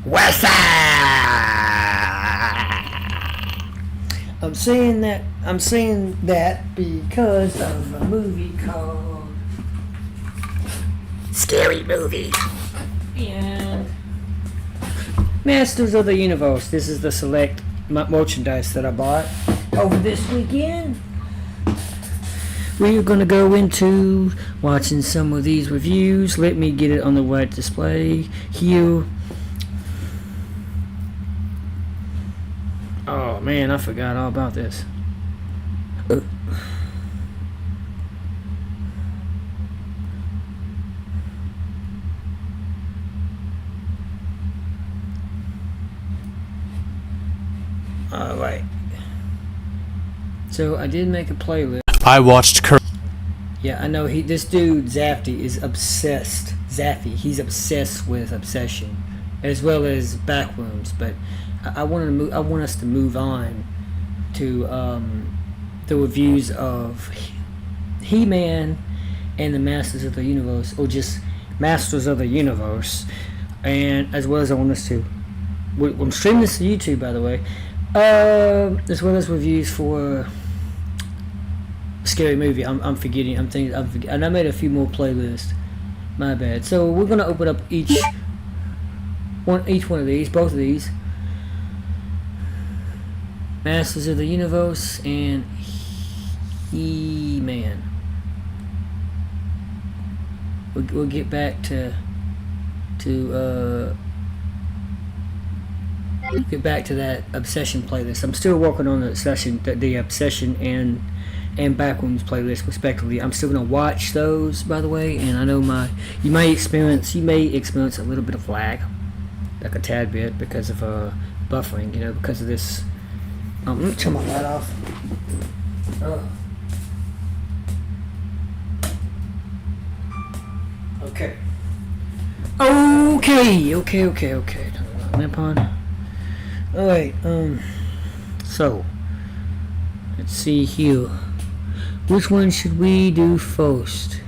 West Side. I'm saying that because of a movie called Scary Movie and Masters of the Universe. This is the select merchandise that I bought over this weekend. We're going to go into watching some of these reviews. Let me get it on the right display here. Oh man, I forgot all about this. Alright. So I did make a playlist. I watched Yeah, I know this dude Zafty is obsessed. He's obsessed with Obsession, as well as Backrooms. But I want us to move on to the reviews of He-Man and the Masters of the Universe, or just Masters of the Universe, and as well as I want us to. I'm streaming this to YouTube, by the way, as well as reviews for Scary Movie. And I made a few more playlists. My bad. So we're gonna open up each one of these, both of these, Masters of the Universe and He-Man. We'll get back to that Obsession playlist. I'm still working on the Obsession and Backrooms playlist respectively. I'm still gonna watch those, by the way, and I know you may experience a little bit of lag, like a tad bit, because of buffering, because of this. Let me turn my light off. Okay. Lamp on. Alright, so let's see here. Which one should we do first?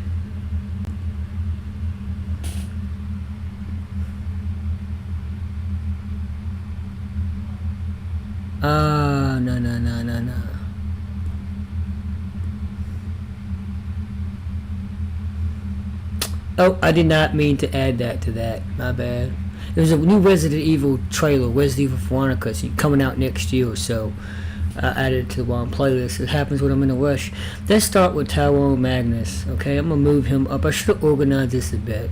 No. Oh, I did not mean to add that to that. My bad. There's a new Resident Evil trailer, Resident Evil Veronica, coming out next year or so. I added it to the wrong playlist. It happens when I'm in a rush. Let's start with Tyrone Magnus. Okay, I'm gonna move him up. I should have organized this a bit,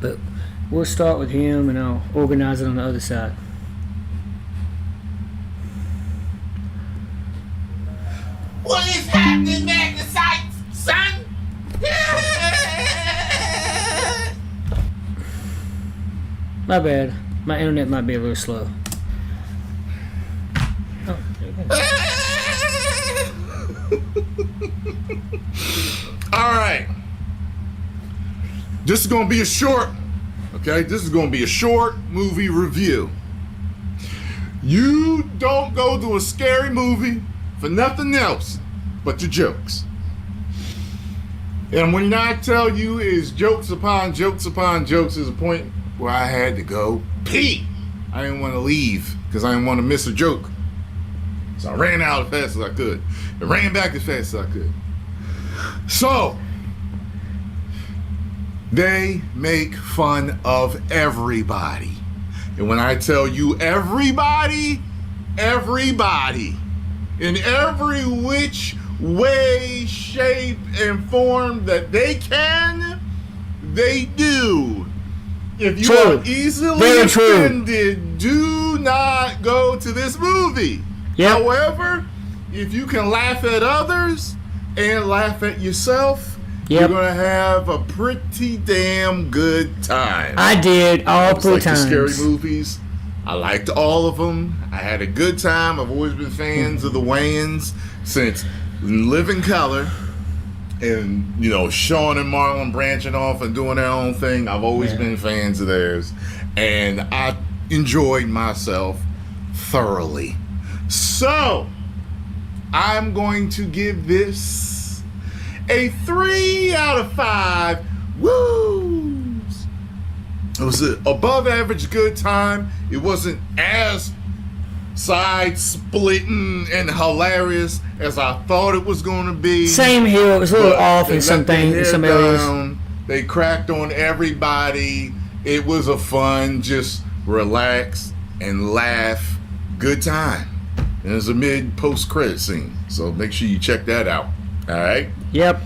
but we'll start with him, and I'll organize it on the other side. What is happening, Magnesite, son? My bad. My internet might be a little slow. Oh, All right. This is going to be a short, This is going to be a short movie review. You don't go to a scary movie for nothing else but the jokes. And when I tell you is jokes upon jokes upon jokes, is a point where I had to go pee. I didn't want to leave because I didn't want to miss a joke. So I ran out as fast as I could. And ran back as fast as I could. So, they make fun of everybody. And when I tell you everybody, in every which way, shape, and form that they can, they do. If you are easily offended, do not go to this movie. Yep. However, if you can laugh at others and laugh at yourself, Yep. you're going to have a pretty damn good time. I did all 3 times. The scary movies. I liked all of them. I had a good time. I've always been fans of the Wayans since Living Color. And, Sean and Marlon branching off and doing their own thing. I've always been fans of theirs. And I enjoyed myself thoroughly. So, I'm going to give this a 3 out of 5 woos It was an above average good time. It wasn't as side splitting and hilarious as I thought it was going to be. Same here. It was a little off in some things, in some areas. They cracked on everybody. It was a fun, just relax and laugh, good time. And there's a post-credit scene, so make sure you check that out. All right. Yep.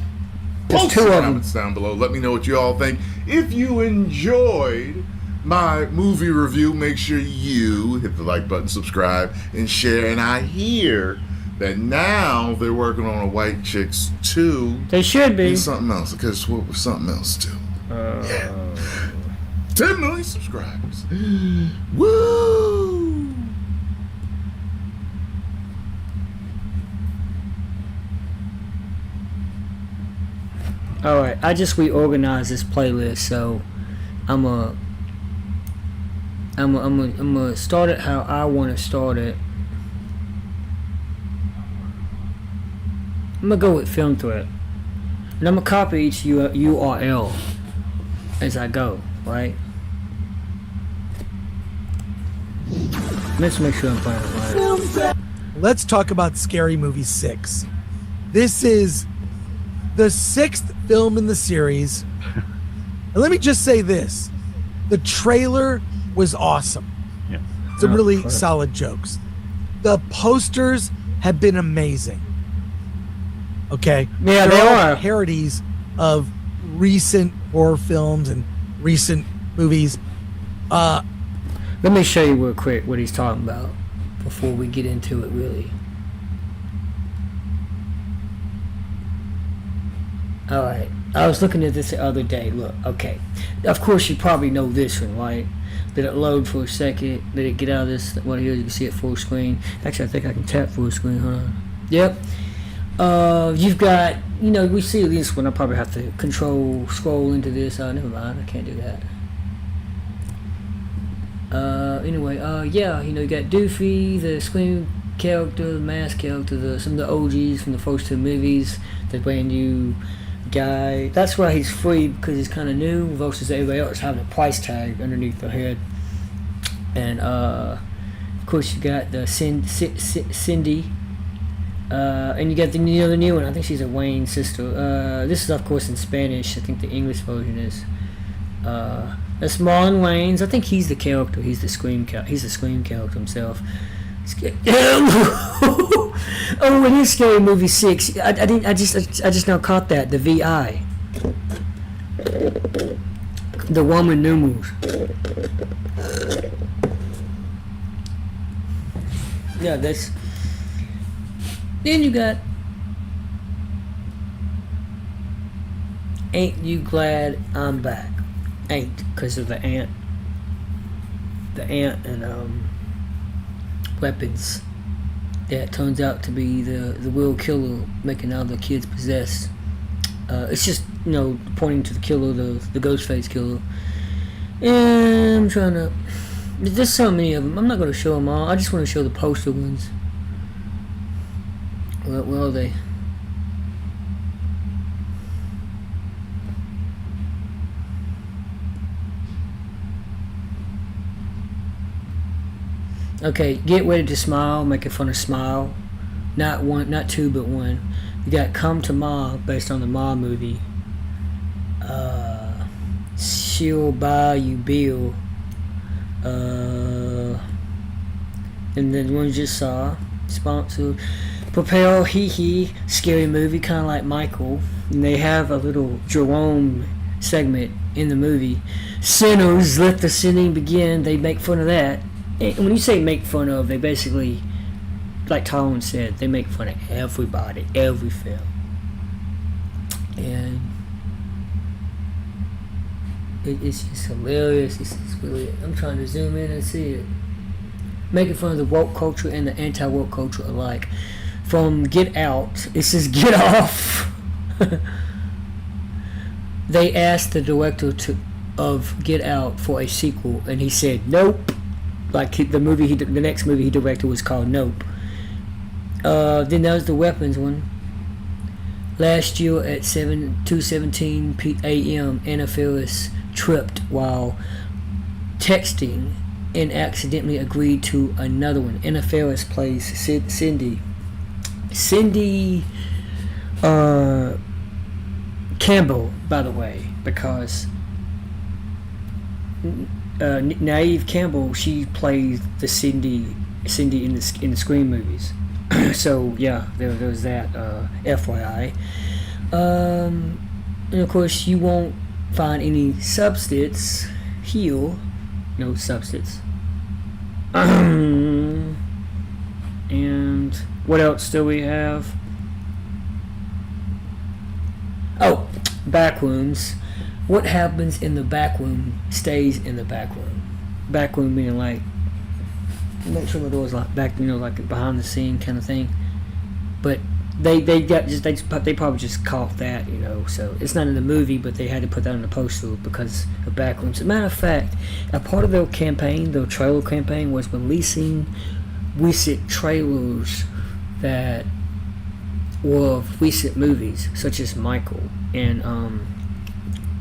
There's Post 2 some of them. comments down below. Let me know what you all think. If you enjoyed my movie review, make sure you hit the like button, subscribe, and share. And I hear that now they're working on a White Chicks 2 They should be. and something else. Because what was something else too? Yeah. 10 million subscribers. Woo! All right. I just reorganized this playlist, so I'm gonna start it how I want to start it. I'm gonna go with Film Threat, and I'm gonna copy each URL as I go. Right? Let's make sure I'm playing it right. Let's talk about Scary Movie 6. This is the 6th film in the series. And let me just say this. The trailer was awesome. Yeah. Some really Correct. solid jokes. The posters have been amazing. Okay? Yeah, They're they all are. parodies of recent horror films and recent movies. Let me show you real quick what he's talking about before we get into it really. Alright, I was looking at this the other day. Look, okay. Of course you probably know this one, right? Let it load for a second. Let it get out of this. What here you can see it full screen. Actually, I think I can tap full screen, huh? Yep. You've got, we see this one. I probably have to scroll into this. Never mind, I can't do that. Anyway, yeah, you got Doofy, the Scream character, the Mask character, some of the OGs from the first 2 movies, the brand new guy. That's why he's free, because he's kind of new versus everybody else having a price tag underneath their head. And of course you got the Cindy, and you got the new one. I think she's a Wayne sister. This is of course in Spanish. I think the English version is. That's Marlon Wayans. I think he's the character. He's the Scream character himself. Oh, it is Scary Movie 6. I just now caught that. The VI. The Roman numerals. Yeah, that's. Then you got. Ain't You Glad I'm Back? Ain't, because of the ant and weapons that turns out to be the real killer, making all the kids possessed. It's just pointing to the killer, the Ghostface killer. And I'm trying to. There's so many of them. I'm not going to show them all. I just want to show the poster ones. Where are they? Okay, Get Ready to Smile, making fun of Smile. Not 2, but 1. You got Come to Ma, based on the Ma movie. She'll Buy You Bill. And then the one you just saw, sponsored. Propel, Hee Hee, scary movie, kind of like Michael. And they have a little Jerome segment in the movie. Sinners, Let the Sinning Begin. They make fun of that. And when you say make fun of, they basically, like Tyrone said, they make fun of everybody, every film. And it's just hilarious. It's really, I'm trying to zoom in and see it. Making fun of the woke culture and the anti-woke culture alike. From Get Out, it says Get Off. They asked the director of Get Out for a sequel, and he said nope. Like the next movie he directed was called Nope. Then there was the weapons one. Last year at 2:17 a.m., Anna Faris tripped while texting and accidentally agreed to another one. Anna Faris plays Cindy. Cindy Campbell, by the way, because Naive Campbell, she plays the Cindy in the Scream movies. So yeah, there was that. FYI, and of course you won't find any substance here. No substance. And what else do we have? Oh, back rooms. What happens in the back room stays in the back room. Back room meaning like, make sure the door's locked back, like behind the scene kind of thing. But they probably just caught that, so it's not in the movie, but they had to put that on the poster because of back rooms. As a matter of fact, a part of their campaign, their trailer campaign, was releasing recent trailers that were of recent movies, such as Michael and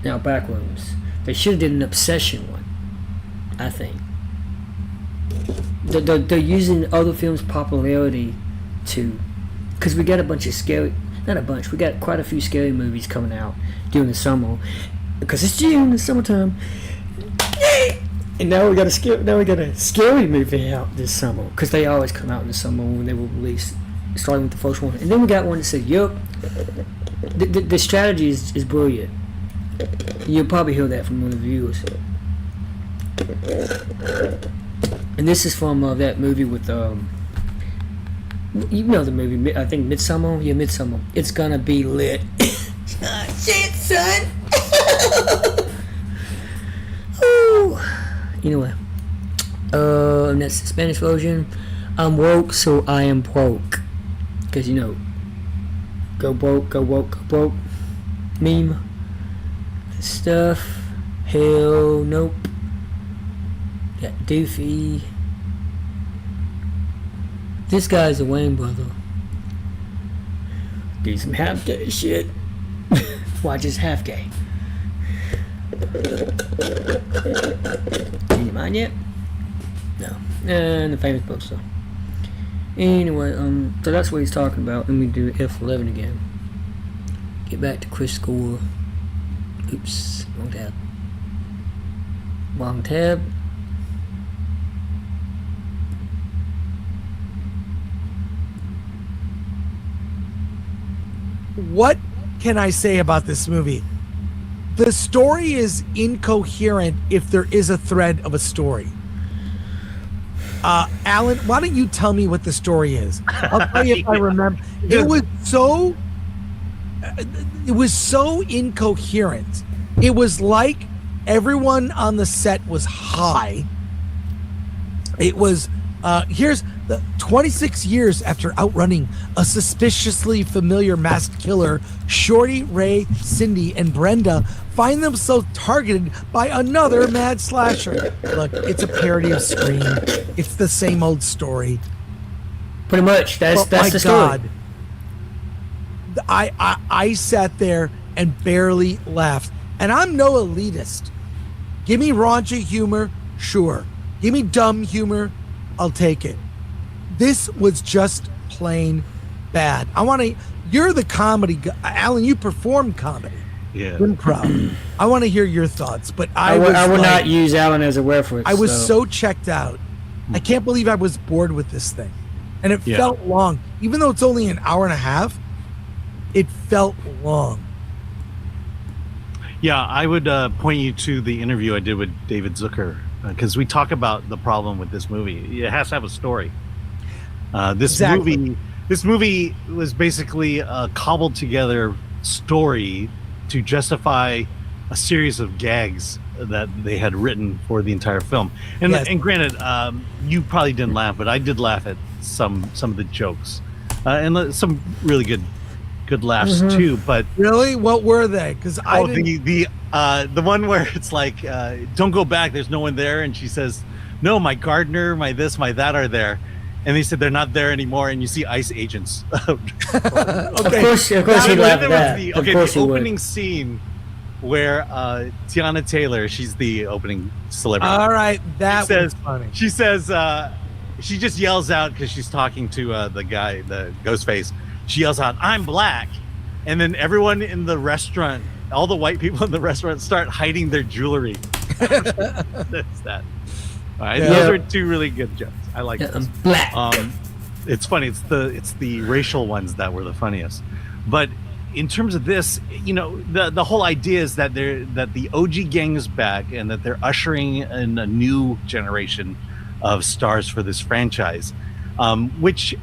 now back rooms. They should have did an Obsession one, I think. They're using other films' popularity to, because we got a bunch of scary, not a bunch, we got quite a few scary movies coming out during the summer, because it's June, it's summertime. Yay! And now we got a scary movie out this summer, because they always come out in the summer when they were released, starting with the first one. And then we got one that said, "Yup, the strategy is brilliant." You'll probably hear that from one of the viewers. And this is from that movie with you know the movie, I think Midsummer. Yeah, Midsummer. It's gonna be lit. Shit, son. Ooh. Anyway, and that's the Spanish version. I'm woke, so I am broke. Cause go broke, go woke, go broke. Meme stuff. Hell, nope. Got Doofy. This guy's a Wayne brother. Do some half gay shit. Watch his half gay. Can you mind yet? No. And the famous poster. Anyway, so that's what he's talking about. Let me do F11 again. Get back to Chris Score. Oops, wrong tab. Wrong tab. What can I say about this movie? The story is incoherent if there is a thread of a story. Alan, why don't you tell me what the story is? I'll tell you if I remember. It was so incoherent. It was like everyone on the set was high. It was here's the 26 years after outrunning a suspiciously familiar masked killer, Shorty, Ray, Cindy, and Brenda find themselves targeted by another mad slasher. Look, it's a parody of Scream. It's the same old story. Pretty much. That's the story. I sat there and barely laughed. And I'm no elitist. Give me raunchy humor, sure. Give me dumb humor, I'll take it. This was just plain bad. You're the comedy guy. Alan, you perform comedy. Yeah. Improv. I want to hear your thoughts, but I would not use Alan as a reference. I was so checked out. I can't believe I was bored with this thing. And it felt long. Even though it's only an hour and a half, it felt long. Yeah, I would point you to the interview I did with David Zucker, because we talk about the problem with this movie. It has to have a story. This movie was basically a cobbled together story to justify a series of gags that they had written for the entire film. And granted, you probably didn't laugh, but I did laugh at some of the jokes, and some really good laughs too. But really, what were they? Because the one where it's like, don't go back, there's no one there, and she says, no, my gardener, my this, my that are there, and they said they're not there anymore, and you see ICE agents. Okay. Of course he'd laugh at that. The opening scene where Tiana Taylor, she's the opening celebrity. All right, that was says, funny. She says, she just yells out because she's talking to the guy, the Ghostface. She yells out, "I'm black," and then everyone in the restaurant, all the white people in the restaurant, start hiding their jewelry. That's that. All right, those are two really good jokes. I like those. Black. It's funny. It's the racial ones that were the funniest. But in terms of this, you know, the whole idea is that the OG gang is back and that they're ushering in a new generation of stars for this franchise, which,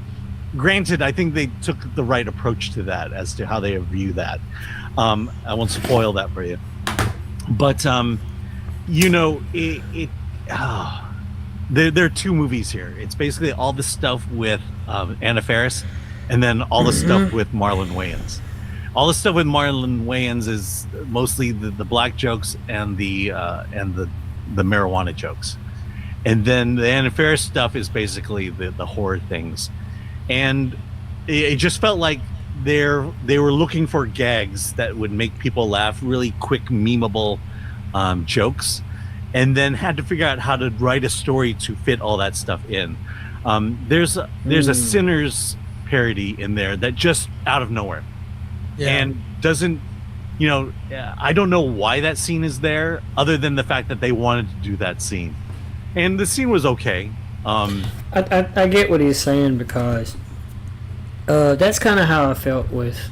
granted, I think they took the right approach to that as to how they view that. I won't spoil that for you, but you know, there are two movies here. It's basically all the stuff with Anna Faris, and then all the stuff with Marlon Wayans. All the stuff with Marlon Wayans is mostly the black jokes and the marijuana jokes, and then the Anna Faris stuff is basically the horror things. And it just felt like they were looking for gags that would make people laugh, really quick, memeable jokes, and then had to figure out how to write a story to fit all that stuff in. There's a Sinners parody in there that just out of nowhere, and doesn't, you know, I don't know why that scene is there, other than the fact that they wanted to do that scene, and the scene was okay. I get what he's saying, because that's kind of how I felt with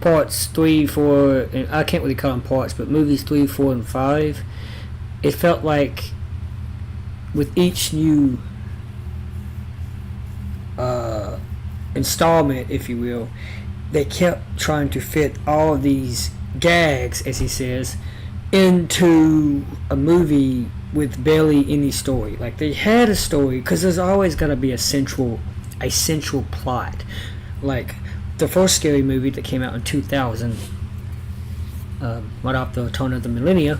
parts 3, 4, and I can't really call them parts, but movies 3, 4, and 5. It felt like with each new installment, if you will, they kept trying to fit all of these gags, as he says, into a movie with barely any story. Like, they had a story, because there's always got to be a central plot. Like the first Scary Movie that came out in 2000, right off the turn of the millennia,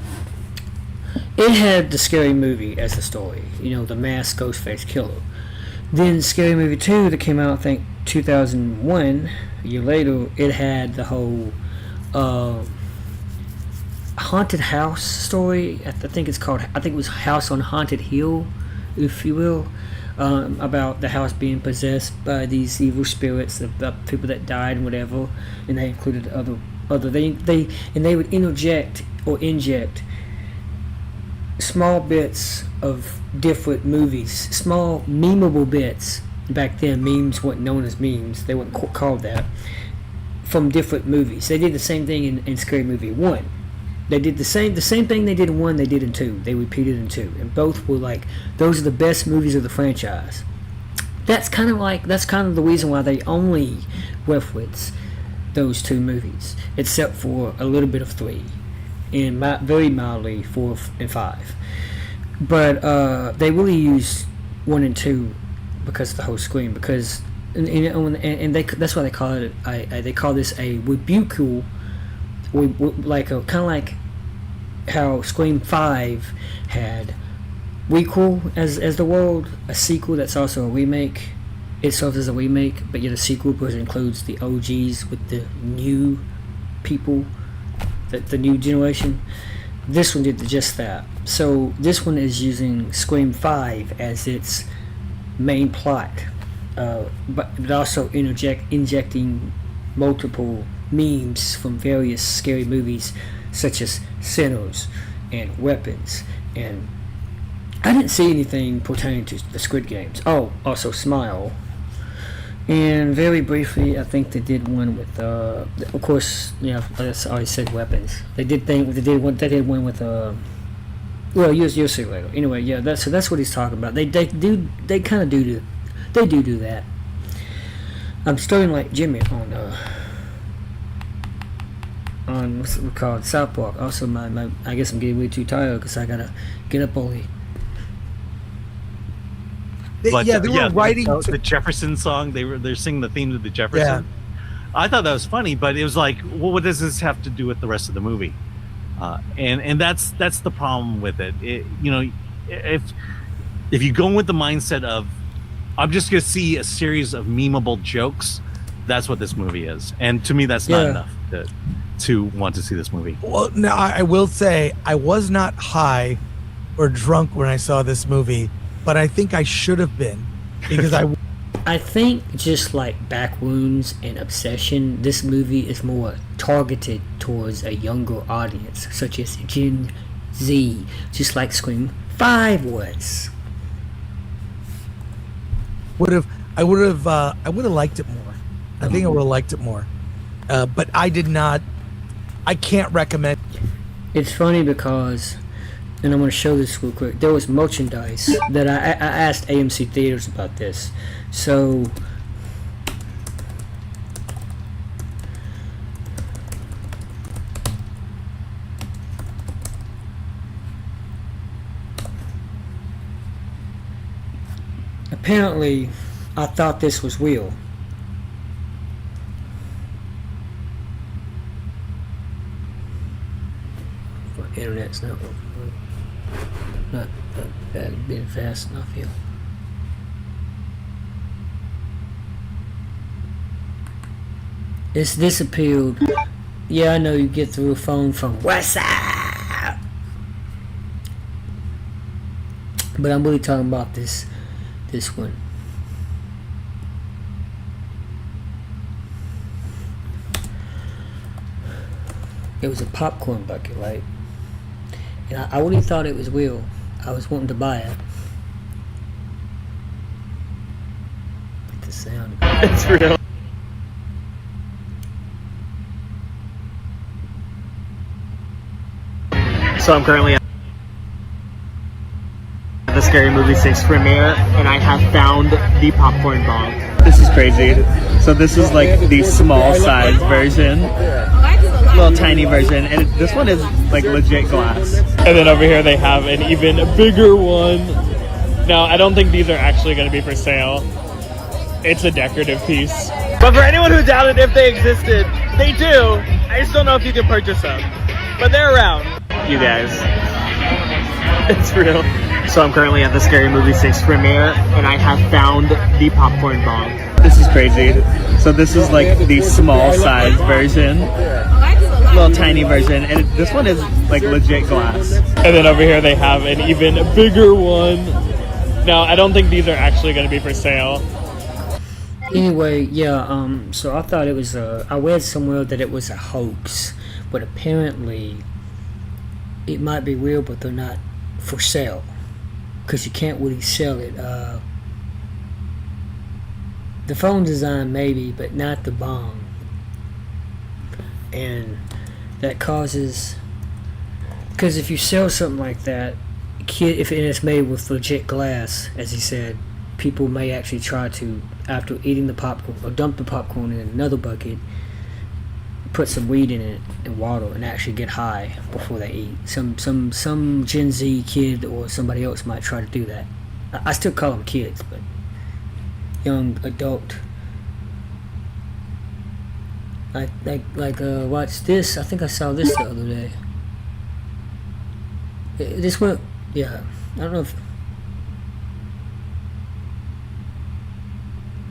it had the Scary Movie as the story, you know, the masked Ghostface killer. Then Scary Movie 2 that came out, I think, 2001, a year later, it had the whole haunted house story. I think it was House on Haunted Hill, if you will, about the house being possessed by these evil spirits, the people that died and whatever, and they included other they would inject small bits of different movies, small memeable bits. Back then, memes weren't known as memes; they weren't called that. From different movies, they did the same thing in Scary Movie 1. They did the same thing they did in 1, they did in 2. They repeated in 2, and both were like, those are the best movies of the franchise. That's kind of the reason why they only reference those 2 movies, except for a little bit of 3, and very mildly 4 and 5. But they really use 1 and 2 because of the whole screen, because and that's why they call it. They call this a rebuke, like kind of like how Scream 5 had requel as the world, a sequel that's also a remake. It serves as a remake, but yet a sequel because it includes the OGs with the new people, the new generation. This one did just that. So this one is using Scream 5 as its main plot, but also injecting multiple memes from various scary movies, such as Sinners and Weapons, and I didn't see anything pertaining to the Squid Games. Oh, also Smile, and very briefly, I think they did one with, of course, yeah, I already said Weapons. They did one with, well, you'll see later. Anyway, yeah, that's what he's talking about. They do that. I'm starting like Jimmy on what's it called, South Park. Also, my I guess I'm getting way too tired because I gotta get up early. They were writing the Jefferson song. They're singing the theme to the Jefferson. Yeah. I thought that was funny, but it was like, well, what does this have to do with the rest of the movie? And that's the problem with it. You know, if you go in with the mindset of, I'm just gonna see a series of memeable jokes, that's what this movie is. And to me, that's not enough to want to see this movie. Well, now I will say I was not high or drunk when I saw this movie, but I think I should have been because I think just like Back Wounds and Obsession, this movie is more targeted towards a younger audience, such as Gen Z, just like Scream 5 was. I would have liked it more. I think I would have liked it more. But I did not. I can't recommend. It's funny because, and I'm going to show this real quick. There was merchandise that I asked AMC Theaters about this. So apparently, I thought this was real. My internet's not bad, being fast enough here. It's disappeared. Yeah, I know you get through a phone from WhatsApp, but I'm really talking about this one. It was a popcorn bucket, right? And I really thought it was real. I was wanting to buy it. Get the sound. It's real. So I'm currently at the Scary Movie 6 premiere, and I have found the popcorn bong. This is crazy. So this is like the small size version, little tiny version, and this one is like legit glass. And then over here they have an even bigger one. Now I don't think these are actually going to be for sale. It's a decorative piece. But for anyone who doubted if they existed, they do. I just don't know if you can purchase them. But they're around. You guys. It's real. So I'm currently at the Scary Movie 6 premiere, and I have found the popcorn bong. This is crazy. So this is like the small size version, little tiny version, and this one is like legit glass. And then over here they have an even bigger one. Now I don't think these are actually going to be for sale. Anyway, yeah, so I thought it was I read somewhere that it was a hoax, but apparently it might be real, but they're not for sale, because you can't really sell it. The phone design maybe, but not the bong. And that causes, because if you sell something like that, if it's made with legit glass, as he said, people may actually try to, after eating the popcorn, or dump the popcorn in another bucket, put some weed in it and water and actually get high before they eat. Some Gen Z kid or somebody else might try to do that. I still call them kids, but young adult. Watch this. I think I saw this the other day. This one, yeah. I don't know if.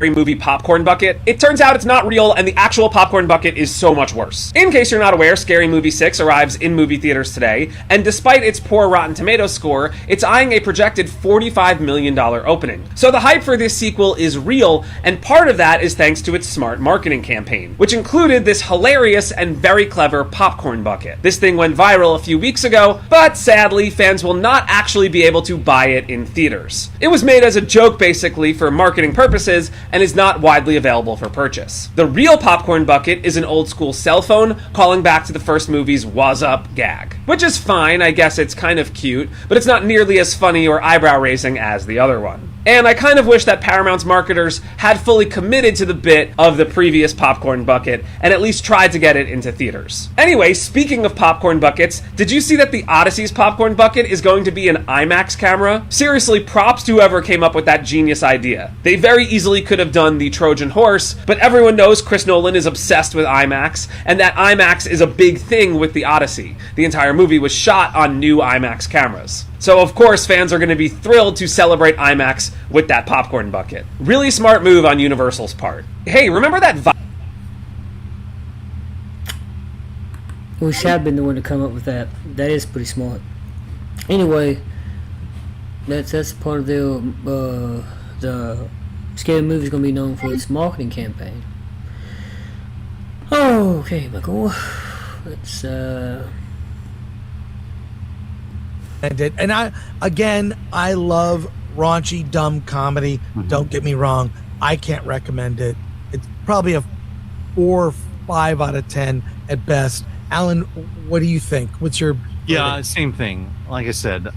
Movie popcorn bucket. It turns out it's not real, and the actual popcorn bucket is so much worse. In case you're not aware, Scary Movie 6 arrives in movie theaters today, and despite its poor Rotten Tomatoes score, it's eyeing a projected $45 million opening. So the hype for this sequel is real, and part of that is thanks to its smart marketing campaign, which included this hilarious and very clever popcorn bucket. This thing went viral a few weeks ago, but sadly, fans will not actually be able to buy it in theaters. It was made as a joke, basically, for marketing purposes, and is not widely available for purchase. The real popcorn bucket is an old school cell phone calling back to the first movie's "Waz Up" gag. Which is fine, I guess it's kind of cute, but it's not nearly as funny or eyebrow raising as the other one. And I kind of wish that Paramount's marketers had fully committed to the bit of the previous popcorn bucket and at least tried to get it into theaters. Anyway, speaking of popcorn buckets, did you see that the Odyssey's popcorn bucket is going to be an IMAX camera? Seriously, props to whoever came up with that genius idea. They very easily could have done the Trojan horse, but everyone knows Chris Nolan is obsessed with IMAX, and that IMAX is a big thing with the Odyssey. The entire movie was shot on new IMAX cameras. So of course fans are going to be thrilled to celebrate IMAX with that popcorn bucket. Really smart move on Universal's part. Hey, remember that We should have been the one to come up with that. That is pretty smart. Anyway, that's part of the scary movie is going to be known for its marketing campaign. Oh, okay, Michael. Let's And I love raunchy, dumb comedy. Don't get me wrong. I can't recommend it. It's probably a 4 or 5 out of 10 at best. Alan, what do you think? What's your Yeah, same thing. Like I said,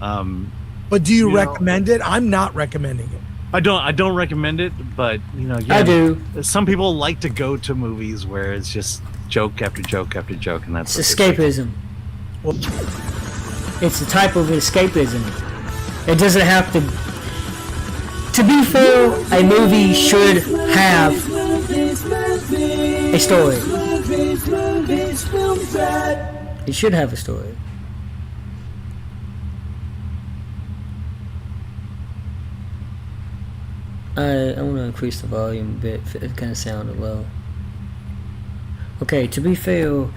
but do you recommend it? I'm not recommending it. I don't recommend it, but again, I do. Some people like to go to movies where it's just joke after joke after joke, and that's It's escapism. Well, It's a type of escapism. It doesn't have to. To be fair, a movie should have a story. It should have a story. I want to increase the volume a bit. It kind of sounded low. Okay, to be fair,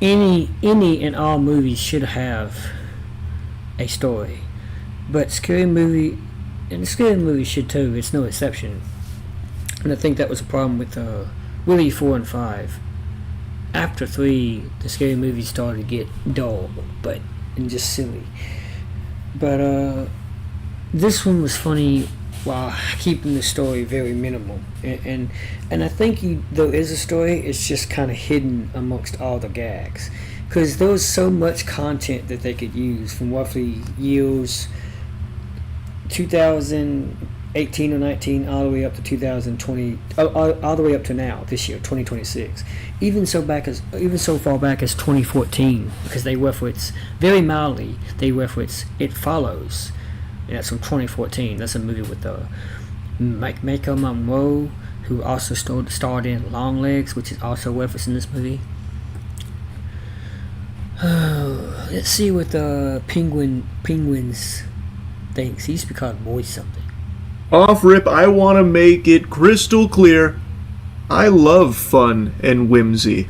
any and all movies should have a story, but scary movie should too. It's no exception, and I think that was a problem with really 4 and 5. After 3, the scary movies started to get dull, and just silly. But this one was funny while keeping the story very minimal, and I think there is a story. It's just kind of hidden amongst all the gags, because there was so much content that they could use from roughly years 2018 or 19 all the way up to 2020, all the way up to now, this year, 2026. Even so far back as 2014, because they reference very mildly. They reference It Follows. And that's from 2014. That's a movie with Michael Monroe, who also starred in Longlegs, which is also referenced in this movie. Let's see what the Penguins thinks. He used to be called Boy something. Off rip, I want to make it crystal clear. I love fun and whimsy.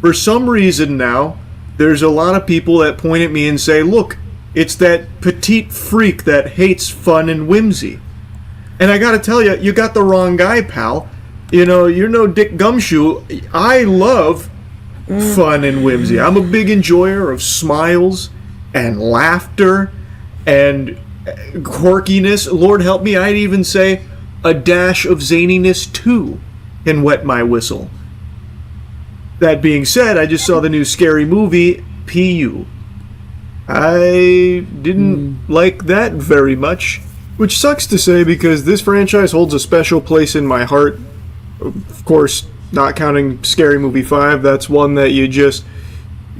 For some reason now, there's a lot of people that point at me and say, look, it's that petite freak that hates fun and whimsy. And I gotta tell you, you got the wrong guy, pal. You're no Dick Gumshoe. I love fun and whimsy. I'm a big enjoyer of smiles and laughter and quirkiness. Lord help me, I'd even say a dash of zaniness too can wet my whistle. That being said, I just saw the new scary movie, P.U. I didn't like that very much, which sucks to say because this franchise holds a special place in my heart. Of course, not counting Scary Movie 5, that's one that you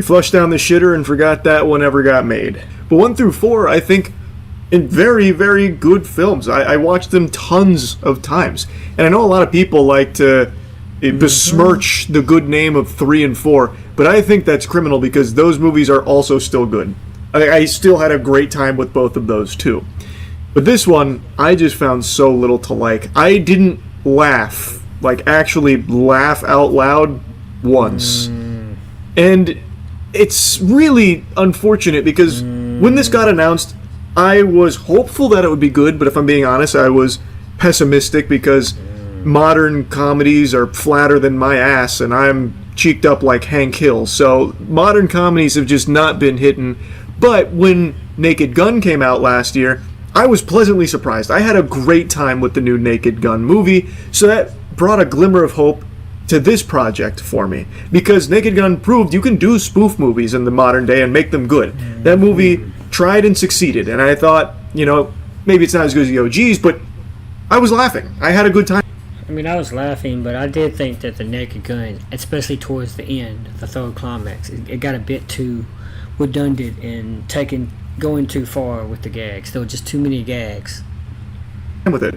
flushed down the shitter and forgot that one ever got made. But 1 through 4, I think, in very, very good films. I watched them tons of times. And I know a lot of people like to besmirch the good name of 3 and 4, but I think that's criminal because those movies are also still good. I still had a great time with both of those too. But this one, I just found so little to like. I didn't laugh, actually laugh out loud once. And it's really unfortunate because when this got announced, I was hopeful that it would be good, but if I'm being honest, I was pessimistic because modern comedies are flatter than my ass, and I'm cheeked up like Hank Hill. So modern comedies have just not been hitting. But when Naked Gun came out last year, I was pleasantly surprised. I had a great time with the new Naked Gun movie, so that brought a glimmer of hope to this project for me. Because Naked Gun proved you can do spoof movies in the modern day and make them good. That movie tried and succeeded, and I thought, maybe it's not as good as the OGs, but I was laughing. I had a good time. I mean, I was laughing, but I did think that the Naked Gun, especially towards the end, the third climax, it got a bit too redundant and going too far with the gags. There were just too many gags. With it.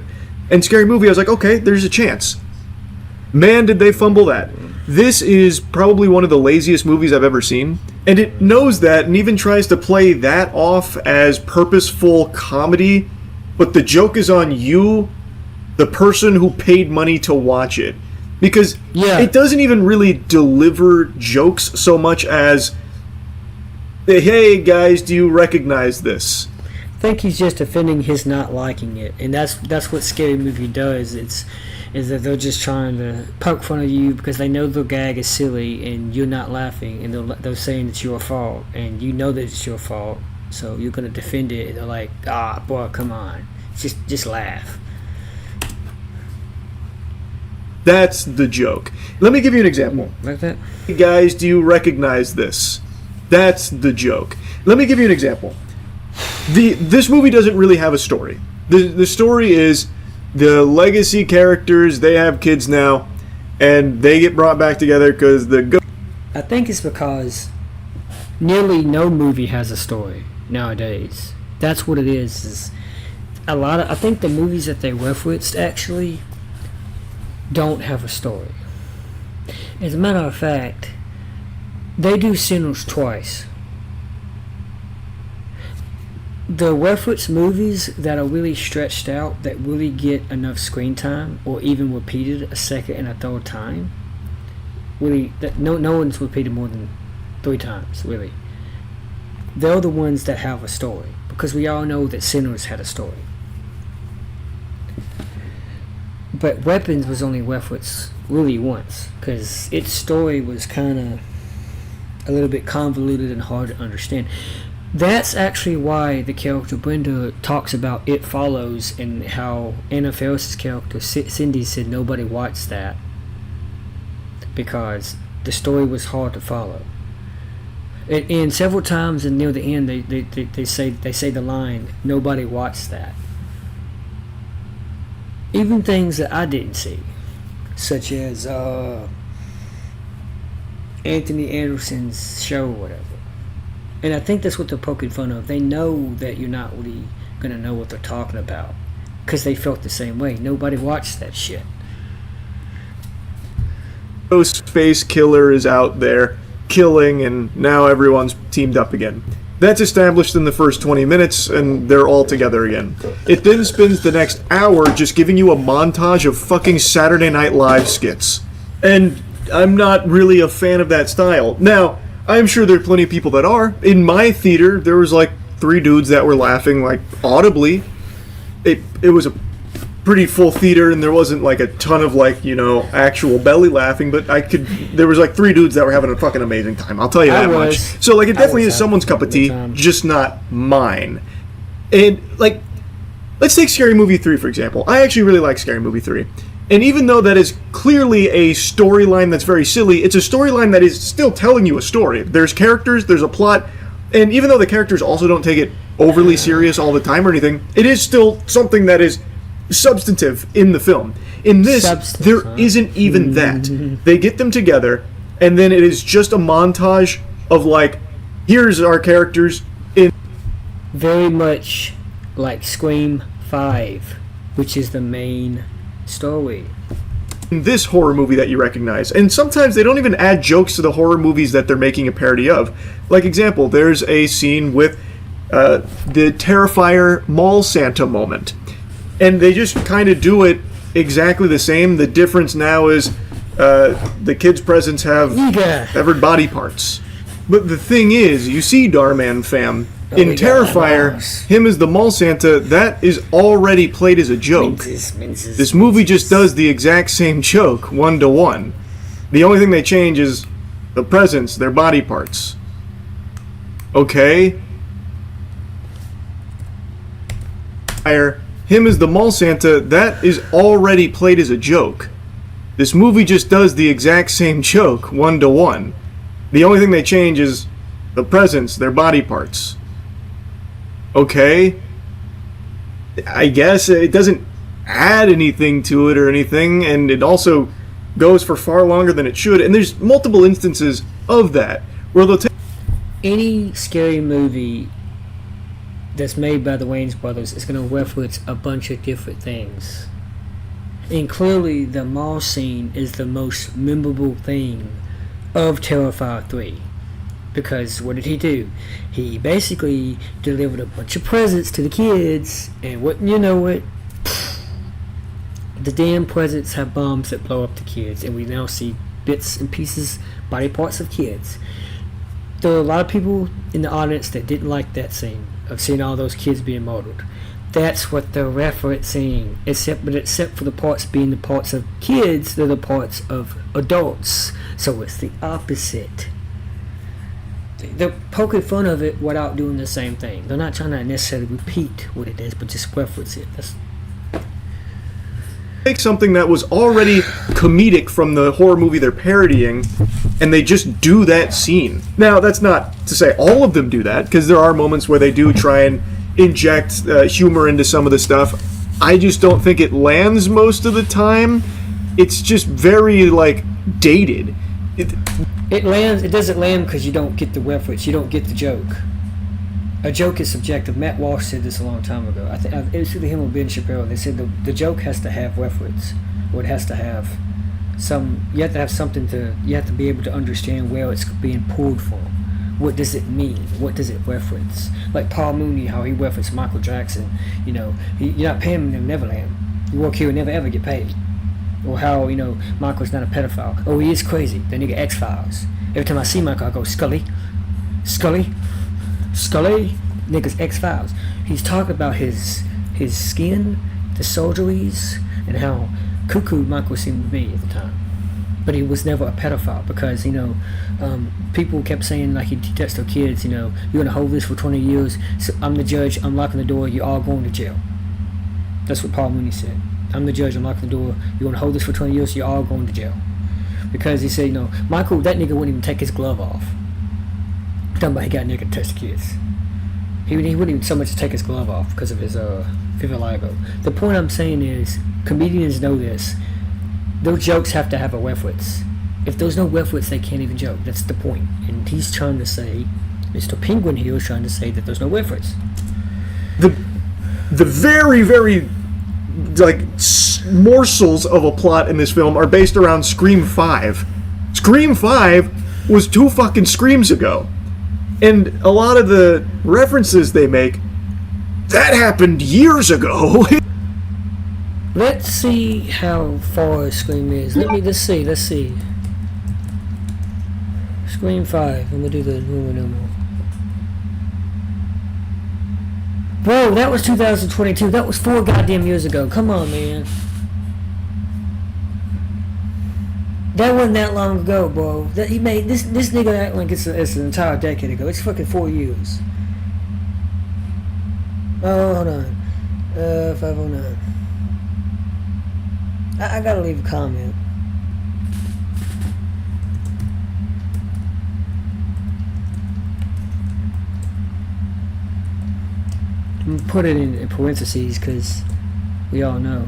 And Scary Movie, I was like, okay, there's a chance. Man, did they fumble that. This is probably one of the laziest movies I've ever seen. And it knows that and even tries to play that off as purposeful comedy, but the joke is on you, the person who paid money to watch it. because Yeah. it doesn't even really deliver jokes so much as, hey guys, do you recognize this? I think he's just defending his not liking it, and that's what Scary Movie does. Is that they're just trying to poke fun of you because they know the gag is silly and you're not laughing, and they're saying it's your fault, and you know that it's your fault, so you're gonna defend it. And they're like, boy, come on, just laugh. That's the joke. Let me give you an example. Like that. Hey guys, do you recognize this? That's the joke. Let me give you an example. This movie doesn't really have a story. The story is the legacy characters, they have kids now, and they get brought back together because I think it's because nearly no movie has a story nowadays. That's what it is. Is a lot of, I think the movies that they referenced actually don't have a story. As a matter of fact, they do Sinners twice. The reference movies that are really stretched out, that really get enough screen time, or even repeated a second and a third time, really, that no one's repeated more than 3 times, really. They're the ones that have a story, because we all know that Sinners had a story. But Weapons was only referenced really once, because its story was kind of a little bit convoluted and hard to understand. That's actually why the character Brenda talks about It Follows, and how Anna Faris's character Cindy said nobody watched that because the story was hard to follow. And several times and near the end they say the line, nobody watched that. Even things that I didn't see, such as Anthony Anderson's show or whatever. And I think that's what they're poking fun of. They know that you're not really going to know what they're talking about because they felt the same way. Nobody watched that shit. Space killer is out there killing, and now everyone's teamed up again. That's established in the first 20 minutes, and they're all together again. It then spends the next hour just giving you a montage of fucking Saturday Night Live skits. And I'm not really a fan of that style. Now, I'm sure there are plenty of people that are. In my theater, there was like 3 dudes that were laughing like audibly. It was a pretty full theater, and there wasn't like a ton of like, actual belly laughing, but there was like 3 dudes that were having a fucking amazing time. I'll tell you that much. So like, it definitely is someone's cup of tea, just not mine. And like, let's take Scary Movie 3 for example. I actually really like Scary Movie 3. And even though that is clearly a storyline that's very silly, it's a storyline that is still telling you a story. There's characters, there's a plot, and even though the characters also don't take it overly serious all the time or anything, it is still something that is substantive in the film. In this, there isn't even that. They get them together, and then it is just a montage of like, here's our characters in... Very much like Scream 5, which is the main story. In this horror movie that you recognize. And sometimes they don't even add jokes to the horror movies that they're making a parody of. Like example, there's a scene with the Terrifier Mall Santa moment. And they just kind of do it exactly the same. The difference now is the kids' presents have severed body parts. But the thing is, you see Darman fam, in Terrifier, him as the mall Santa, that is already played as a joke. This movie just does the exact same joke, 1-to-1. The only thing they change is the presents, their body parts. Okay? Him as the mall Santa, that is already played as a joke. This movie just does the exact same joke, 1-to-1. The only thing they change is the presents, their body parts. Okay? I guess it doesn't add anything to it or anything, and it also goes for far longer than it should, and there's multiple instances of that, where they'll take... Any scary movie that's made by the Wayans brothers is going to reference a bunch of different things. And clearly the mall scene is the most memorable thing of Terrifier 3. Because what did he do? He basically delivered a bunch of presents to the kids, and wouldn't you know it, the damn presidents have bombs that blow up the kids, and we now see bits and pieces, body parts of kids. There are a lot of people in the audience that didn't like that scene of seeing all those kids being martyred. That's what they're referencing, except for the parts being the parts of kids, they're the parts of adults. So it's the opposite. They're poking fun of it without doing the same thing. They're not trying to necessarily repeat what it is, but just reference it. Take something that was already comedic from the horror movie they're parodying, and they just do that scene. Now, that's not to say all of them do that, because there are moments where they do try and inject humor into some of the stuff. I just don't think it lands most of the time. It's just very, like, dated. It lands. It doesn't land because you don't get the reference. You don't get the joke. A joke is subjective. Matt Walsh said this a long time ago. I think it was either him or Ben Shapiro. They said the joke has to have reference, or it has to have some. You have to have something to. You have to be able to understand where it's being pulled from. What does it mean? What does it reference? Like Paul Mooney, how he referenced Michael Jackson. You know, you're not paying him in Neverland. You work here and never ever get paid. Or how, you know, Michael's not a pedophile. Oh, he is crazy. The nigga X-Files. Every time I see Michael, I go, Scully. Scully. Scully. Nigga's X-Files. He's talking about his skin, the surgeries, and how cuckoo Michael seemed to be at the time. But he was never a pedophile because, you know, people kept saying, like, he touched their kids, you know, you're going to hold this for 20 years. So I'm the judge. I'm locking the door. You're all going to jail. That's what Paul Mooney said. I'm the judge, I'm locking the door. You want to hold this for 20 years, you're all going to jail. Because he said, you know, Michael, that nigga wouldn't even take his glove off. Talking about he got nigga to touch the kids. He wouldn't even so much take his glove off because of his vitiligo. The point I'm saying is, comedians know this. Those jokes have to have a reference. If there's no reference, they can't even joke. That's the point. And he's trying to say, Mr. Penguin here is trying to say that there's no reference. The very, very, like, morsels of a plot in this film are based around Scream 5. Scream 5 was 2 fucking Screams ago. And a lot of the references they make, that happened years ago. Let's see how far Scream is. Let's see. Scream 5. I'm gonna do the number. Bro, that was 2022. That was 4 goddamn years ago. Come on, man. That wasn't that long ago, bro. That he made this nigga act like it's an entire decade ago. It's fucking 4 years. Oh, hold on. 509. I gotta leave a comment. Put it in parentheses because we all know.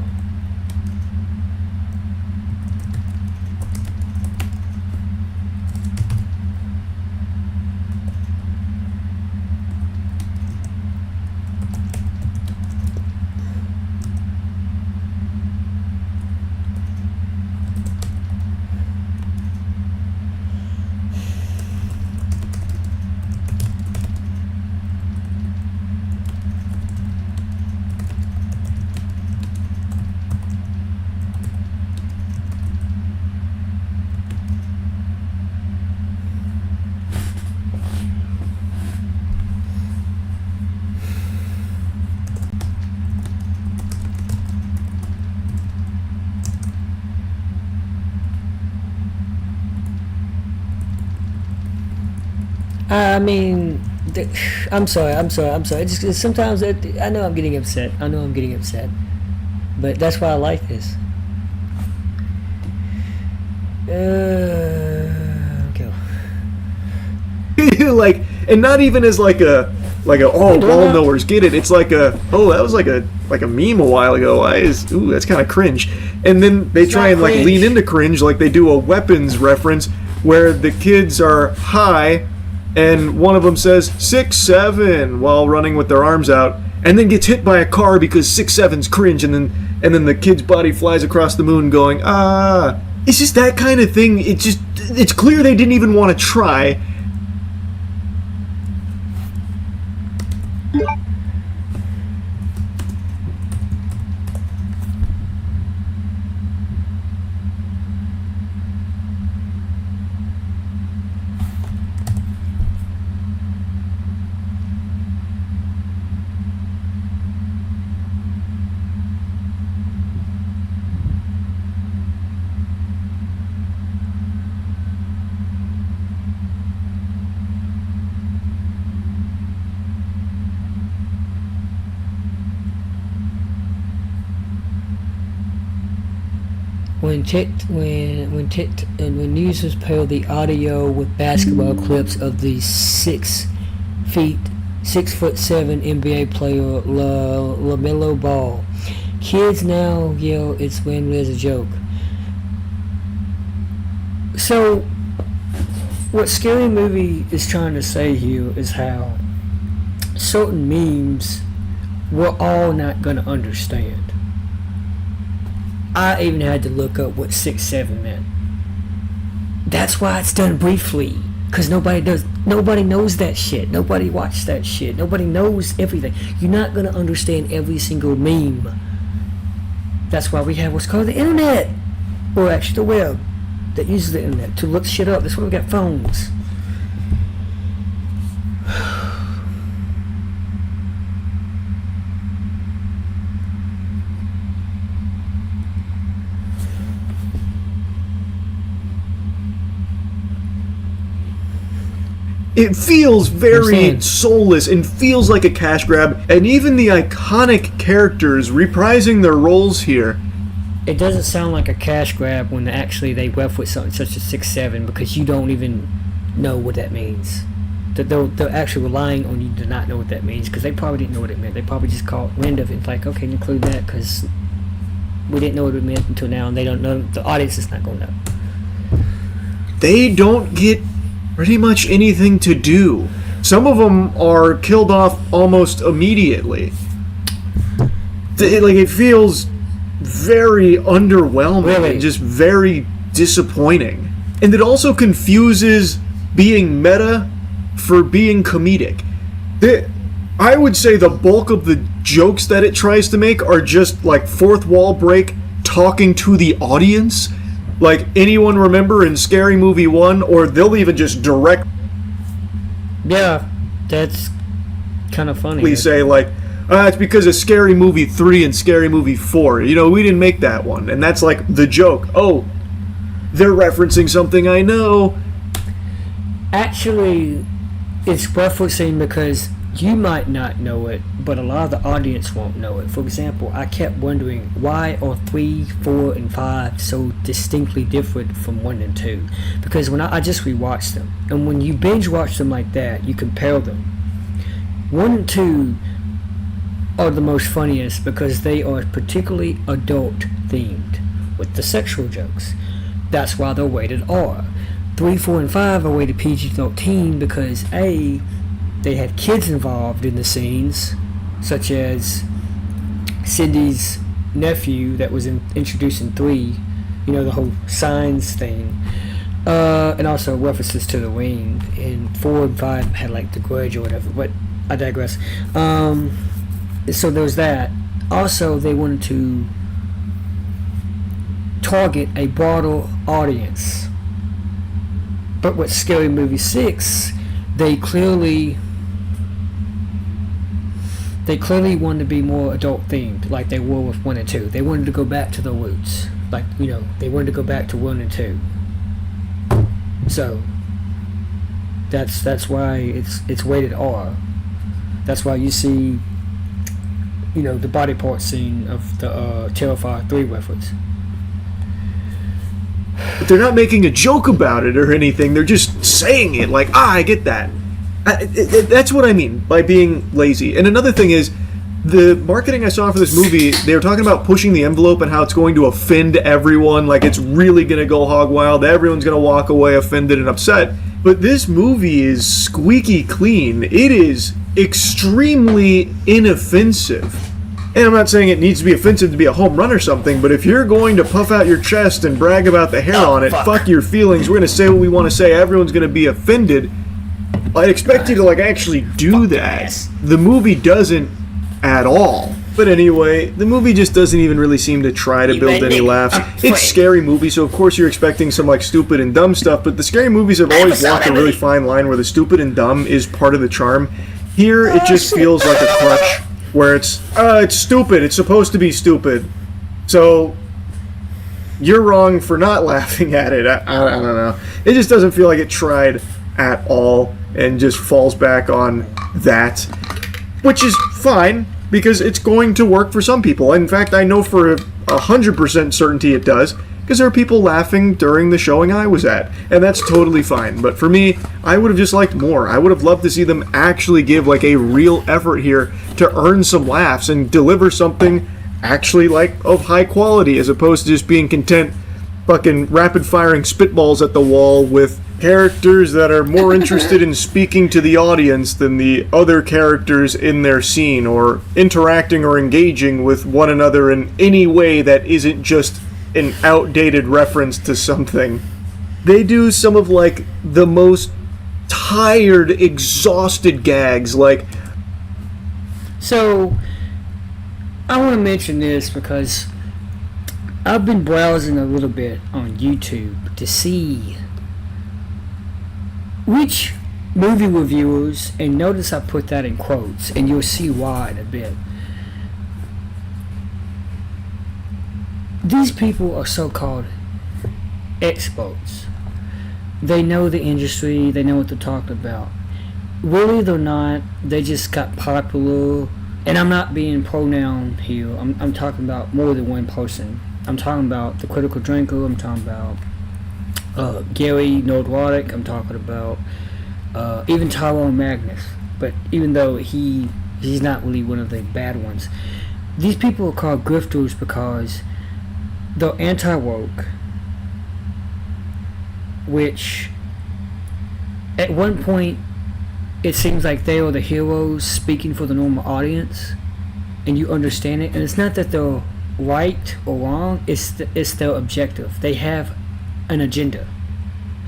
I mean, I'm sorry. Just sometimes I know I'm getting upset. But that's why I like this. Okay. Like, and not even as like a oh, ball knowers get it. It's like a, oh, that was like a meme a while ago. That's kind of cringe. And then they try and like lean into cringe, like they do a weapons reference where the kids are high and one of them says 6'7" while running with their arms out, and then gets hit by a car because 6'7's cringe, and then the kid's body flies across the moon going, ah. It's just that kind of thing. It's clear they didn't even want to try. when users pair the audio with basketball clips of the 6'7" NBA player LaMelo Ball, kids now yell it's when there's a joke. So, what Scary Movie is trying to say here is how certain memes we're all not going to understand. I even had to look up what 6'7" meant. That's why it's done briefly, because nobody knows that shit. Nobody watched that shit. Nobody knows everything. You're not going to understand every single meme. That's why we have what's called the internet, or actually the web, that uses the internet to look shit up. That's why we got phones. It feels very Understand. soulless and feels like a cash grab, and even the iconic characters reprising their roles here. It doesn't sound like a cash grab when actually they reference something such as 6'7", because you don't even know what that means. They're actually relying on you to not know what that means, because they probably didn't know what it meant. They probably just called random and like, okay, include that because we didn't know what it meant until now, and they don't know. The audience is not going to know. They don't get pretty much anything to do. Some of them are killed off almost immediately. It feels very underwhelming Really? and just very disappointing. And it also confuses being meta for being comedic. I would say the bulk of the jokes that it tries to make are just like fourth wall break, talking to the audience. Like, anyone remember in Scary Movie 1, or they'll even just directly Yeah, that's kind of funny. say, like, it's because of Scary Movie 3 and Scary Movie 4. You know, we didn't make that one. And that's like the joke. Oh, they're referencing something I know. Actually, it's referencing because you might not know it, but a lot of the audience won't know it. For example, I kept wondering, why are 3, 4, and 5 so distinctly different from 1 and 2? Because when I just rewatched them, and when you binge watch them like that, you compare them. 1 and 2 are the most funniest because they are particularly adult themed with the sexual jokes. That's why they're rated R. 3, 4, and 5 are rated PG-13 because A, they had kids involved in the scenes, such as Cindy's nephew that was introduced in 3, you know, the whole signs thing, and also references to the Ring. And 4 and 5 had like the Grudge or whatever, but I digress. So there was that. Also, they wanted to target a broader audience. But with Scary Movie 6, they clearly wanted to be more adult themed, like they were with 1 and 2. They wanted to go back to the roots, like, you know, they wanted to go back to 1 and 2. So that's why it's rated R. That's why you see, you know, the body part scene of the Terrifier 3 reference. But they're not making a joke about it or anything. They're just saying it like, I get that. That's what I mean by being lazy. And another thing is, the marketing I saw for this movie, they were talking about pushing the envelope and how it's going to offend everyone. Like, it's really going to go hog wild. Everyone's going to walk away offended and upset. But this movie is squeaky clean. It is extremely inoffensive. And I'm not saying it needs to be offensive to be a home run or something, but if you're going to puff out your chest and brag about the hair on it, fuck your feelings. We're going to say what we want to say. Everyone's going to be offended. I'd expect you to, like, actually do that. The movie doesn't at all. But anyway, the movie just doesn't even really seem to try to build any laughs. It's Scary Movie, so of course you're expecting some, like, stupid and dumb stuff, but the Scary Movies have always walked a really fine line where the stupid and dumb is part of the charm. Here, it just feels like a crutch where it's stupid. It's supposed to be stupid. So, you're wrong for not laughing at it. I don't know. It just doesn't feel like it tried at all and just falls back on that, which is fine because it's going to work for some people. In fact, I know for 100% certainty it does, because there are people laughing during the showing I was at, and that's totally fine. But for me, I would have just liked more. I would have loved to see them actually give like a real effort here to earn some laughs and deliver something actually like of high quality, as opposed to just being content fucking rapid firing spitballs at the wall with characters that are more interested in speaking to the audience than the other characters in their scene, or interacting or engaging with one another in any way that isn't just an outdated reference to something. They do some of like the most tired, exhausted gags, like So, I want to mention this because I've been browsing a little bit on YouTube to see which movie reviewers, and notice I put that in quotes, and you'll see why in a bit. These people are so-called experts. They know the industry, they know what they're talking about. Really, they're not. They just got popular. And I'm not being pronoun here. I'm talking about more than one person. I'm talking about the Critical Drinker. I'm talking about Gary Nordrotic. I'm talking about even Tyrone Magnus. But even though he's not really one of the bad ones, these people are called grifters because they're anti-woke, which at one point it seems like they are the heroes speaking for the normal audience, and you understand it. And it's not that they're right or wrong, it's their objective. They have an agenda.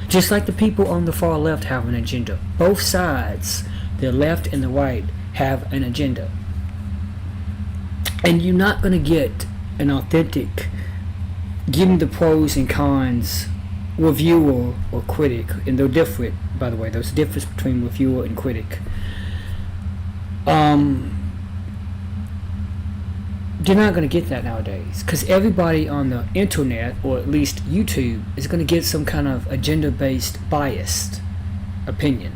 Just like the people on the far left have an agenda. Both sides, the left and the right, have an agenda. And you're not going to get an authentic, giving the pros and cons reviewer or critic, and they're different, by the way. There's a difference between reviewer and critic. You're not going to get that nowadays, because everybody on the internet, or at least YouTube, is going to get some kind of agenda-based, biased opinion.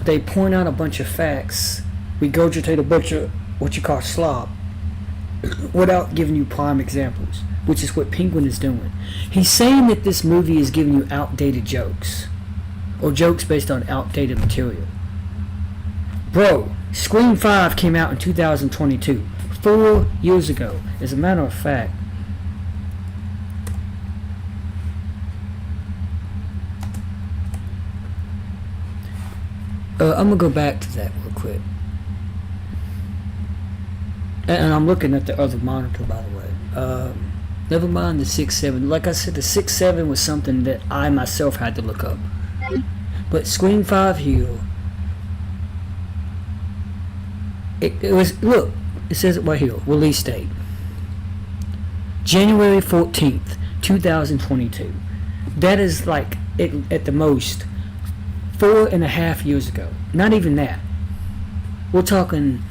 They point out a bunch of facts, regurgitate a bunch of what you call slop, without giving you prime examples, which is what Penguin is doing. He's saying that this movie is giving you outdated jokes, or jokes based on outdated material. Bro, Scream 5 came out in 2022, 4 years ago. As a matter of fact, I'm gonna go back to that real quick. And I'm looking at the other monitor, by the way. Never mind the 6.7. Like I said, the 6.7 was something that I myself had to look up. But Scream 5 here, it was, look, it says it right here, release date. January 14th, 2022. That is like, at the most, 4.5 years ago. Not even that. We're talking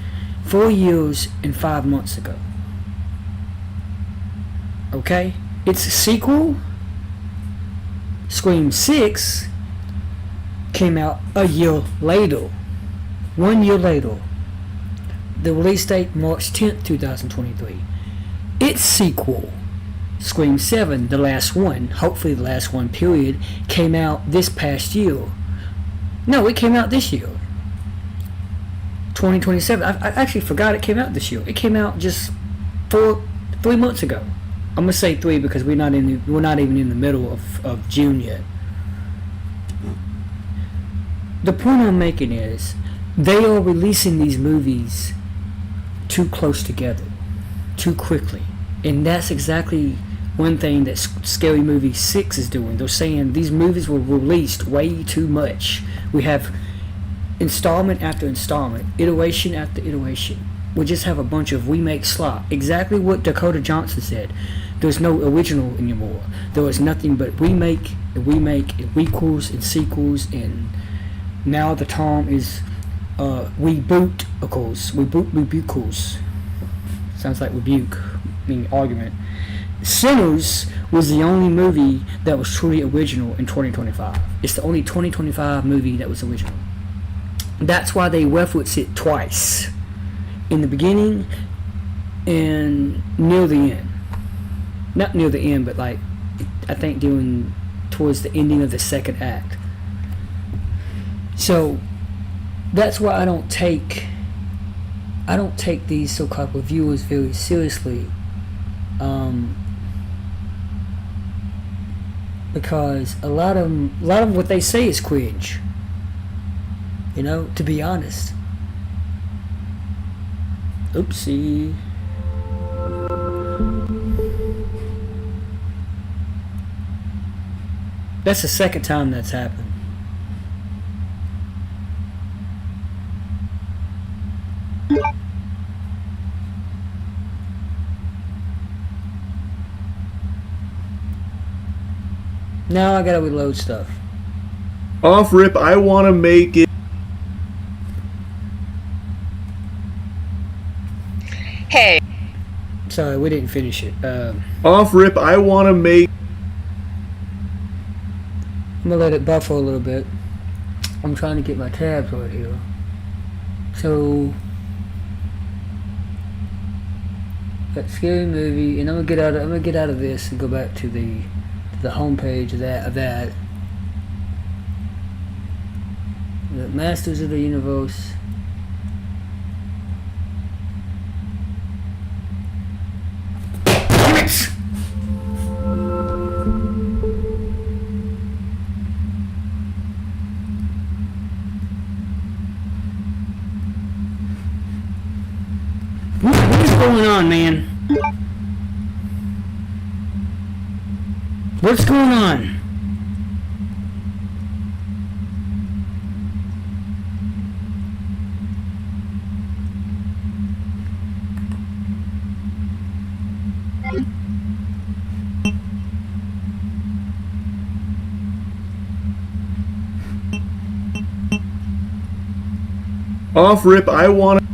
4 years and 5 months ago. Okay? It's a sequel. Scream 6 came out a year later. 1 year later. The release date, March 10th, 2023. Its sequel, Scream 7, the last one, hopefully the last one, period, came out this past year. No, it came out this year. 2027. I actually forgot it came out this year. It came out just 3 months ago. I'm gonna say 3 because we're not even in the middle of June yet. The point I'm making is they are releasing these movies too close together, too quickly, and that's exactly one thing that Scary Movie 6 is doing. They're saying these movies were released way too much. We have installment after installment, iteration after iteration. We just have a bunch of remake slop. Exactly what Dakota Johnson said. There's no original anymore. There is nothing but remake and requels and sequels, and now the term is reboot, of course. Rebukals. Sounds like rebuke, meaning argument. Sinners was the only movie that was truly original in 2025. It's the only 2025 movie that was original. That's why they reference it twice. In the beginning and near the end. not near the end, but like I think doing towards the ending of the second act. So that's why I don't take these so-called reviewers very seriously, because a lot of what they say is cringe. You know, to be honest. Oopsie. That's the second time that's happened. Now I gotta reload stuff. Off rip, I want to make it. Hey. Sorry, we didn't finish it. Off rip, I want to make. I'm gonna let it buffer a little bit. I'm trying to get my tabs right here. So that scary movie, and I'm gonna get out of this and go back to the homepage of that. The Masters of the Universe. Damn it! What is going on, man? What's going on? Off rip, I want to.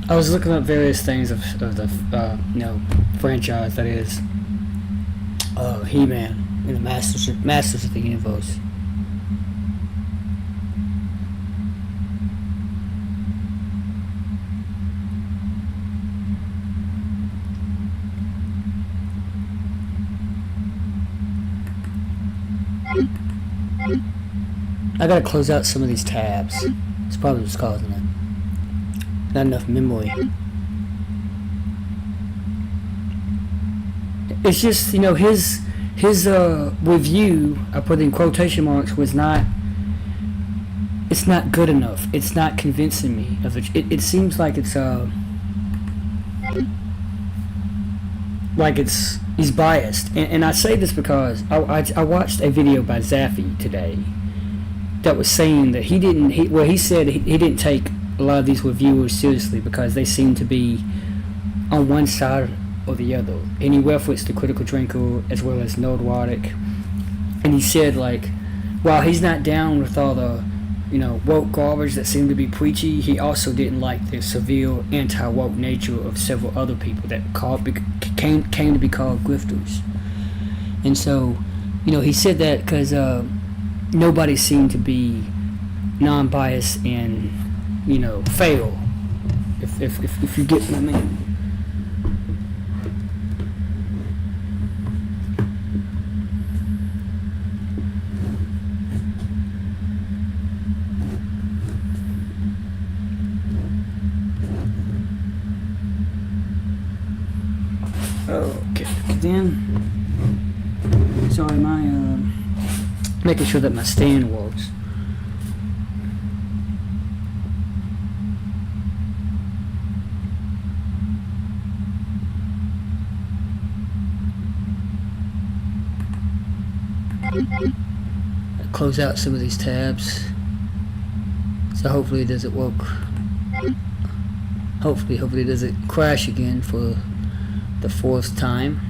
I was looking up various things of the franchise that is He-Man and the Masters of the Universe. I gotta close out some of these tabs. It's probably what's causing it. Not enough memory. It's just, his review, I put in quotation marks, was not, it's not good enough. It's not convincing me of it. It seems like it's he's biased. And I say this because I watched a video by Zaffy today that was saying that he said he didn't take a lot of these reviewers seriously because they seem to be on one side or the other. And he referenced the Critical Drinker as well as Nerdwatic. And he said, while he's not down with all the, woke garbage that seemed to be preachy, he also didn't like the severe anti-woke nature of several other people that came to be called grifters. And so, he said that because nobody seemed to be non-biased and fail, if you get what I mean. Okay, then. Sorry, making sure that my stand works. Close out some of these tabs. So hopefully it doesn't work. Hopefully it doesn't crash again for the 4th time.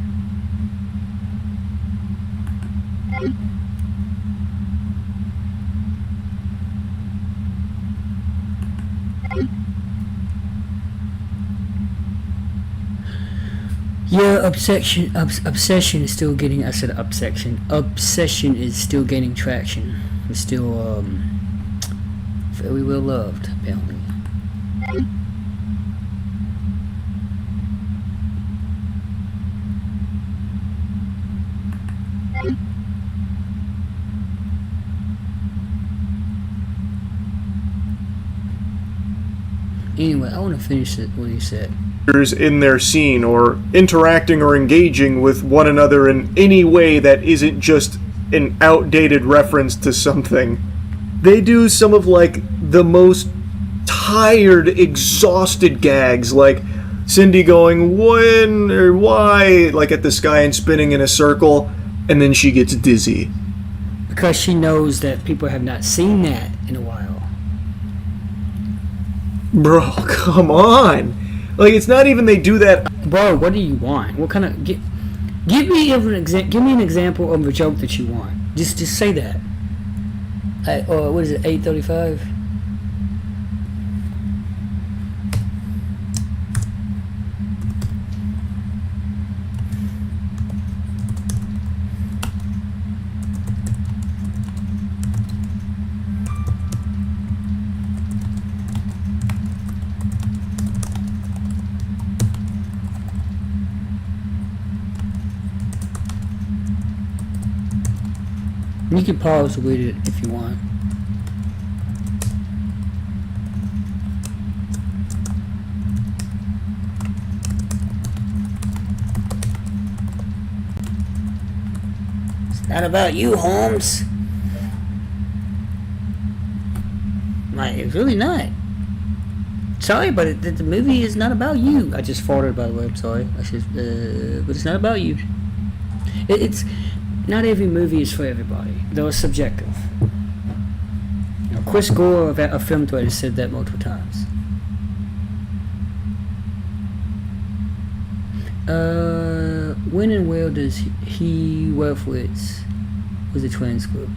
Yeah, obsession is still getting. I said obsession. Obsession is still gaining traction. It's still very well loved, apparently. Anyway, I want to finish what he said. In their scene or interacting or engaging with one another in any way that isn't just an outdated reference to something. They do some of like the most tired, exhausted gags, like Cindy going when or why, like at the sky and spinning in a circle, and then she gets dizzy. Because she knows that people have not seen that in a while. Bro, come on. Like, it's not even they do that. Bro, what do you want? What kind of give me an example of a joke that you want. Just say that. What is it? 8:35. You can pause with it if you want. It's not about you, Holmes. It's really not. Sorry, but the movie is not about you. I just farted, by the way. I'm sorry. But it's not about you. It's not every movie is for everybody. Though it's subjective. You know, Chris Gore, a film theory, has said that multiple times. When and where does he Wolfowitz was a twins group?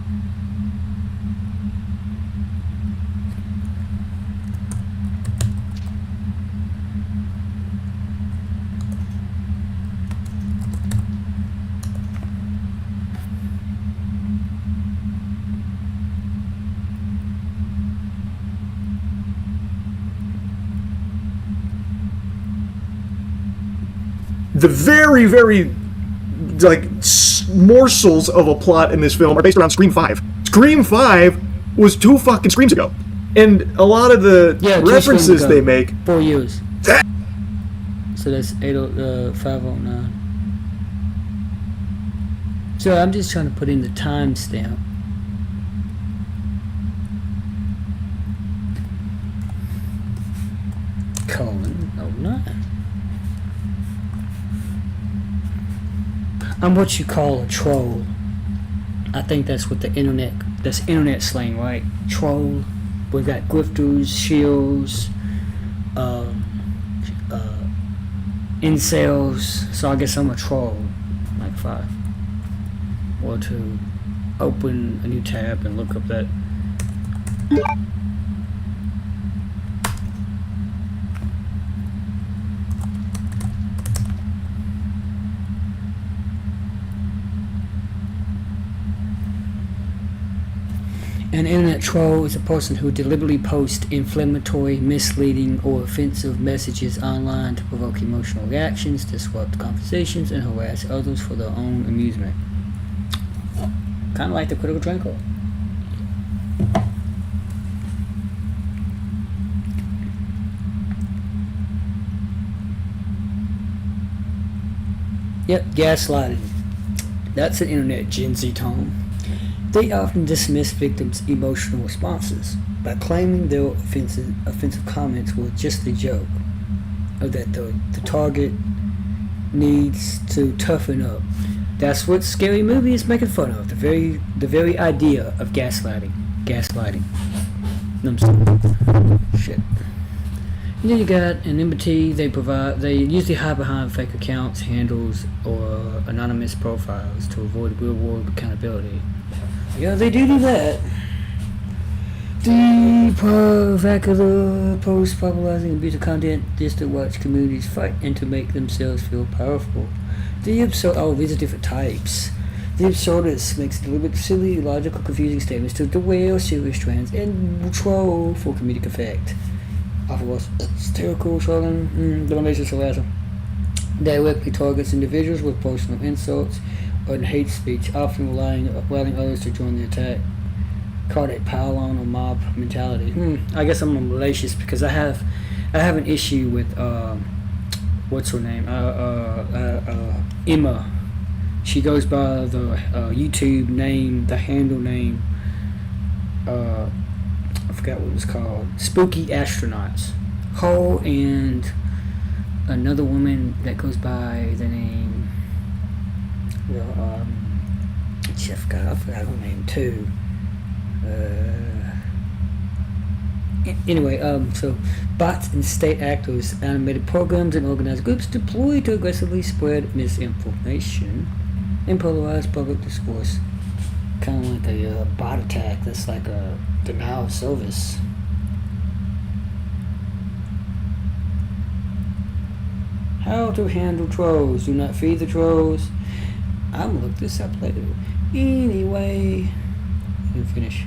The very, very, like, morsels of a plot in this film are based around Scream 5. Scream 5 was 2 fucking Screams ago. And a lot of the references they make... 4 years. So that's 509. So I'm just trying to put in the timestamp. Colon 09. I'm what you call a troll. I think that's what that's internet slang, right? Troll. We've got grifters, shills, incels. So I guess I'm a troll, like 5. Or to open a new tab and look up that. An internet troll is a person who deliberately posts inflammatory, misleading, or offensive messages online to provoke emotional reactions, disrupt conversations, and harass others for their own amusement. Kind of like the Critical Tranquil. Yep, gaslighting. That's an internet Gen Z tone. They often dismiss victims' emotional responses by claiming their offensive comments were just a joke, or that the target needs to toughen up. That's what Scary Movie is making fun of. The very idea of gaslighting. No, I'm sorry. Shit. And then you got anonymity. They usually hide behind fake accounts, handles, or anonymous profiles to avoid real-world accountability. Yeah, they do that. The provocative post popularizing abusive content just to watch communities fight and to make themselves feel powerful. The absurd. Oh, these are different types. The absurdist makes deliberate, silly, illogical, confusing statements to derail serious trends and troll for comedic effect. Often was hysterical, trolling, domination, harassment. Directly targets individuals with personal insults or hate speech, often rallying others to join the attack. Called it pile-on or mob mentality. I guess I'm malicious because I have an issue with what's her name? Emma. She goes by the YouTube name, the handle name. I forgot what it was called. Spooky Astronauts. Her and another woman that goes by the name. Well, I forgot her name too. Anyway, so bots and state actors, animated programs, and organized groups deployed to aggressively spread misinformation and polarize public discourse. Kind of like a bot attack. That's like a denial of service. How to handle trolls. Do not feed the trolls. I'm gonna look this up later. Anyway, and finish.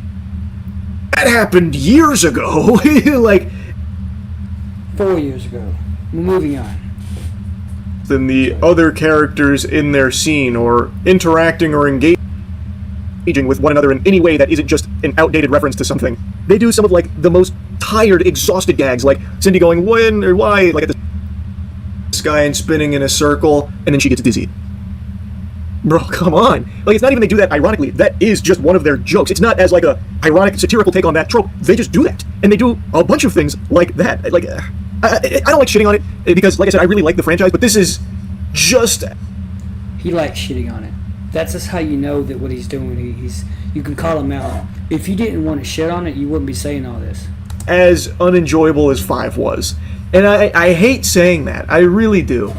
That happened years ago. Like 4 years ago. We're moving on. than the other characters in their scene, or interacting or engaging with one another in any way that isn't just an outdated reference to something. They do some of like the most tired, exhausted gags, like Cindy going when or why, like at the sky and spinning in a circle, and then she gets dizzy. Bro, come on. Like, it's not even they do that ironically. That is just one of their jokes. It's not as like a ironic, satirical take on that trope. They just do that. And they do a bunch of things like that. Like, I don't like shitting on it because, like I said, I really like the franchise, but this is just... He likes shitting on it. That's just how you know that what he's doing, you can call him out. If you didn't want to shit on it, you wouldn't be saying all this. As unenjoyable as 5 was. And I hate saying that. I really do.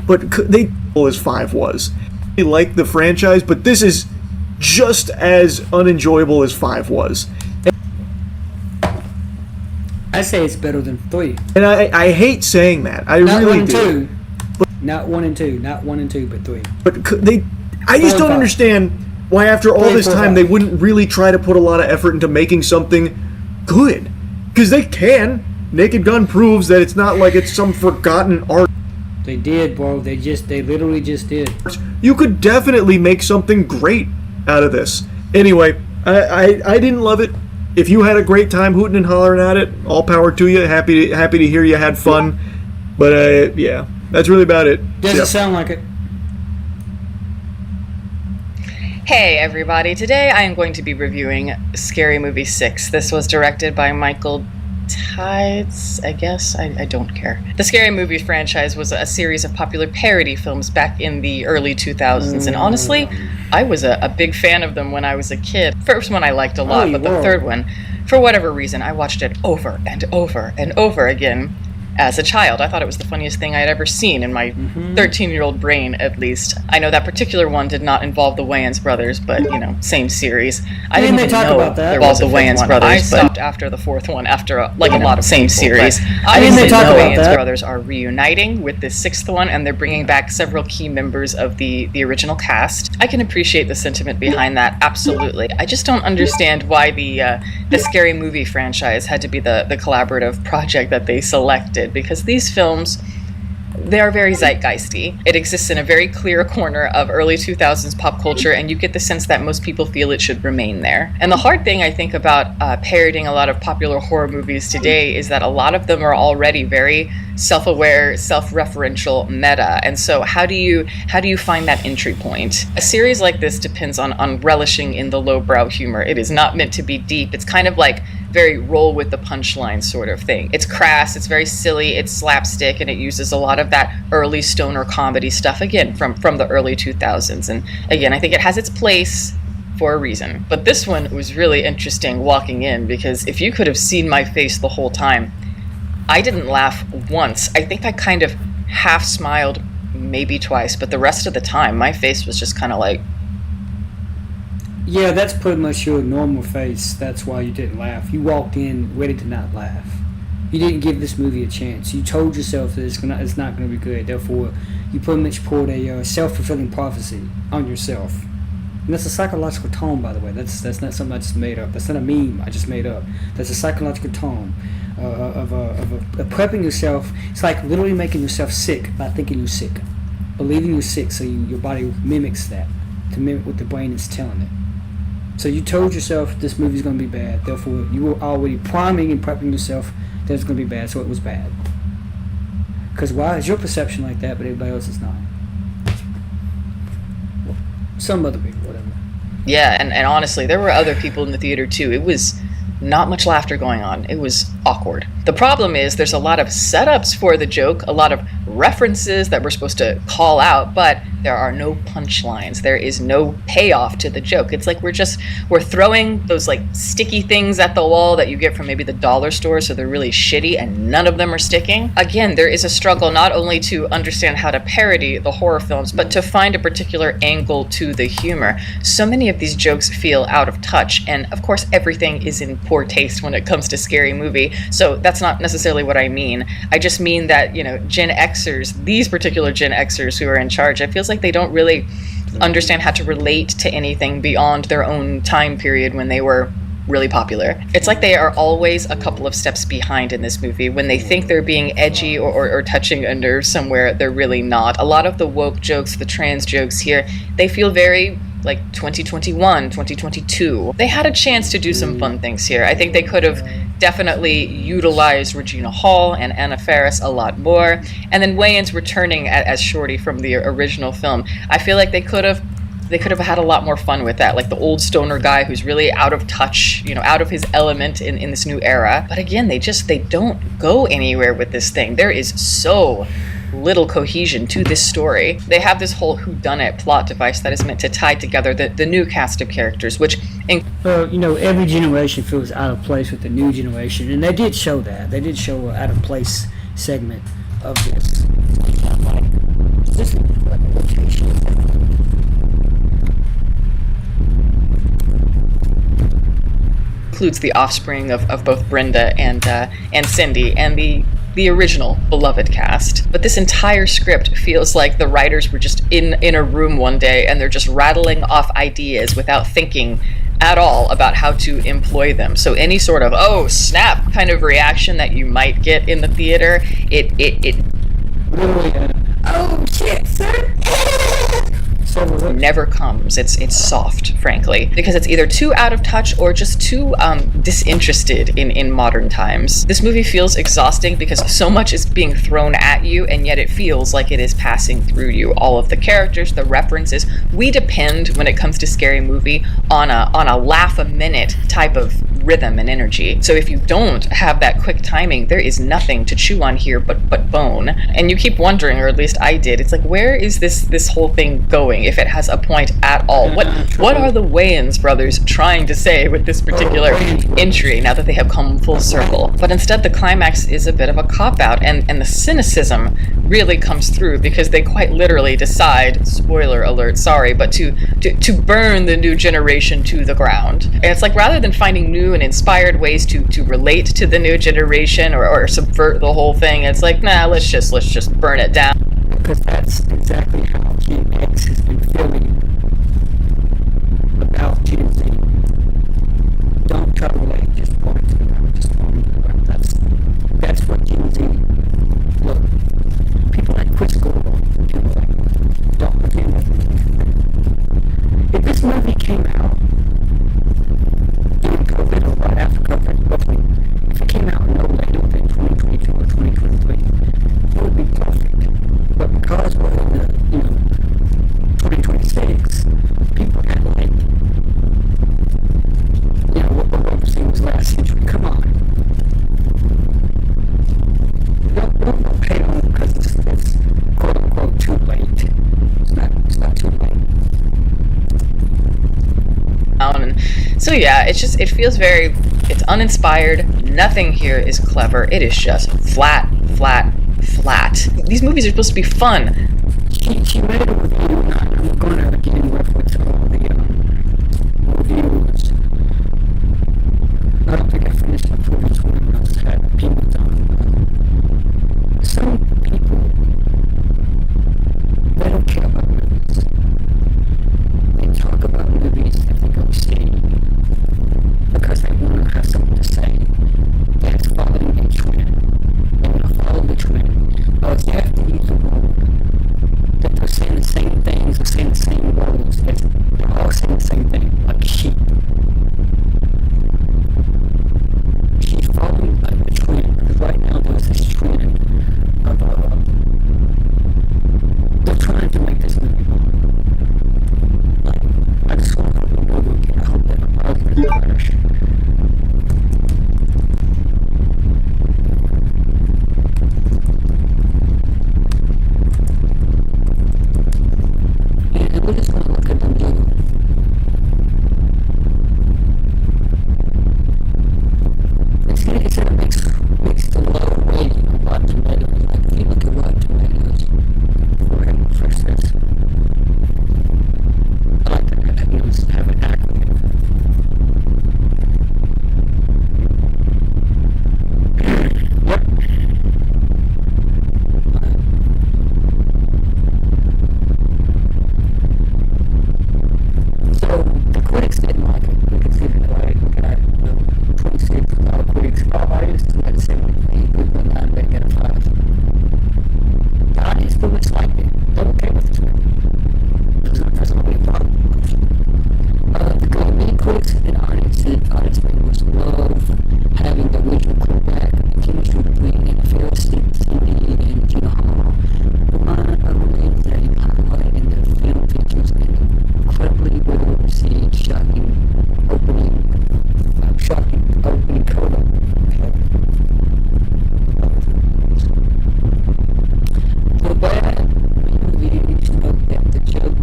But they... as 5 was. I like the franchise, but this is just as unenjoyable as 5 was. I say it's better than 3. And I hate saying that. I not really 1 and do. 2. Not 1 and 2. Not 1 and 2, but 3. But I just don't understand why after all this time they wouldn't really try to put a lot of effort into making something good. Because they can. Naked Gun proves that it's not like it's some forgotten art. They did, bro. They literally just did. You could definitely make something great out of this. Anyway, I didn't love it. If you had a great time hooting and hollering at it, all power to you. Happy to hear you had fun. But yeah, that's really about it. Doesn't sound like it. Hey everybody, today I am going to be reviewing Scary Movie 6. This was directed by Michael Tides, I guess? I don't care. The Scary Movie franchise was a series of popular parody films back in the early 2000s, and honestly, I was a big fan of them when I was a kid. First one I liked a lot, but the third one, for whatever reason, I watched it over and over and over again. As a child, I thought it was the funniest thing I had ever seen in my 13-year-old brain, at least. I know that particular one did not involve the Wayans brothers, but, you know, same series. I didn't even know about that. there was the Wayans brothers. I stopped after the fourth one, after a lot of same series. I didn't know the Wayans brothers are reuniting with the sixth one, and they're bringing back several key members of the original cast. I can appreciate the sentiment behind that, absolutely. I just don't understand why the Scary Movie franchise had to be the collaborative project that they selected. Because these films, they are very zeitgeisty. It exists in a very clear corner of early 2000s pop culture, and you get the sense that most people feel it should remain there. And the hard thing, I think, about parodying a lot of popular horror movies today is that a lot of them are already very self-aware, self-referential meta. And so how do you find that entry point? A series like this depends on relishing in the lowbrow humor. It is not meant to be deep. It's kind of like very roll with the punchline sort of thing. It's crass, it's very silly, it's slapstick, and it uses a lot of that early stoner comedy stuff, again, from the early 2000s. And again, I think it has its place for a reason. But this one was really interesting walking in, because if you could have seen my face the whole time, I didn't laugh once. I think I kind of half smiled maybe twice, but the rest of the time my face was just kind of like... Yeah, that's pretty much your normal face. That's why you didn't laugh. You walked in ready to not laugh. You didn't give this movie a chance. You told yourself that it's not going to be good. Therefore, you pretty much poured a self-fulfilling prophecy on yourself. And that's a psychological tone, by the way. That's not something I just made up. That's not a meme I just made up. That's a psychological tone of prepping yourself. It's like literally making yourself sick by thinking you're sick, believing you're sick, so your body mimics that, to mimic what the brain is telling it. So you told yourself this movie's going to be bad. Therefore, you were already priming and prepping yourself that it's going to be bad, so it was bad. Because why is your perception like that, but everybody else is not? Well, some other people, whatever. Yeah, and honestly, there were other people in the theater too. It was not much laughter going on. It was awkward. The problem is there's a lot of setups for the joke, a lot of references that we're supposed to call out, but there are no punchlines. There is no payoff to the joke. It's like we're throwing those like sticky things at the wall that you get from maybe the dollar store, so they're really shitty and none of them are sticking. Again, there is a struggle not only to understand how to parody the horror films, but to find a particular angle to the humor. So many of these jokes feel out of touch, and of course everything is in poor taste when it comes to Scary Movie, so that's not necessarily what I mean. I just mean that, Gen Xers, these particular Gen Xers who are in charge, it feels like they don't really understand how to relate to anything beyond their own time period when they were really popular. It's like they are always a couple of steps behind in this movie. When they think they're being edgy or touching a nerve somewhere, they're really not. A lot of the woke jokes, the trans jokes here, they feel very like 2021, 2022. They had a chance to do some fun things here. I think they could have definitely utilized Regina Hall and Anna Faris a lot more. And then Wayans returning as Shorty from the original film. I feel like they could have had a lot more fun with that, like the old stoner guy who's really out of touch, out of his element in this new era. But again, they don't go anywhere with this thing. There is so little cohesion to this story. They have this whole whodunit plot device that is meant to tie together the new cast of characters, which... every generation feels out of place with the new generation, and they did show that. They did show an out of place segment of this. Includes the offspring of both Brenda and Cindy and the original beloved cast. But this entire script feels like the writers were just in a room one day and they're just rattling off ideas without thinking at all about how to employ them. So any sort of oh snap kind of reaction that you might get in the theater, it oh shit, sir. Never comes. It's soft, frankly, because it's either too out of touch or just too disinterested in modern times. This movie feels exhausting because so much is being thrown at you, and yet it feels like it is passing through you. All of the characters, the references. We depend, when it comes to Scary Movie, on a laugh a minute type of rhythm and energy. So if you don't have that quick timing, there is nothing to chew on here but bone. And you keep wondering, or at least I did, it's like, where is this whole thing going, if it has a point at all? What are the Wayans brothers trying to say with this particular entry, now that they have come full circle? But instead the climax is a bit of a cop-out, and the cynicism really comes through, because they quite literally decide, spoiler alert, sorry, but to burn the new generation to the ground. And it's like, rather than finding new and inspired ways to relate to the new generation or subvert the whole thing, it's like, nah, let's just burn it down. Because that's exactly how Gen X has been feeling about Gen Z. Don't try to relate, just point it to the ground, just point it to the ground. That's what Gen Z look. People like Chris Gordon, people like don't pretend that. If this movie came out during COVID or right after COVID, roughly, if it came out no later than 2022 or 2023, yeah, it feels it's uninspired. Nothing here is clever. It is just flat. These movies are supposed to be fun. She made a review, and I'm going to again reference all the reviews. I don't think I finished the first one. I was had opinions on it. Some people, they don't care about movies. They talk about movies that they go see because they want to have something to say. That's following a trend. They want to follow the trend. But you have to use the rule that they're saying the same things, they're saying the same words, they're all saying the same thing, like sheep. She's following like the trend, because right now there's this trend of, they're trying to make this movie. Like, I just want to hope the movie again. I hope that I'm not going to crash. And we just want to look at the new. It's in a mixed to low rating on Rotten Tomatoes. Like, if you look at Rotten Tomatoes for this, I like that. You know, just have an acronym. Yep. So the critics didn't like it. We can see that, right? We got 26 critics, all audience, let's say, 8.9 rating out of 5. The audience still disliked it. They're okay with this movie. That's only a problem. The main critics and audience members love having the original quarterback and the chemistry between NFL, Cindy, and Gina Hall. One remains that he highlighted in the film features an incredibly well received, shocking opening coda. The bad reviews note that the joke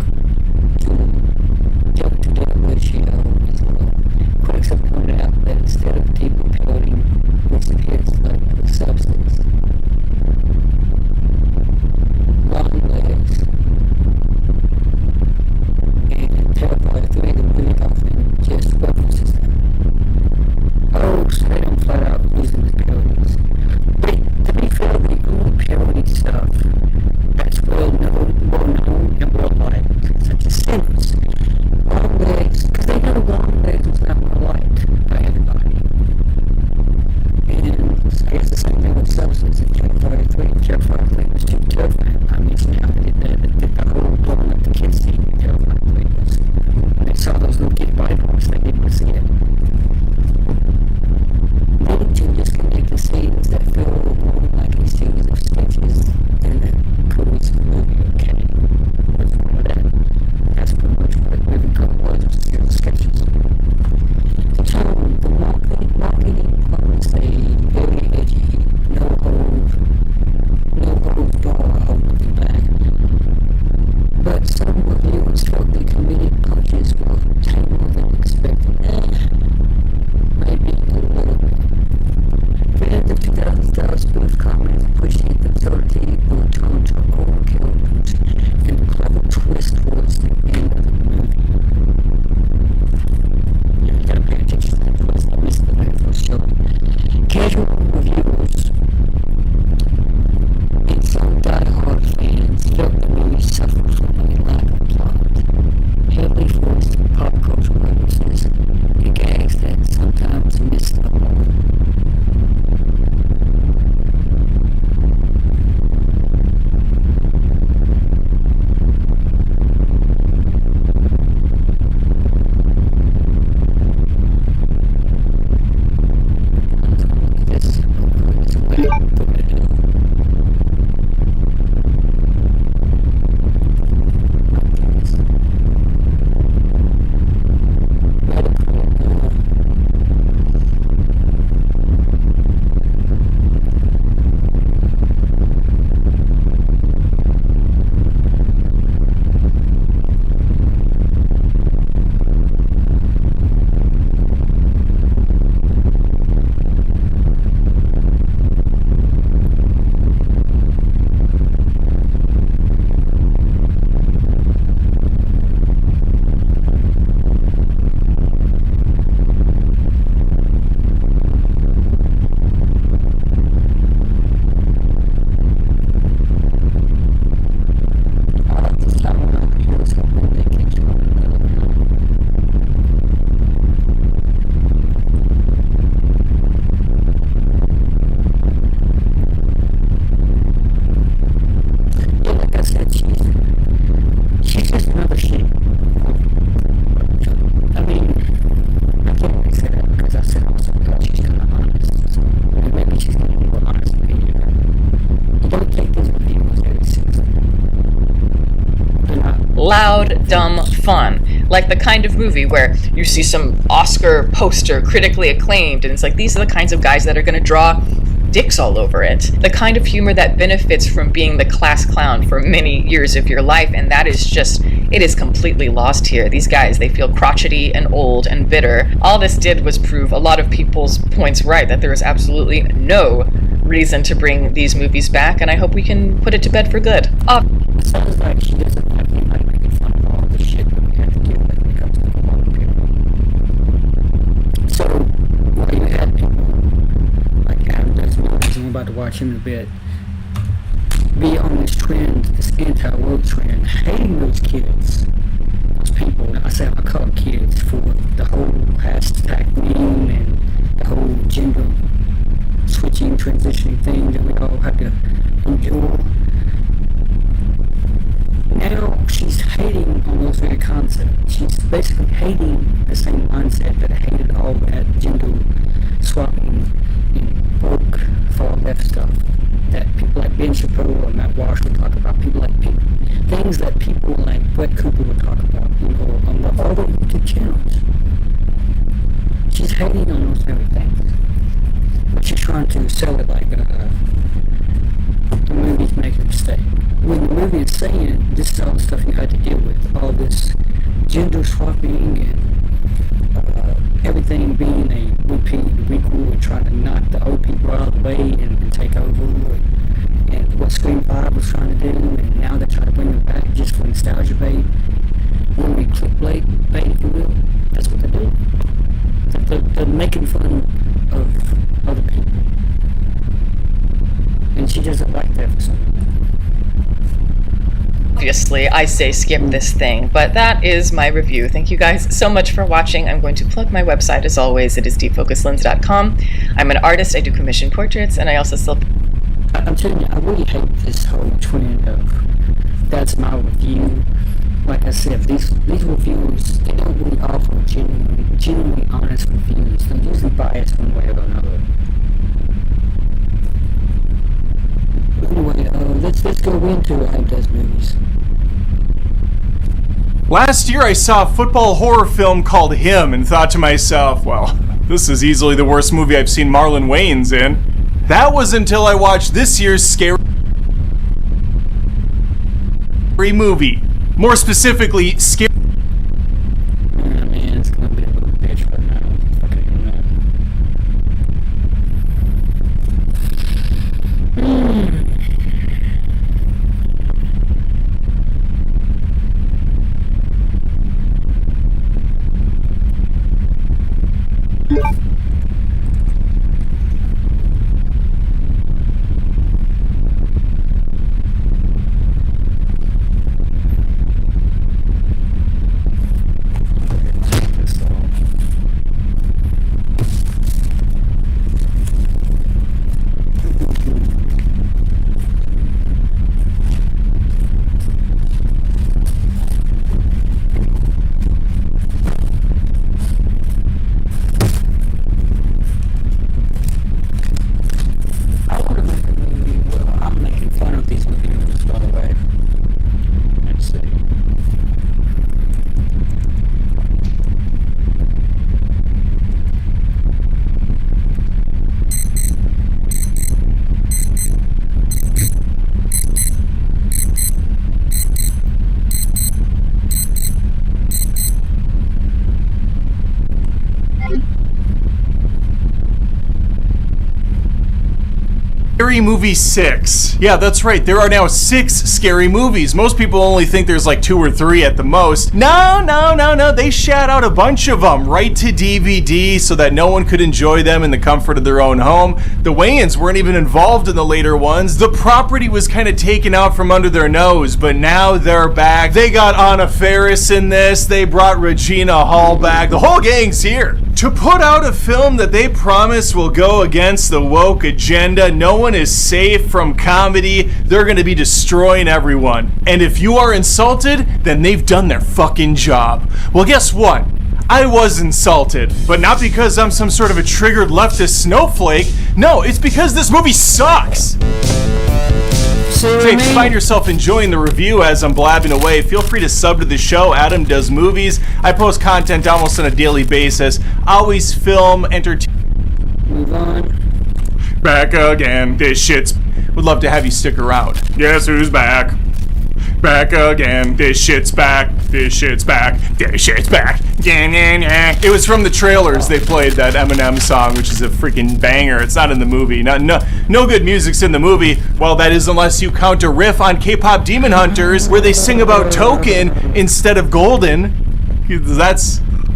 to death ratio is low. Critics have pointed out that instead of people applauding this dumb fun. Like the kind of movie where you see some Oscar poster critically acclaimed, and it's like, these are the kinds of guys that are going to draw dicks all over it. The kind of humor that benefits from being the class clown for many years of your life, and that is just, it is completely lost here. These guys, they feel crotchety and old and bitter. All this did was prove a lot of people's points right, that there is absolutely no reason to bring these movies back, and I hope we can put it to bed for good. Sounds like she doesn't like anybody making fun of all the shit that we have to deal with when it comes to the horror period. So, while you had people like Adam does movies, and we're about to watch him in a bit, be on this trend, this anti-woke trend, hating those kids, those people, I call them kids, for the whole hashtag meme and the whole gender switching, transitioning thing that we all have to endure. Now she's hating on those very concepts. She's basically hating the same mindset that hated all that gender swapping and woke far left stuff that people like Ben Shapiro or Matt Walsh would talk about. Things that people like Brett Cooper would talk about, on all the YouTube channels. She's hating on those very things, but she's trying to sell it like the movie's making a mistake. When the movie is saying this is all the stuff you had to deal with, all this gender swapping and everything being a repeat, requel, and trying to knock the old people out of the way and take over, and what Scream 5 was trying to do, and now they're trying to bring it back just for nostalgia bait, movie clickbait, if you will. That's what they're doing. They're making fun of other people, and she doesn't like that for some reason. Obviously, I say skip this thing, but that is my review. Thank you guys so much for watching. I'm going to plug my website as always. It is deepfocuslens.com. I'm an artist. I do commission portraits, and I also still... I'm telling you, I really hate this whole trend of that's my review. Like I said, these reviewers, they don't really offer genuinely honest reviews. They're usually biased one way or another. Anyway, let's go into Hype Does Movies. Last year I saw a football horror film called Him and thought to myself, well, this is easily the worst movie I've seen Marlon Wayans in. That was until I watched this year's scary movie. More specifically, scary... Man, it's gonna be a little bitch right now. Okay, Scary Movie 6. Yeah, that's right. There are now 6 scary movies. Most people only think there's like 2 or 3 at the most. No. They shat out a bunch of them right to DVD so that no one could enjoy them in the comfort of their own home. The Wayans weren't even involved in the later ones. The property was kind of taken out from under their nose, but now they're back. They got Anna Faris in this. They brought Regina Hall back. The whole gang's here. To put out a film that they promise will go against the woke agenda, no one is safe from comedy. They're going to be destroying everyone. And if you are insulted, then they've done their fucking job. Well, guess what? I was insulted, but not because I'm some sort of a triggered leftist snowflake. No, it's because this movie sucks. See what So I if you mean? find yourself enjoying the review as I'm blabbing away, feel free to sub to the show. Adam Does Movies. I post content almost on a daily basis. Always film, entertain. Move on. Back again. This shit's. Would love to have you stick around. Guess who's back? Back again. This shit's back. This shit's back. This shit's back. It was from the trailers. They played that Eminem song, which is a freaking banger. It's not in the movie. No good music's in the movie. Well, that is unless you count a riff on K-pop Demon Hunters, where they sing about Token instead of Golden.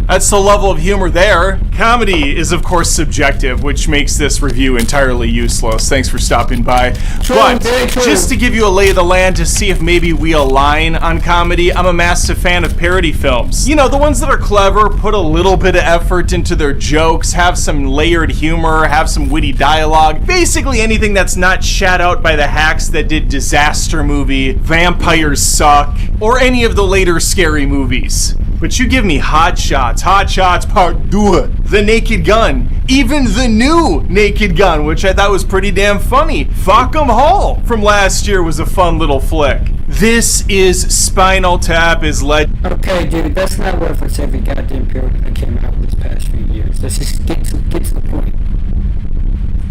That's the level of humor there. Comedy is, of course, subjective, which makes this review entirely useless. Thanks for stopping by. But just to give you a lay of the land to see if maybe we align on comedy, I'm a massive fan of parody films. You know, the ones that are clever, put a little bit of effort into their jokes, have some layered humor, have some witty dialogue. Basically anything that's not shat out by the hacks that did Disaster Movie, Vampires Suck, or any of the later Scary Movies. But you give me Hot Shots Part 2, The Naked Gun, even the new Naked Gun, which I thought was pretty damn funny. Fuck 'em Hall from last year was a fun little flick. This is Spinal Tap is Okay, dude, that's not reference every goddamn parody that came out this past few years. Let's just get to the point.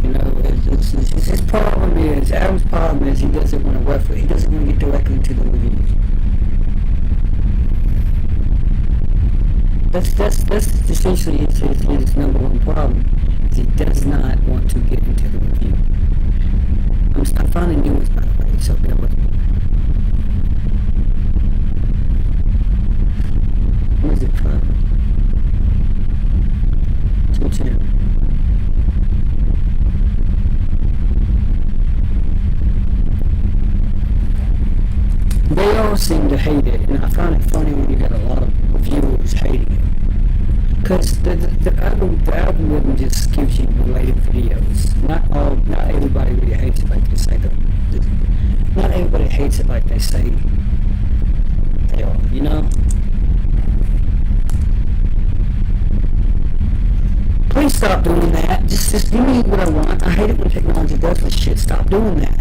You know, his problem is, Adam's problem is he doesn't want to reference, he doesn't want to get directly to the reviews. That's essentially his number one problem. Is he does not want to get into the review. I'm finding new ones, by the way, so bear with me. What is it from? 210. They all seem to hate it, and I find it funny when you get a lot of reviewers hating it. Because the algorithm just gives you related videos. Not everybody really hates it like they say. Not everybody hates it like they say they are, you know? Please stop doing that. Just give me what I want. I hate it when technology does this shit. Stop doing that.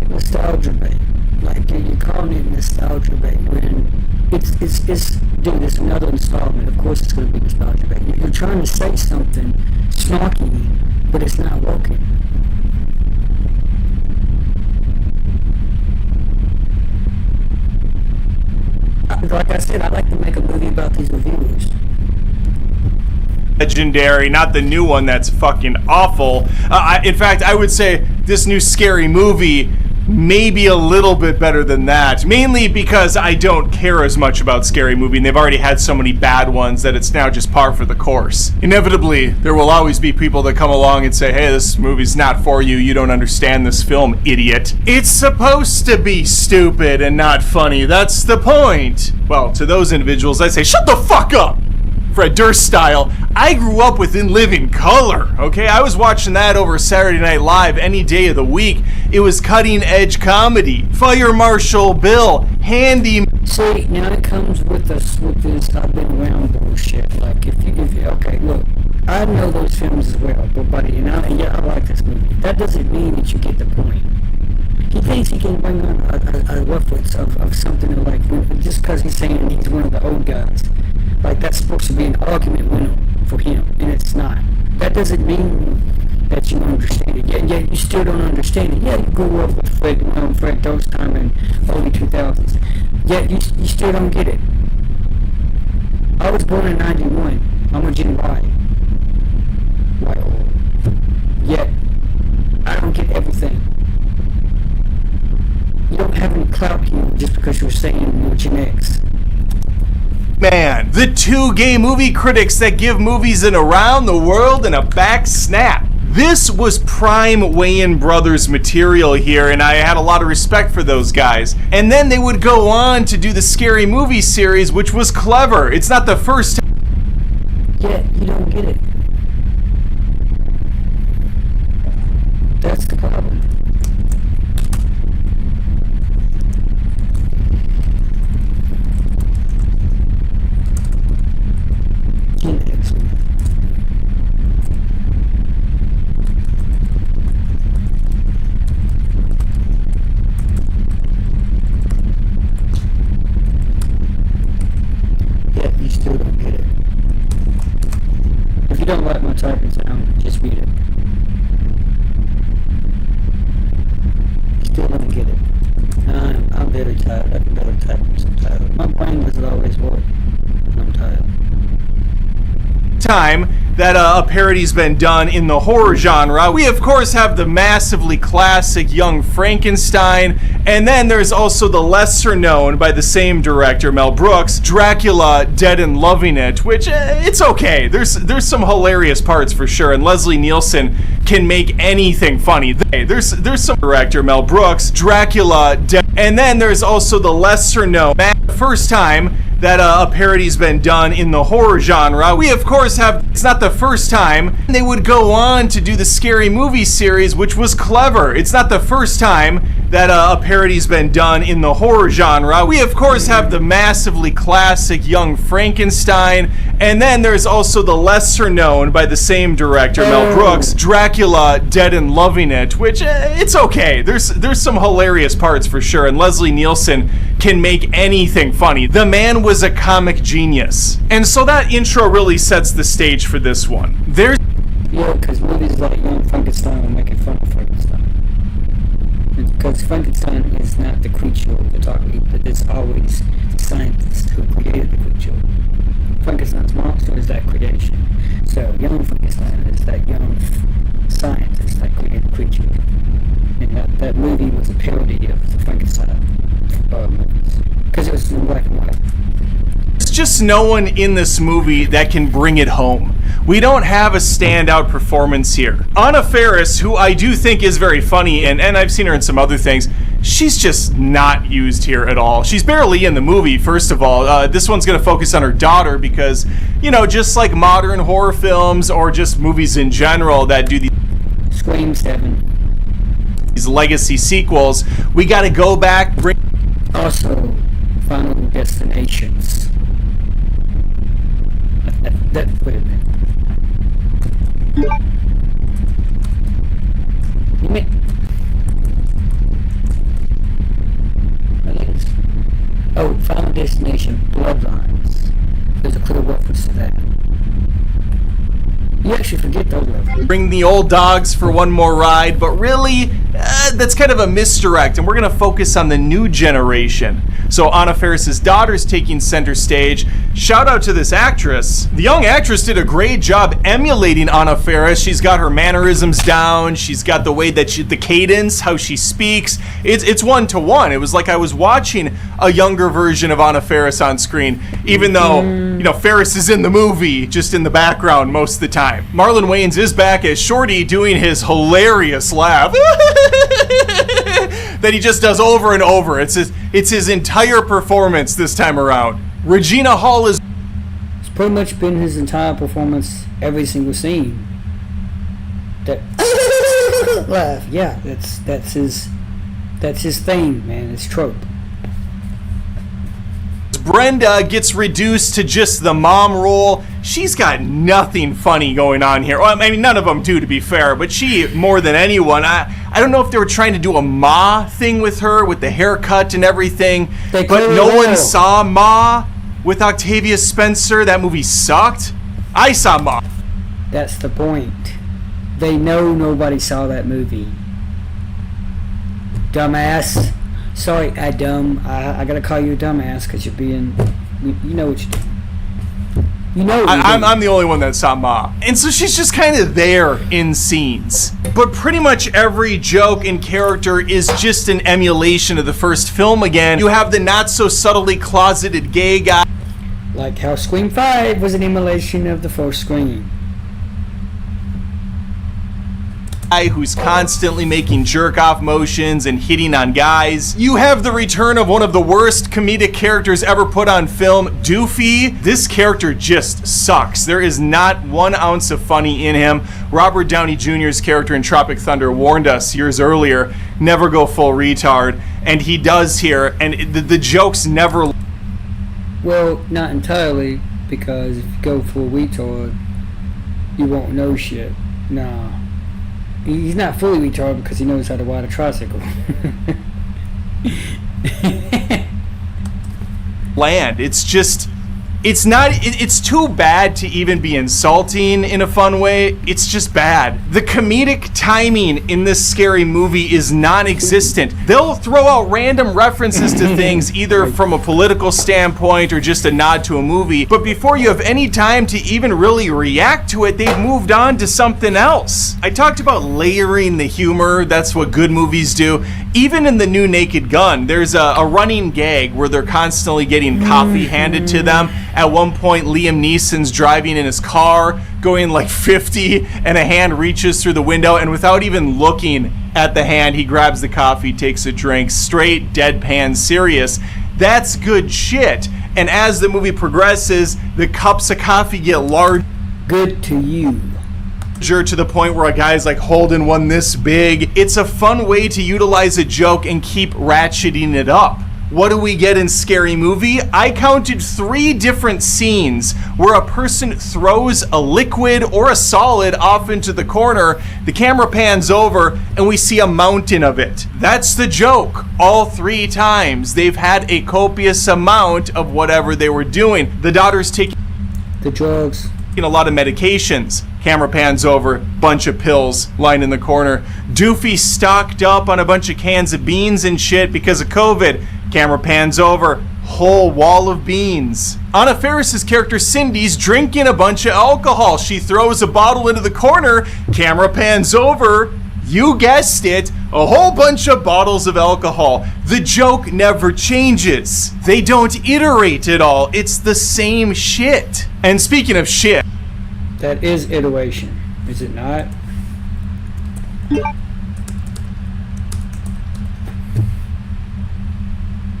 Nostalgia bait. Like you're calling it nostalgia bait when it's dude, it's another installment. Of course it's gonna be nostalgia bait. You're trying to say something snarky, but it's not working. Like I said, I like to make a movie about these reviewers. Legendary, not the new one that's fucking awful. In fact, I would say this new Scary Movie may be a little bit better than that. Mainly because I don't care as much about Scary Movie, and they've already had so many bad ones that it's now just par for the course. Inevitably, there will always be people that come along and say, hey, this movie's not for you, you don't understand this film, idiot. It's supposed to be stupid and not funny, that's the point. Well, to those individuals, I say, shut the fuck up! Fred Durst style, I grew up with In Living Color, okay? I was watching that over Saturday Night Live any day of the week. It was cutting edge comedy. Fire Marshal Bill, Handy. See, now it comes with this I've been around bullshit. Like, if you okay, look, I know those films as well, but buddy, I like this movie. That doesn't mean that you get the point. He thinks he can bring on a reference of something like, just because he's saying he's one of the old guys. Like, that's supposed to be an argument winner for him, and it's not. That doesn't mean that you understand it. Yeah, you still don't understand it. Yeah, you grew up with Fred Durst-Time in early 2000s. Yet you still don't get it. I was born in 91. I'm a Gen Y. Well, yet I don't get everything. You don't have any clout here just because you're saying you're Gen X. Man, the two gay movie critics that give movies an around the world and a back snap. This was prime Wayans Brothers material here, and I had a lot of respect for those guys. And then they would go on to do the Scary Movie series, which was clever. It's not the first time. Yeah, you don't get it. That's the problem. Gen X. Yeah, you still don't get it. If you don't like my typing sound, just read it. Still don't get it. I'm very tired. I can barely type. I'm so tired. My brain doesn't always work. I'm tired. Time that a parody's been done in the horror genre. We of course have the massively classic Young Frankenstein, and then there's also the lesser known by the same director, Mel Brooks, Dracula Dead and Loving It, which it's okay. There's some hilarious parts for sure, and Leslie Nielsen can make anything funny. There's some director, Mel Brooks, Dracula Dead, and then there's also the lesser known, first time that a parody's been done in the horror genre. We of course have, it's not the first time, they would go on to do the Scary Movie series, which was clever. It's not the first time that a parody's been done in the horror genre. We of course have the massively classic Young Frankenstein, and then there's also the lesser known by the same director, Mel Brooks, Dracula Dead and Loving It, which it's okay. There's some hilarious parts for sure, and Leslie Nielsen can make anything funny. The man was a comic genius. And so that intro really sets the stage for this one. Yeah, because movies like Young Frankenstein are making fun of Frankenstein. Because Frankenstein is not the creature we're talking about, but it's always the scientist who created the creature. Frankenstein's monster is that creation. So Young Frankenstein is that young scientist that created the creature. And that movie was a parody of the Frankenstein movies. Because it was in black and white. There's just no one in this movie that can bring it home. We don't have a standout performance here. Anna Faris, who I do think is very funny, and I've seen her in some other things, she's just not used here at all. She's barely in the movie, first of all. This one's going to focus on her daughter because, you know, just like modern horror films or just movies in general that do these Scream 7. These legacy sequels, we got to go back, bring... Also, Final Destinations. Wait a minute. You mean... Oh, Final Destination Bloodlines. There's a clear reference to that. You actually forget those references. Bring the old dogs for one more ride, but really, that's kind of a misdirect, and we're going to focus on the new generation. So Anna Faris's daughter's taking center stage. Shout out to this actress. The young actress did a great job emulating Anna Faris. She's got her mannerisms down. She's got the way that the cadence, how she speaks. It's one-to-one. It was like I was watching a younger version of Anna Faris on screen, even though, you know, Faris is in the movie, just in the background most of the time. Marlon Wayans is back as Shorty doing his hilarious laugh that he just does over and over. It's his entire performance this time around. Regina Hall is... It's pretty much been his entire performance, every single scene. That laugh, yeah, that's his thing, man. It's trope. Brenda gets reduced to just the mom role. She's got nothing funny going on here. Well, I mean, none of them do, to be fair, but she, more than anyone, I don't know if they were trying to do a Ma thing with her, with the haircut and everything, but no one saw Ma with Octavia Spencer. That movie sucked. I saw Ma. That's the point. They know nobody saw that movie. dumbass. Sorry, I gotta call you a dumbass because you're being. You know what you're doing. You know. I'm the only one that saw Ma. And so she's just kind of there in scenes. But pretty much every joke and character is just an emulation of the first film again. You have the not so subtly closeted gay guy. Like how Scream 5 was an emulation of the first Scream. Who's constantly making jerk-off motions and hitting on guys. You have the return of one of the worst comedic characters ever put on film, Doofy. This character just sucks. There is not 1 ounce of funny in him. Robert Downey Jr.'s character in Tropic Thunder warned us years earlier, never go full retard, and he does here, and the jokes never... Well, not entirely, because if you go full retard, you won't know shit. Nah. He's not fully retarded because he knows how to ride a tricycle. Land. It's just... It's too bad to even be insulting in a fun way. It's just bad. The comedic timing in this scary movie is non-existent. They'll throw out random references to things either from a political standpoint or just a nod to a movie, but before you have any time to even really react to it, they've moved on to something else. I talked about layering the humor. That's what good movies do. Even in the new Naked Gun, there's a running gag where they're constantly getting coffee handed to them. At one point, Liam Neeson's driving in his car, going like 50, and a hand reaches through the window, and without even looking at the hand, he grabs the coffee, takes a drink, straight deadpan serious. That's good shit. And as the movie progresses, the cups of coffee get larger. Good to you. To the point where a guy's like holding one this big. It's a fun way to utilize a joke and keep ratcheting it up. What do we get in Scary Movie? I counted 3 different scenes where a person throws a liquid or a solid off into the corner, the camera pans over, and we see a mountain of it. That's the joke. All 3 times they've had a copious amount of whatever they were doing. The daughter's taking the drugs. A lot of medications. Camera pans over, bunch of pills lying in the corner. Doofy stocked up on a bunch of cans of beans and shit because of COVID. Camera pans over, whole wall of beans. Anna Faris's character Cindy's drinking a bunch of alcohol. She throws a bottle into the corner. Camera pans over. You guessed it, a whole bunch of bottles of alcohol. The joke never changes. They don't iterate at all. It's the same shit. And speaking of shit, that is iteration, is it not?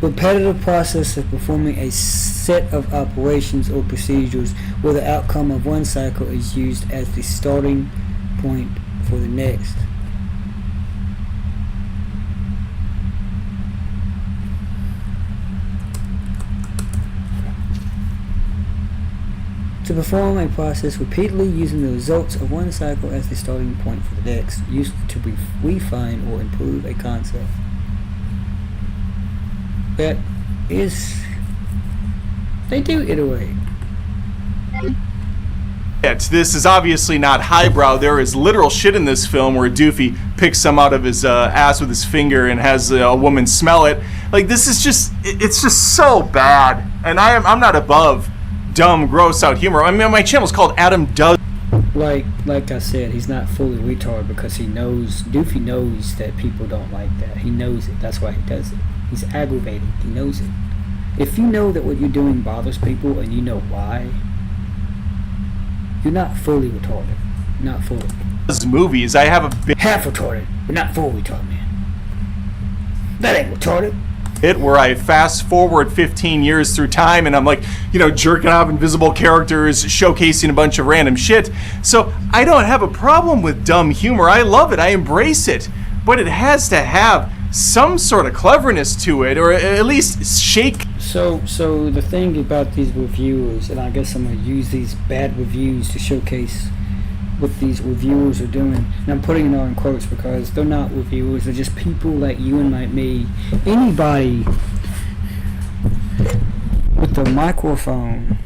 Repetitive process of performing a set of operations or procedures where the outcome of one cycle is used as the starting point for the next. To perform a process repeatedly using the results of one cycle as the starting point for the next, used to refine or improve a concept. That is, they do iterate. This is obviously not highbrow. There is literal shit in this film where Doofy picks some out of his ass with his finger and has a woman smell it. Like, this is just, it's just so bad. And I'm not above dumb, gross out humor. I mean, my channel's called Adam Does. Like I said, he's not fully retarded because Doofy knows that people don't like that. He knows it. That's why he does it. He's aggravated. He knows it. If you know that what you're doing bothers people and you know why, you're not fully retarded. Not fully. Movies, I have a bit half retarded, but not full retarded, man. That ain't retarded. Where I fast forward 15 years through time and I'm like, jerking off invisible characters, showcasing a bunch of random shit. So I don't have a problem with dumb humor. I love it. I embrace it. But it has to have some sort of cleverness to it, or at least shake. So the thing about these reviewers, and I guess I'm going to use these bad reviews to showcase what these reviewers are doing, and I'm putting it all in quotes because they're not reviewers, they're just people like you and like me. Anybody with a microphone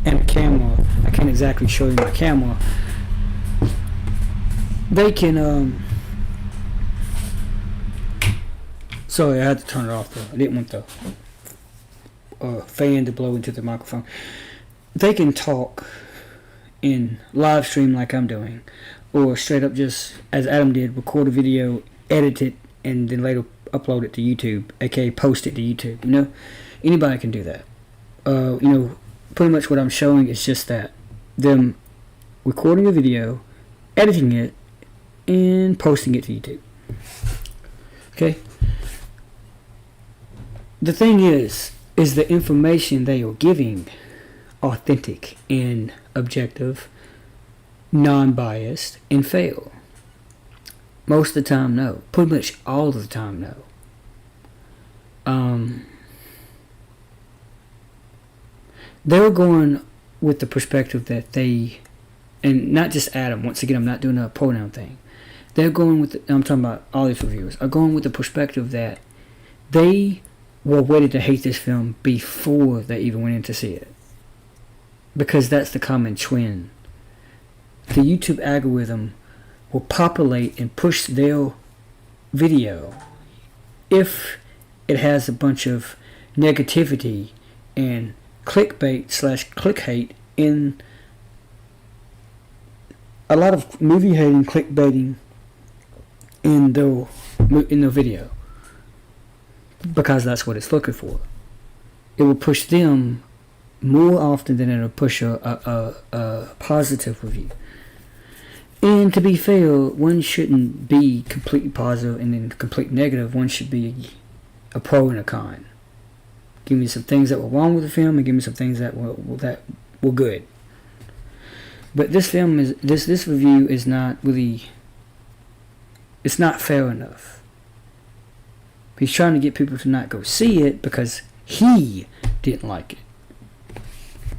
and a camera, I can't exactly show you my camera, they can Sorry, I had to turn it off though. I didn't want the fan to blow into the microphone. They can talk in live stream like I'm doing, or straight up just, as Adam did, record a video, edit it, and then later upload it to YouTube, aka post it to YouTube. You know, anybody can do that. You know, pretty much what I'm showing is just that. Them recording a video, editing it, and posting it to YouTube. Okay? The thing is the information they are giving authentic and objective, non-biased, and fair? Most of the time, no. Pretty much all of the time, no. They're going with the perspective that they, and not just Adam, once again, I'm not doing a pronoun thing. They're going with, I'm talking about all these reviewers, are going with the perspective that they were ready to hate this film before they even went in to see it. Because that's the common trend. The YouTube algorithm will populate and push their video if it has a bunch of negativity and clickbait / click hate in a lot of movie hating, clickbaiting in their video, because that's what it's looking for. It will push them more often than it'll push a positive review. And to be fair, one shouldn't be completely positive and then complete negative. One should be a pro and a con. Give me some things that were wrong with the film, and give me some things that were good. But this film is this review is not really. It's not fair enough. He's trying to get people to not go see it because he didn't like it.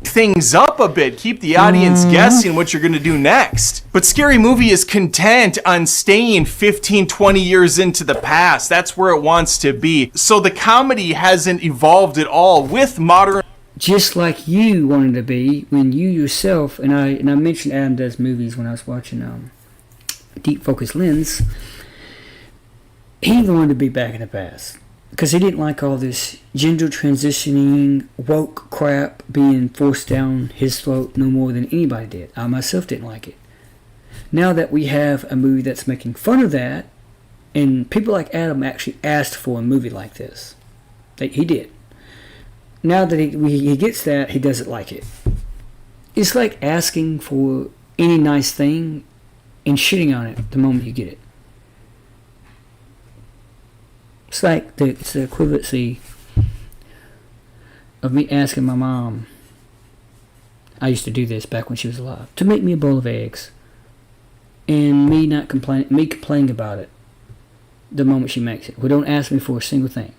Things up a bit, keep the audience guessing what you're going to do next. But Scary Movie is content on staying 15, 20 years into the past. That's where it wants to be. So the comedy hasn't evolved at all with modern... Just like you wanted to be when you yourself, and I mentioned Adam Does Movies when I was watching Deep Focus Lens, he wanted to be back in the past. Because he didn't like all this gender transitioning, woke crap being forced down his throat no more than anybody did. I myself didn't like it. Now that we have a movie that's making fun of that, and people like Adam actually asked for a movie like this. He did. Now that he gets that, he doesn't like it. It's like asking for any nice thing and shitting on it the moment you get it. It's like it's the equivalency of me asking my mom, I used to do this back when she was alive, to make me a bowl of eggs, and me complaining about it the moment she makes it. Well, don't ask me for a single thing.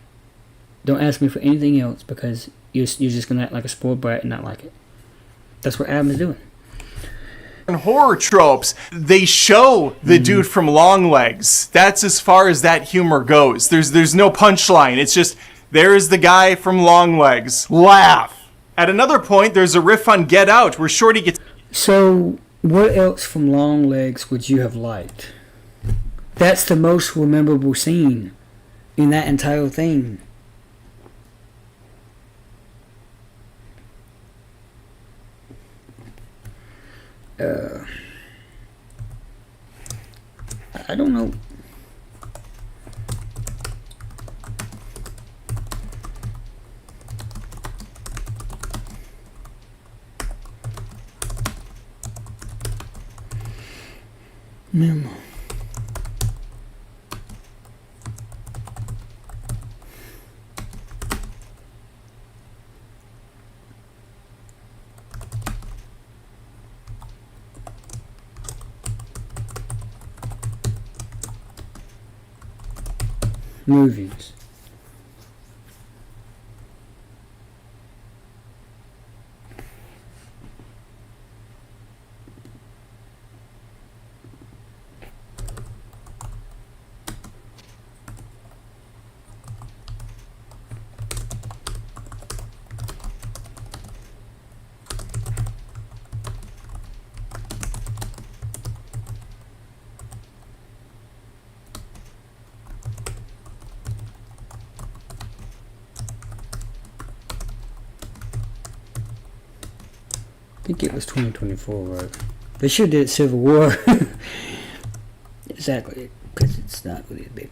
Don't ask me for anything else, because you're just going to act like a spoiled brat and not like it. That's what Adam is doing. Horror tropes, they show the dude from Longlegs. That's as far as that humor goes. There's no punchline. It's just, there's the guy from Longlegs. Laugh. At another point, there's a riff on Get Out where Shorty gets... So, what else from Longlegs would you have liked? That's the most memorable scene in that entire thing. I don't know. Memo. Movies. think it was 2024, right? They should have did Civil War. Exactly, because it's not really big.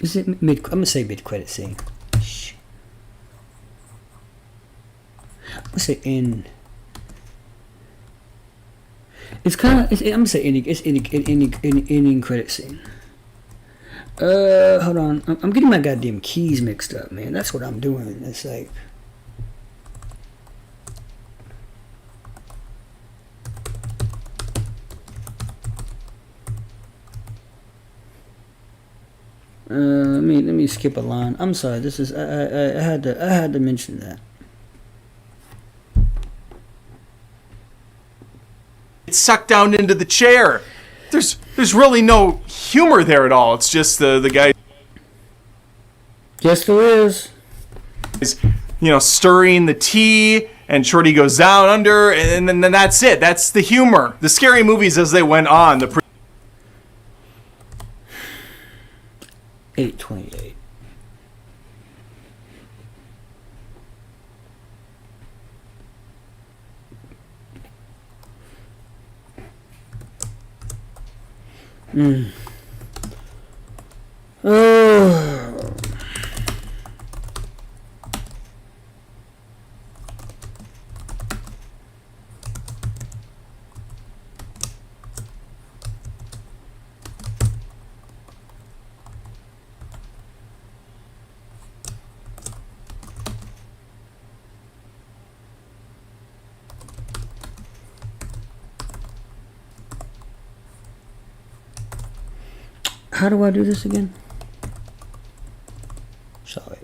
Is it mid? I'm gonna say mid-credit scene. Shh. I'm gonna say end. It's kind of. I'm gonna say ending. It's ending credit scene. Hold on. I'm getting my goddamn keys mixed up, man. That's what I'm doing. It's like. Let me skip a line. I'm sorry. This is I had to mention that. It's sucked down into the chair. There's really no humor there at all. It's just the guy. Yes, there is. Stirring the tea, and Shorty goes down under, and then that's it. That's the humor. The Scary Movies as they went on. 8:28. Oh. How do I do this again? Sorry.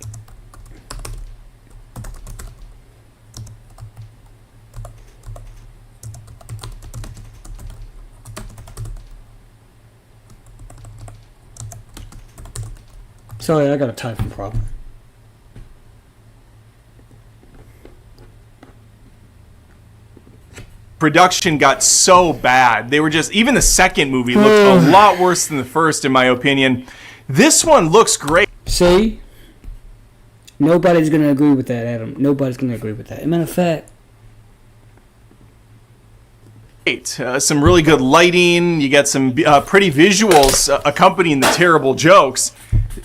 Sorry, I got a typing problem. Production got so bad. They were just, even the second movie looked a lot worse than the first, in my opinion. This one looks great. See? Nobody's going to agree with that, Adam. Nobody's going to agree with that. As a matter of fact, some really good lighting. You get some pretty visuals accompanying the terrible jokes.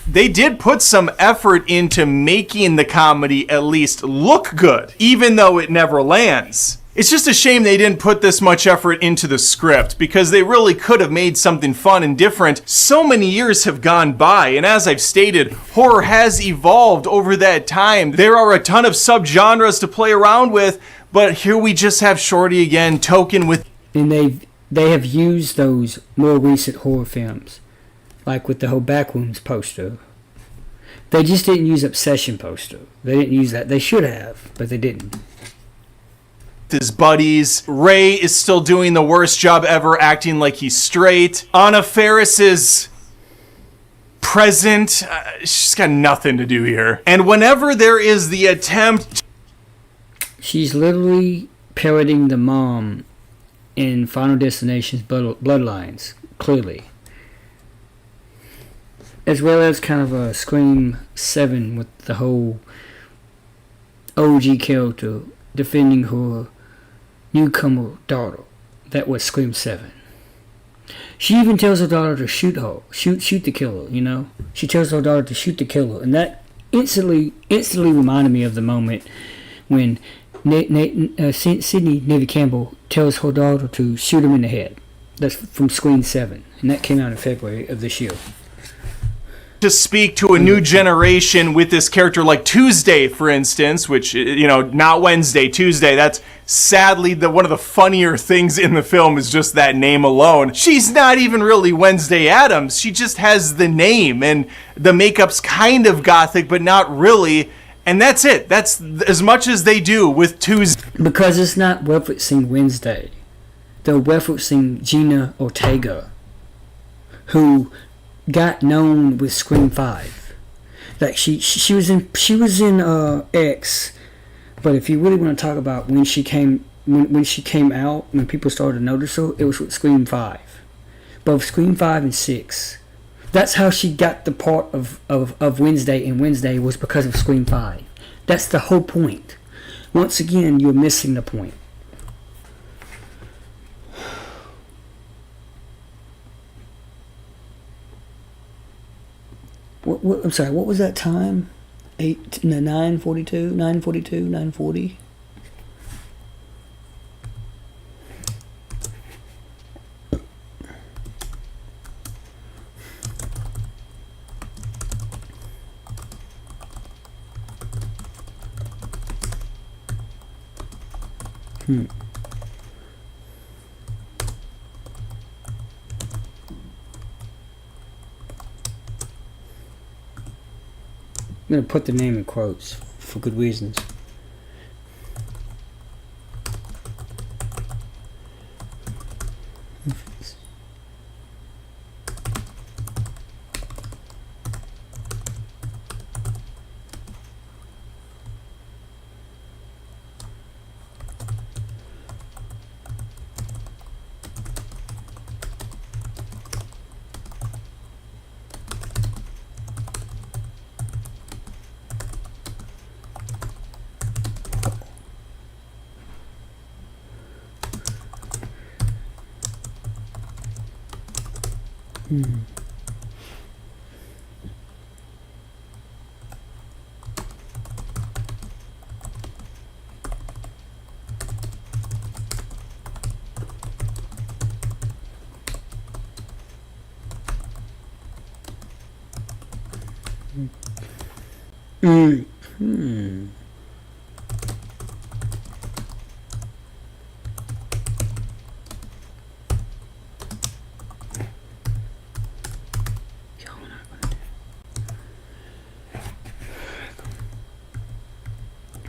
They did put some effort into making the comedy at least look good, even though it never lands. It's just a shame they didn't put this much effort into the script, because they really could have made something fun and different. So many years have gone by, and as I've stated, horror has evolved over that time. There are a ton of subgenres to play around with, but here we just have Shorty again, token with... And they have used those more recent horror films, like with the whole Backwounds poster. They just didn't use Obsession poster. They didn't use that. They should have, but they didn't. His buddies. Ray is still doing the worst job ever, acting like he's straight. Anna Faris is present. She's got nothing to do here. And whenever there is the attempt... She's literally parroting the mom in Final Destination's Bloodlines, clearly. As well as kind of a Scream 7 with the whole OG character defending her newcomer daughter. That was Scream 7. She even tells her daughter to shoot the killer, you know? She tells her daughter to shoot the killer. And that instantly reminded me of the moment when Sidney Navy Campbell tells her daughter to shoot him in the head. That's from Scream 7. And that came out in February of this year. To speak to a new generation with this character like Tuesday, for instance, which, not Wednesday, Tuesday, that's sadly one of the funnier things in the film is just that name alone. She's not even really Wednesday Addams. She just has the name, and the makeup's kind of gothic, but not really. And that's it. That's as much as they do with Tuesday. Because it's not referencing Wednesday. They're referencing Gina Ortega, who got known with Scream 5. Like she was in X, but if you really want to talk about when she came out, when people started to notice her, it was with Scream 5, both Scream 5 and 6. That's how she got the part of Wednesday, and Wednesday was because of Scream 5. That's the whole point. Once again, you're missing the point. I'm sorry, what was that time? 9:42, 9:40. I'm going to put the name in quotes for good reasons.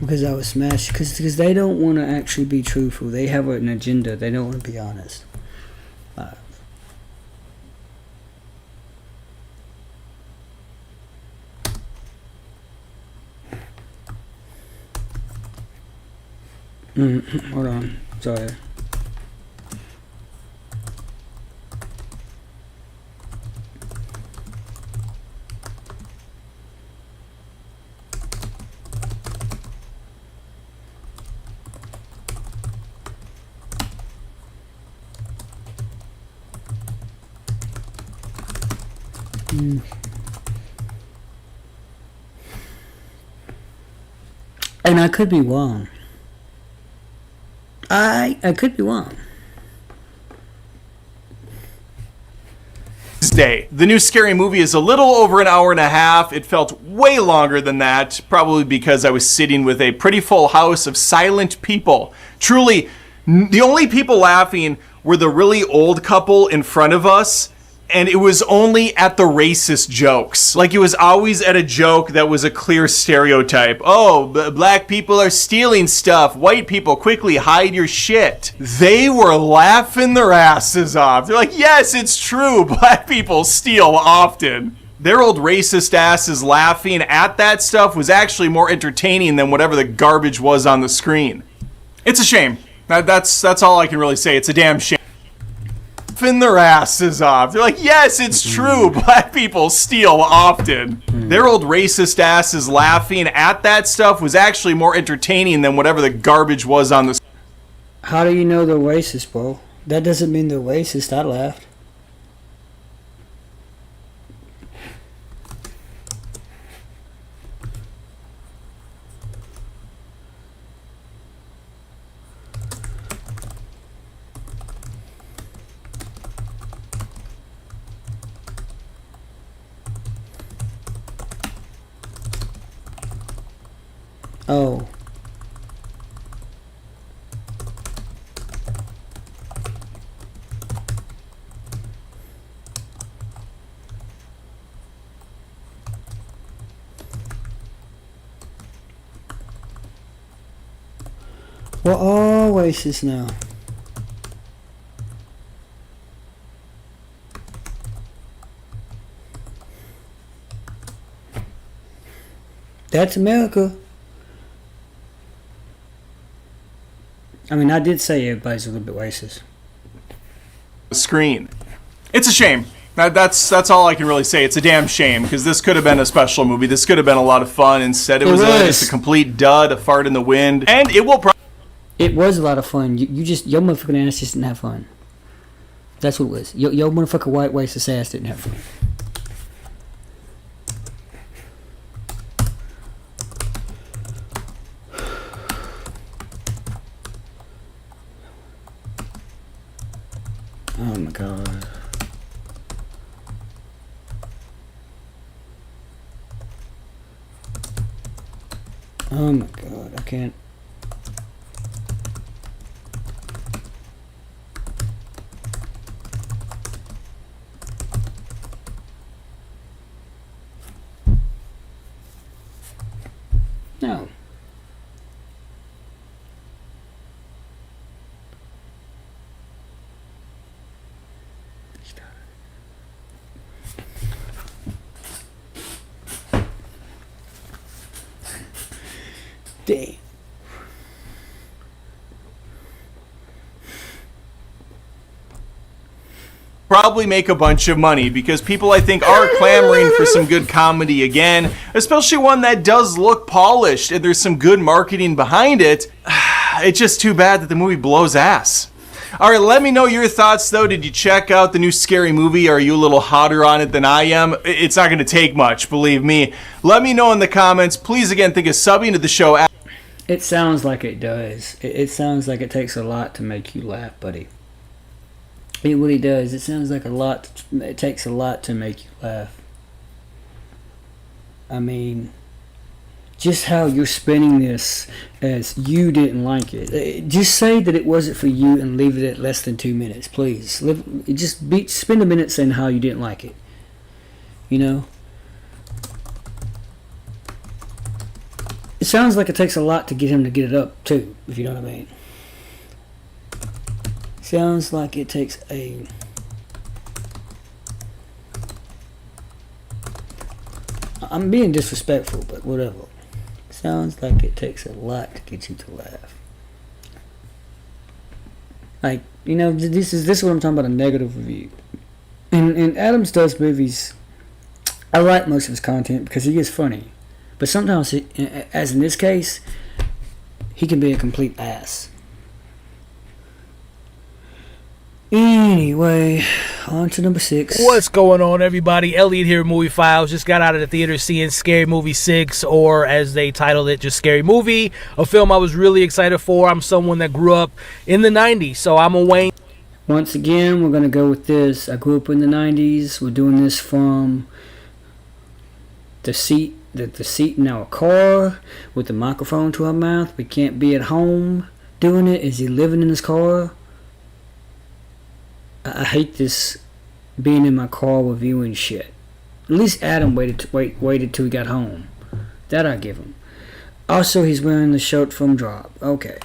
Because I was smashed. Because they don't want to actually be truthful. They have an agenda. They don't want to be honest. Hold on. Sorry. And I could be wrong. I could be wrong. Day. The new Scary Movie is a little over an hour and a half. It felt way longer than that, probably because I was sitting with a pretty full house of silent people. Truly, the only people laughing were the really old couple in front of us, and it was only at the racist jokes. Like, it was always at a joke that was a clear stereotype. Oh, black people are stealing stuff. White people, quickly hide your shit. They were laughing their asses off. They're like, yes, it's true. Black people steal often. Their old racist asses laughing at that stuff was actually more entertaining than whatever the garbage was on the screen. It's a shame. That's all I can really say. It's a damn shame. Their asses off. They're like, yes, it's true. Black people steal often. Their old racist asses laughing at that stuff was actually more entertaining than whatever the garbage was on the. How do you know they're racist, bro? That doesn't mean they're racist. I laughed. Oh. We're all racist now. That's America. I mean, I did say everybody's a little bit racist. Screen. It's a shame. That's all I can really say. It's a damn shame because this could have been a special movie. This could have been a lot of fun. Instead, it was just a complete dud, a fart in the wind, and it will. It was a lot of fun. Your motherfucking ass just didn't have fun. That's what it was. Your motherfucking white racist ass didn't have fun. Oh my god. Oh my god, I can't. No. Damn. Probably make a bunch of money because people, I think, are clamoring for some good comedy again, especially one that does look polished and there's some good marketing behind it. It's just too bad that the movie blows ass. All right, let me know your thoughts, though. Did you check out the new Scary Movie? Are you a little hotter on it than I am? It's not going to take much, believe me. Let me know in the comments. Please, again, think of subbing to the show. It sounds like it does. It sounds like it takes a lot to make you laugh, buddy. It really does. It sounds like a lot. It takes a lot to make you laugh. I mean, just how you're spinning this as you didn't like it. Just say that it wasn't for you and leave it at less than 2 minutes, please. Spend a minute saying how you didn't like it. You know? It sounds like it takes a lot to get him to get it up, too, if you know what I mean. Sounds like it takes a... I'm being disrespectful, but whatever. Sounds like it takes a lot to get you to laugh. Like, you know, this is what I'm talking about, a negative review. And Adams does movies. I like most of his content because he is funny. But sometimes, as in this case, he can be a complete ass. Anyway, on to number 6. What's going on, everybody? Elliot here, Movie Files. Just got out of the theater seeing Scary Movie 6, or as they titled it, just Scary Movie, a film I was really excited for. I'm someone that grew up in the 90s, so I'm a Wayne. Once again, we're going to go with this. I grew up in the 90s. We're doing this from the seat in our car with the microphone to our mouth. We can't be at home doing it. Is he living in his car? I hate this being in my car reviewing shit. At least Adam waited till he got home. That I give him. Also, he's wearing the shirt from Drop. Okay.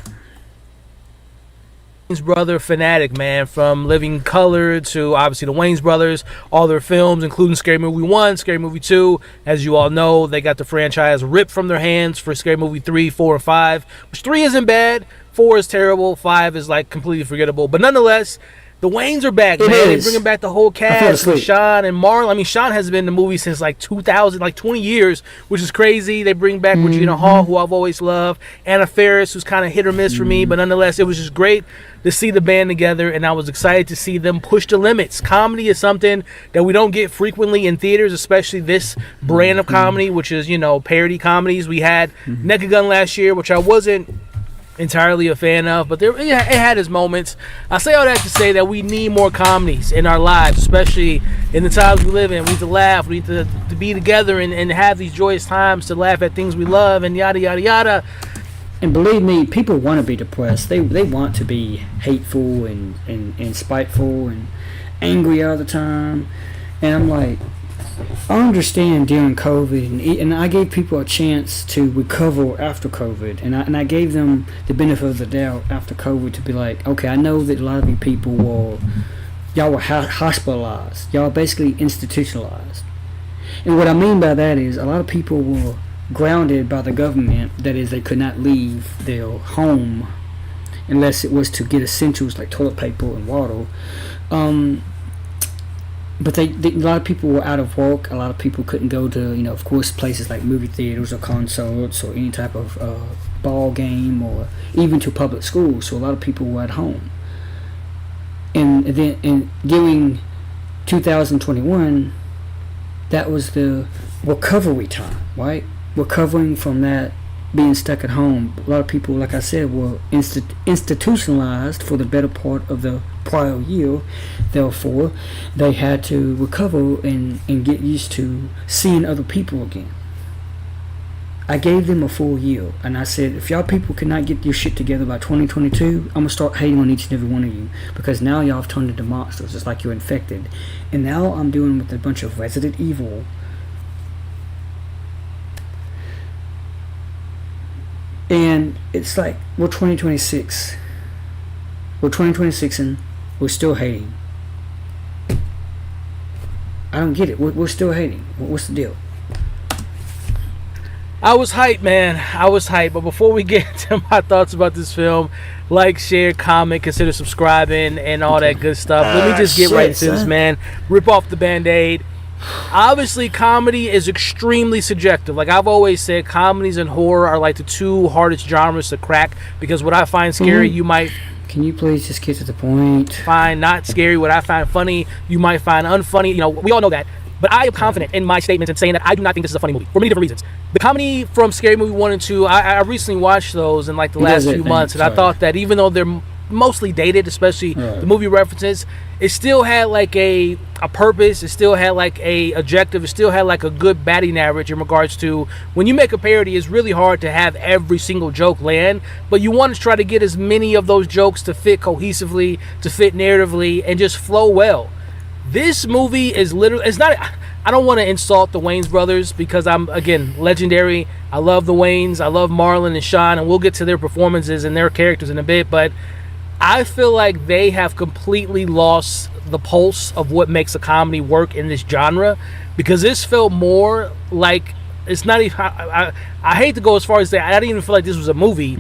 Wayne's brother fanatic, man, from Living Color to obviously the Wayne's brothers, all their films, including Scary Movie 1, Scary Movie 2. As you all know, they got the franchise ripped from their hands for Scary Movie 3, 4, and 5, which 3 isn't bad, 4 is terrible, 5 is like completely forgettable. But nonetheless, the Waynes are back, man. They're bringing back the whole cast with Sean and Marlon. I mean, Sean has been in the movie since like 2000, like 20 years, which is crazy. They bring back Regina Hall, who I've always loved. Anna Faris, who's kind of hit or miss for me. But nonetheless, it was just great to see the band together, and I was excited to see them push the limits. Comedy is something that we don't get frequently in theaters, especially this brand of comedy, which is, you know, parody comedies. We had Naked Gun last year, which I wasn't entirely a fan of, but it had its moments. I say all that to say that we need more comedies in our lives, especially in the times we live in. We need to laugh, we need to be together and have these joyous times to laugh at things we love and yada yada yada. And believe me, people want to be depressed. They want to be hateful and spiteful and angry all the time. And I'm like, I understand during COVID, and I gave people a chance to recover after COVID, and I gave them the benefit of the doubt after COVID to be like, okay, I know that a lot of you people y'all were hospitalized, y'all basically institutionalized, and what I mean by that is a lot of people were grounded by the government. That is, they could not leave their home unless it was to get essentials like toilet paper and water. but a lot of people were out of work. A lot of people couldn't go to, of course, places like movie theaters or concerts or any type of ball game or even to public schools. So a lot of people were at home. And then during 2021, that was the recovery time, right? Recovering from that, being stuck at home. A lot of people, like I said, were institutionalized for the better part of the prior year. Therefore, they had to recover and get used to seeing other people again. I gave them a full year, and I said, if y'all people cannot get your shit together by 2022, I'm gonna start hating on each and every one of you, because now y'all have turned into monsters. It's like you're infected. And now I'm dealing with a bunch of Resident Evil. And it's like, we're 2026. We're 2026 and we're still hating. I don't get it. We're still hating. What's the deal? I was hyped, man. I was hyped. But before we get to my thoughts about this film, like, share, comment, consider subscribing, and all that good stuff. Let me just get right into this, man. Rip off the Band-Aid. Obviously, comedy is extremely subjective. Like I've always said, comedies and horror are like the two hardest genres to crack, because what I find scary, you might... Can you please just get to the point? Find not scary. What I find funny, you might find unfunny. We all know that. But I am confident in my statements and saying that I do not think this is a funny movie for many different reasons. The comedy from Scary Movie 1 and 2, I recently watched those in like the last few months, and I thought that even though they're mostly dated, especially the movie references, it still had like a purpose, it still had like a objective, it still had like a good batting average in regards to when you make a parody. It's really hard to have every single joke land, but you want to try to get as many of those jokes to fit cohesively, to fit narratively, and just flow well. This movie is literally, it's not, I don't want to insult the Wayans brothers, because I'm, again, legendary. I love the Wayans, I love Marlon and Sean, and we'll get to their performances and their characters in a bit, but I feel like they have completely lost the pulse of what makes a comedy work in this genre, because this felt more like, it's not even, I hate to go as far as that, I didn't even feel like this was a movie.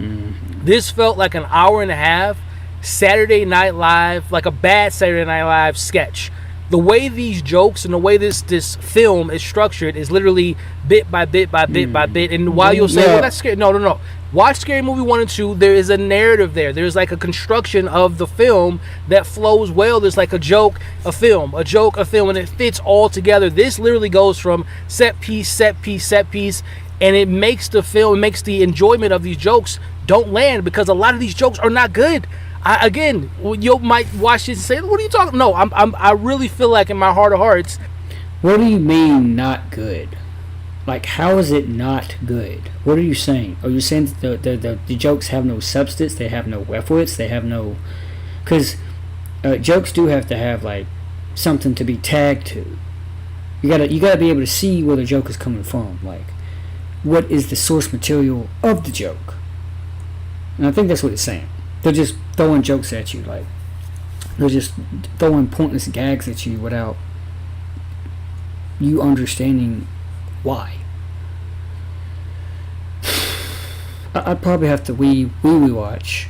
This felt like an hour and a half Saturday Night Live, like a bad Saturday Night Live sketch. The way these jokes and the way this film is structured is literally bit by bit by bit by bit. And while you'll say, well, that's scary. No. Watch Scary Movie 1 and 2. There is a narrative there. There's like a construction of the film that flows well. There's like a joke, a film, and it fits all together. This literally goes from set piece, and it makes the film, it makes the enjoyment of these jokes don't land, because a lot of these jokes are not good. Again, you might watch this and say, what are you talking? No, I really feel like in my heart of hearts. What do you mean not good? Like, how is it not good? What are you saying? Are you saying that the jokes have no substance? They have no reference? They have no... Because jokes do have to have, like, something to be tagged to. You gotta be able to see where the joke is coming from. Like, what is the source material of the joke? And I think that's what it's saying. They're just throwing jokes at you, like they're just throwing pointless gags at you without you understanding why. I'd probably have to rewatch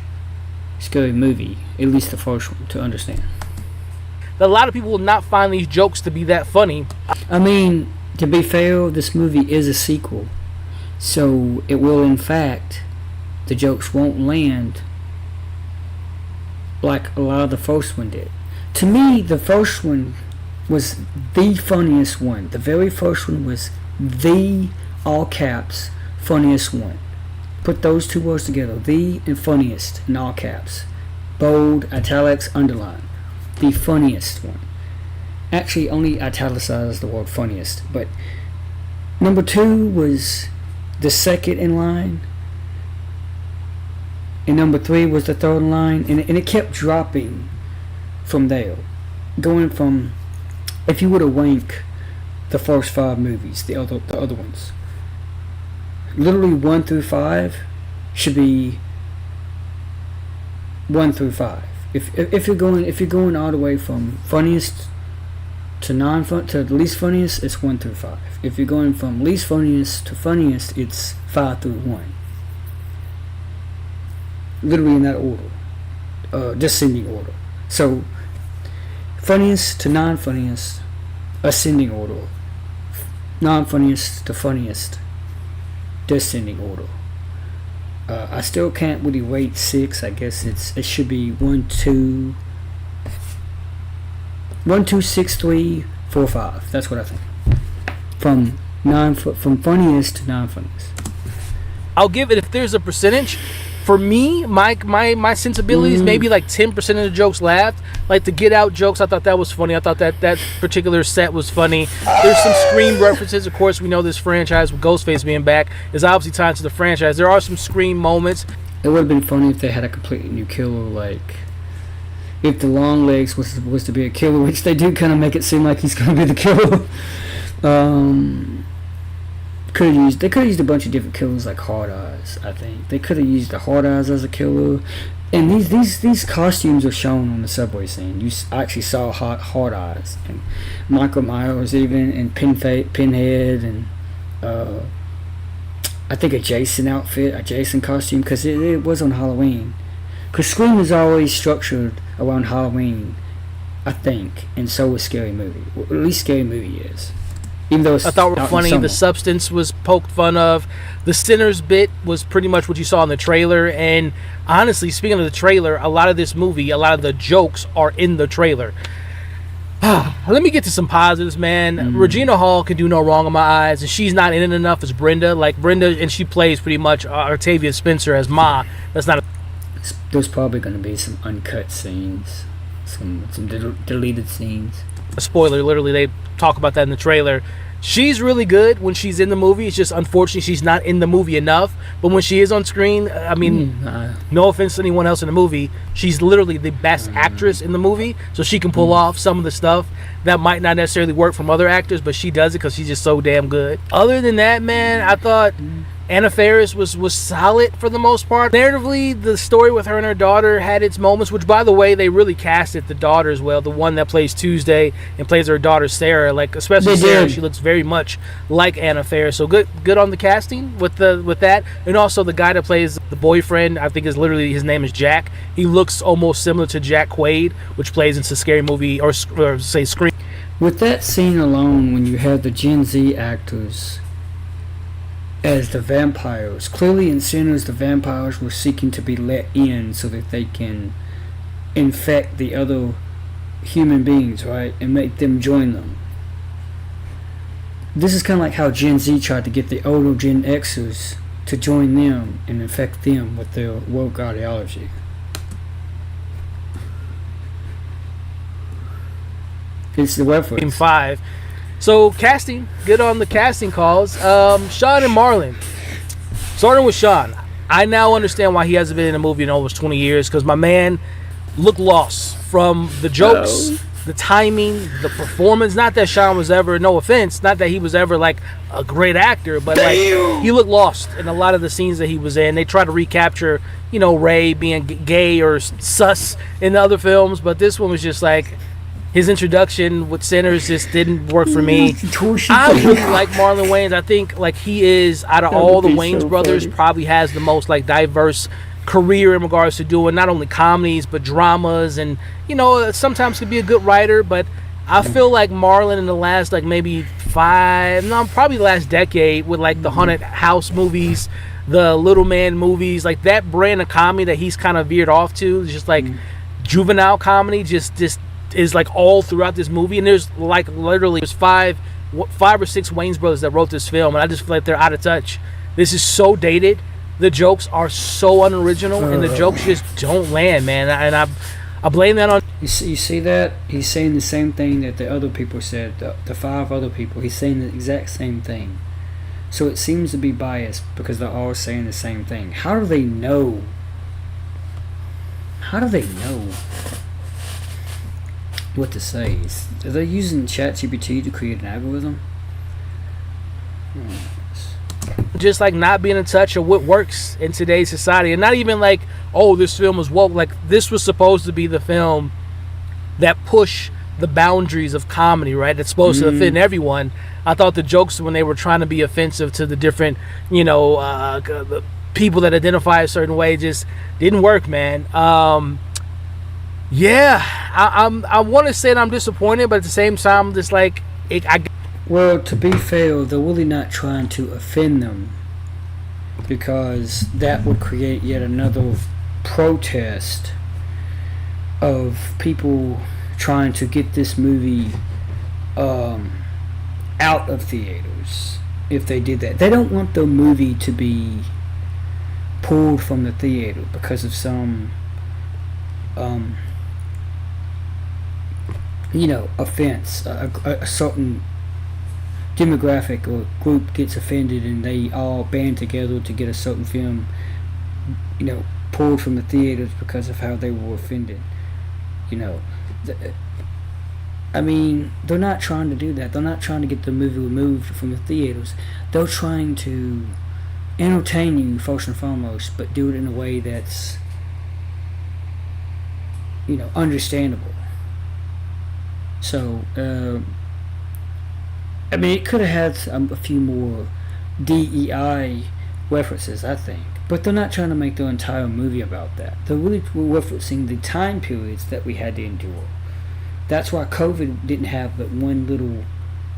Scary Movie, at least the first one, to understand. A lot of people will not find these jokes to be that funny. I mean, to be fair, this movie is a sequel, so it will, in fact, the jokes won't land like a lot of the first one did. To me, the first one was the funniest one. The very first one was the, all caps, funniest one. Put those two words together, the and funniest, in all caps. Bold, italics, underline. The funniest one. Actually, only italicized the word funniest. But number 2 was the second in line. And number 3 was the third in line. And it kept dropping from there. Going from, if you were to rank the first 5 movies, the other ones, literally 1 through 5 should be 1 through 5. If you're going all the way from funniest to to the least funniest, it's 1 through 5. If you're going from least funniest to funniest, it's 5 through 1. Literally in that order, descending order. So funniest to non-funniest, ascending order, non-funniest to funniest, descending order. I still can't really rate 6. I guess it should be 1, 2, 6, 3, 4, 5. That's what I think. From funniest to non-funniest. I'll give it, if there's a percentage, for me, my sensibilities, maybe like 10% of the jokes laughed. Like the Get Out jokes, I thought that was funny. I thought that particular set was funny. There's some Scream references. Of course, we know this franchise with Ghostface being back is obviously tied to the franchise. There are some Scream moments. It would have been funny if they had a completely new killer, like if the long legs was supposed to be a killer, which they do kind of make it seem like he's going to be the killer. They could have used a bunch of different killers like Hard Eyes. I think they could have used the Hard Eyes as a killer, and these costumes are shown on the subway scene. You actually saw Hard Eyes and Michael Myers even, and Pinhead, and I think a Jason outfit, a Jason costume, because it was on Halloween. Because Scream is always structured around Halloween, I think, and so is Scary Movie. Well, at least Scary Movie is. Even though it's I thought were out in funny. summer. The substance was poked fun of. The Sinners bit was pretty much what you saw in the trailer. And honestly, speaking of the trailer, a lot of this movie, a lot of the jokes are in the trailer. Let me get to some positives, man. Regina Hall can do no wrong in my eyes, and she's not in it enough as Brenda. Like Brenda, and she plays pretty much Octavia Spencer as Ma. That's not. There's probably going to be some uncut scenes, some deleted scenes. A spoiler, literally, they talk about that in the trailer. She's really good when she's in the movie. It's just unfortunately she's not in the movie enough. But when she is on screen, I mean, no offense to anyone else in the movie, she's literally the best actress in the movie. So she can pull off some of the stuff that might not necessarily work from other actors, but she does it because she's just so damn good. Other than that, man, I thought Anna Faris was solid for the most part. Narratively, the story with her and her daughter had its moments, which, by the way, they really casted the daughter as well. The one that plays Tuesday and plays her daughter Sarah, like especially Sarah, she looks very much like Anna Faris. So good on the casting with that, and also the guy that plays the boyfriend. I think his name is Jack. He looks almost similar to Jack Quaid, which plays into Scary Movie or say Scream. With that scene alone, when you have the Gen Z actors as the vampires, clearly in Sinners the vampires were seeking to be let in so that they can infect the other human beings, right, and make them join them. This is kind of like how Gen Z tried to get the older Gen Xers to join them and infect them with their woke ideology. It's the reference. 5. So casting, good on the casting calls. Sean and Marlon. Starting with Sean, I now understand why he hasn't been in a movie in almost 20 years, because my man looked lost from the jokes, the timing, the performance. Not that Sean was ever, no offense, not that he was ever like a great actor, but like he looked lost in a lot of the scenes that he was in. They try to recapture, Ray being gay or sus in the other films, but this one was just like, his introduction with Sinners just didn't work for me. I really like Marlon Wayans. I think like he is, out of all the Wayans brothers, probably has the most like diverse career in regards to doing not only comedies but dramas, and sometimes could be a good writer. But I feel like Marlon in the last like maybe probably the last decade with like the Haunted House movies, the Little Man movies, like that brand of comedy that he's kind of veered off to, just like juvenile comedy, just is like all throughout this movie. And there's like literally there's five or six Wayans brothers that wrote this film, and I just feel like they're out of touch. This is so dated. The jokes are so unoriginal, and the jokes just don't land, man. And I blame that on. You see that? He's saying the same thing that the other people said. The 5 other people. He's saying the exact same thing. So it seems to be biased because they're all saying the same thing. How do they know? What to say? Are they using ChatGPT to create an algorithm? Just like not being in touch of what works in today's society, and not even like, oh, this film was woke. Like this was supposed to be the film that pushed the boundaries of comedy, right? It's supposed to offend everyone. I thought the jokes when they were trying to be offensive to the different, the people that identify a certain way just didn't work, man. I want to say that I'm disappointed, but at the same time, just like Well, to be fair, they're really not trying to offend them, because that would create yet another protest of people trying to get this movie out of theaters. If they did that, they don't want the movie to be pulled from the theater because of some offense. A certain demographic or group gets offended and they all band together to get a certain film pulled from the theaters because of how they were offended. They're not trying to do that. They're not trying to get the movie removed from the theaters. They're trying to entertain you first and foremost, but do it in a way that's understandable. So it could have had a few more DEI references, I think, but they're not trying to make the entire movie about that. They're really referencing the time periods that we had to endure. That's why COVID didn't have but one little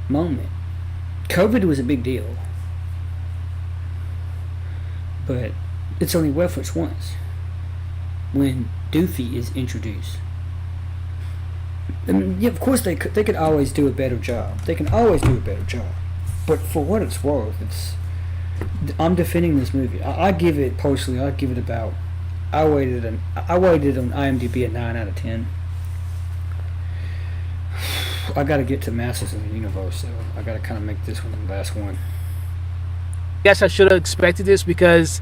moment. COVID was a big deal, but it's only referenced once, when Doofy is introduced. Of course they could always do a better job. They can always do a better job. But for what it's worth, I'm defending this movie. I give it about. I rated on IMDb at 9 out of 10. I got to get to Masters of the Universe, so I got to kind of make this one the last one. Guess I should have expected this, because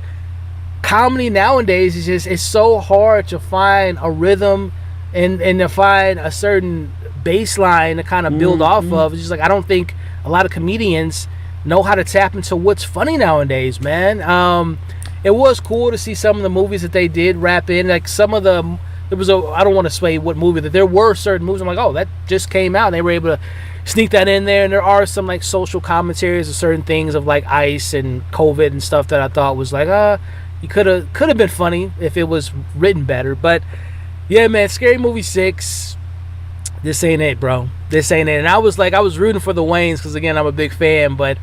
comedy nowadays it's so hard to find a rhythm and to find a certain baseline to kind of build off of. It's just like, I don't think a lot of comedians know how to tap into what's funny nowadays, man. It was cool to see some of the movies that they did wrap in, like some of the. I don't want to say what movie, that there were certain movies I'm like, oh, that just came out, and they were able to sneak that in there. And there are some like social commentaries of certain things of like ICE and COVID and stuff that I thought was like, you could have been funny if it was written better. But yeah, man, Scary Movie 6, this ain't it, bro. This ain't it. And I was rooting for the Wayans, because again, I'm a big fan, but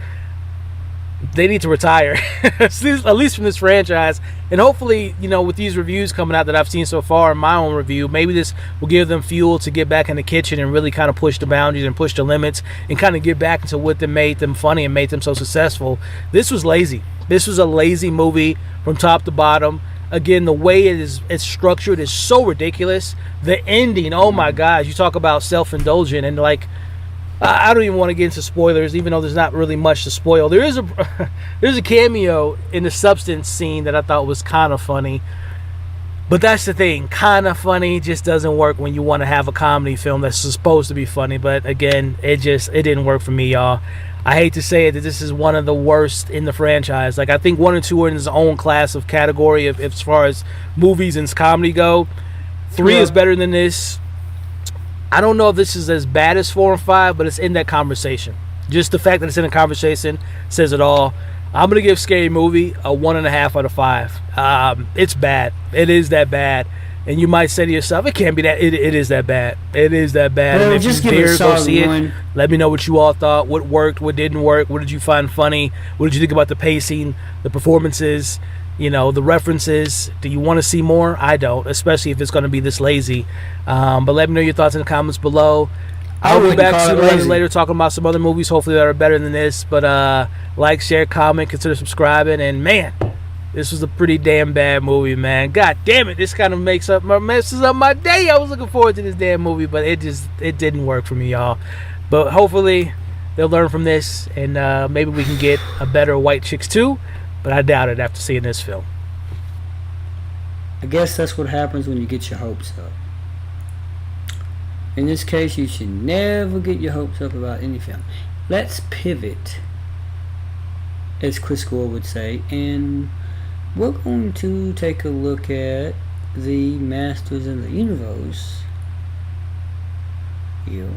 they need to retire, at least from this franchise. And hopefully, with these reviews coming out that I've seen so far in my own review, maybe this will give them fuel to get back in the kitchen and really kind of push the boundaries and push the limits and kind of get back into what made them funny and made them so successful. This was lazy. This was a lazy movie from top to bottom. Again, the way it's structured is so ridiculous. The ending, oh my gosh, you talk about self-indulgent, and like, I don't even want to get into spoilers, even though there's not really much to spoil. There's a cameo in the substance scene that I thought was kind of funny. But that's the thing, kind of funny just doesn't work when you want to have a comedy film that's supposed to be funny. But again, it didn't work for me, y'all. I hate to say it, that this is one of the worst in the franchise. Like, I think 1 and 2 are in its own class of category as far as movies and comedy go. 3 is better than this. I don't know if this is as bad as 4 and 5, but it's in that conversation. Just the fact that it's in a conversation says it all. I'm going to give Scary Movie a 1.5 out of 5. It's bad. It is that bad. And you might say to yourself, it can't be that. It is that bad. It is that bad. Well, and if just you give it a dare go solid see 1. it, let me know what you all thought. What worked, what didn't work. What did you find funny? What did you think about the pacing, the performances, the references? Do you want to see more? I don't, especially if it's going to be this lazy. But let me know your thoughts in the comments below. I'll be back sooner or later talking about some other movies, hopefully that are better than this. But like, share, comment, consider subscribing. And man, this was a pretty damn bad movie, man. God damn it, this kind of messes up my day. I was looking forward to this damn movie, but it didn't work for me, y'all. But hopefully they'll learn from this, and maybe we can get a better White Chicks 2. But I doubt it after seeing this film. I guess that's what happens when you get your hopes up. In this case, you should never get your hopes up about any film. Let's pivot, as Chris Gore would say, and we're going to take a look at the Masters of the Universe here.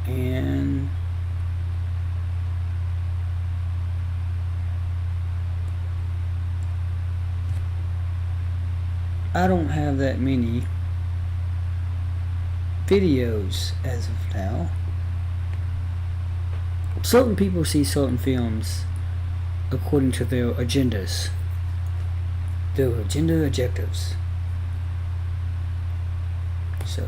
And I don't have that many videos as of now. Certain people see certain films according to their agendas, their agenda objectives. So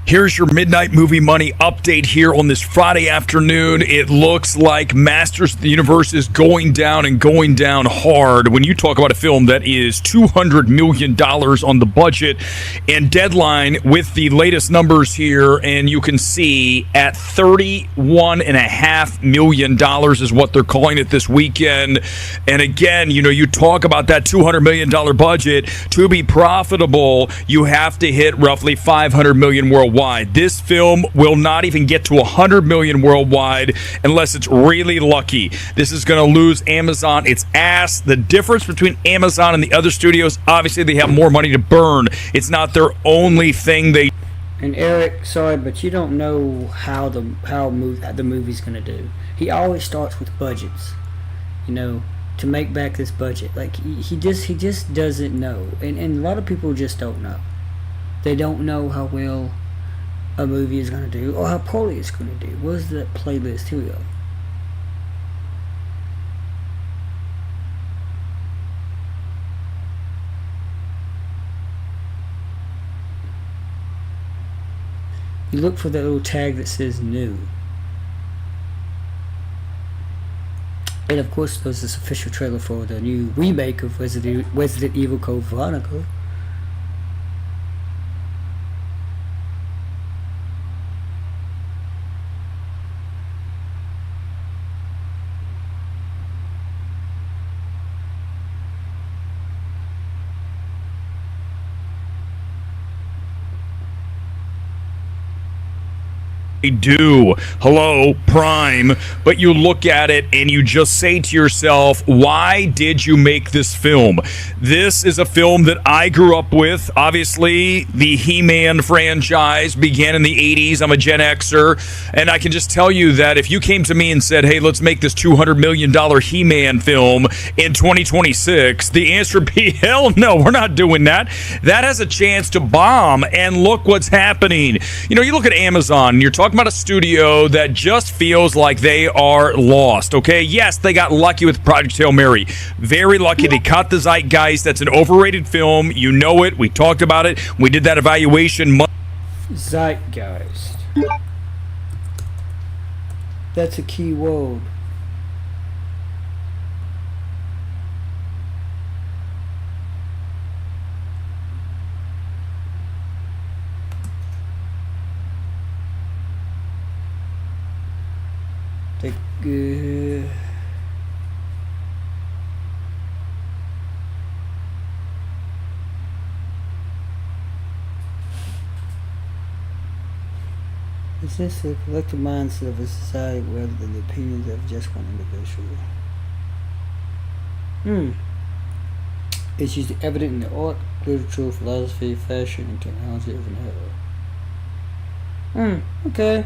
here's your Midnight Movie Money update here on this Friday afternoon. It looks like Masters of the Universe is going down and going down hard. When you talk about a film that is $200 million on the budget, and Deadline with the latest numbers here, and you can see at $31.5 million is what they're calling it this weekend. And again, you talk about that $200 million budget. To be profitable, you have to hit roughly $500 million worldwide. This film will not even get to $100 million worldwide unless it's really lucky. This is going to lose Amazon its ass. The difference between Amazon and the other studios, obviously they have more money to burn. It's not their only thing they. And Eric, sorry, but you don't know how the movie's going to do. He always starts with budgets, to make back this budget. Like he just doesn't know, and a lot of people just don't know. They don't know how well a movie is going to do or how poorly it's going to do. Where's that playlist? Here we go. You look for that little tag that says new. And of course there's this official trailer for the new remake of Resident Evil Code Veronica. They do. Hello, Prime. But you look at it and you just say to yourself, why did you make this film? This is a film that I grew up with. Obviously, the He-Man franchise began in the 80s. I'm a Gen Xer. And I can just tell you that if you came to me and said, hey, let's make this $200 million He-Man film in 2026, the answer would be, hell no, we're not doing that. That has a chance to bomb. And look what's happening. You look at Amazon, and you're talking about a studio that just feels like they are lost, okay? Yes, they got lucky with Project Hail Mary. Very lucky. They caught the zeitgeist. That's an overrated film. You know it. We talked about it. We did that evaluation. Zeitgeist. That's a key word. Is this a collective mindset of a society rather than the opinions of just one individual? It's usually evident in the art, literature, philosophy, fashion, and technology of an era. Okay.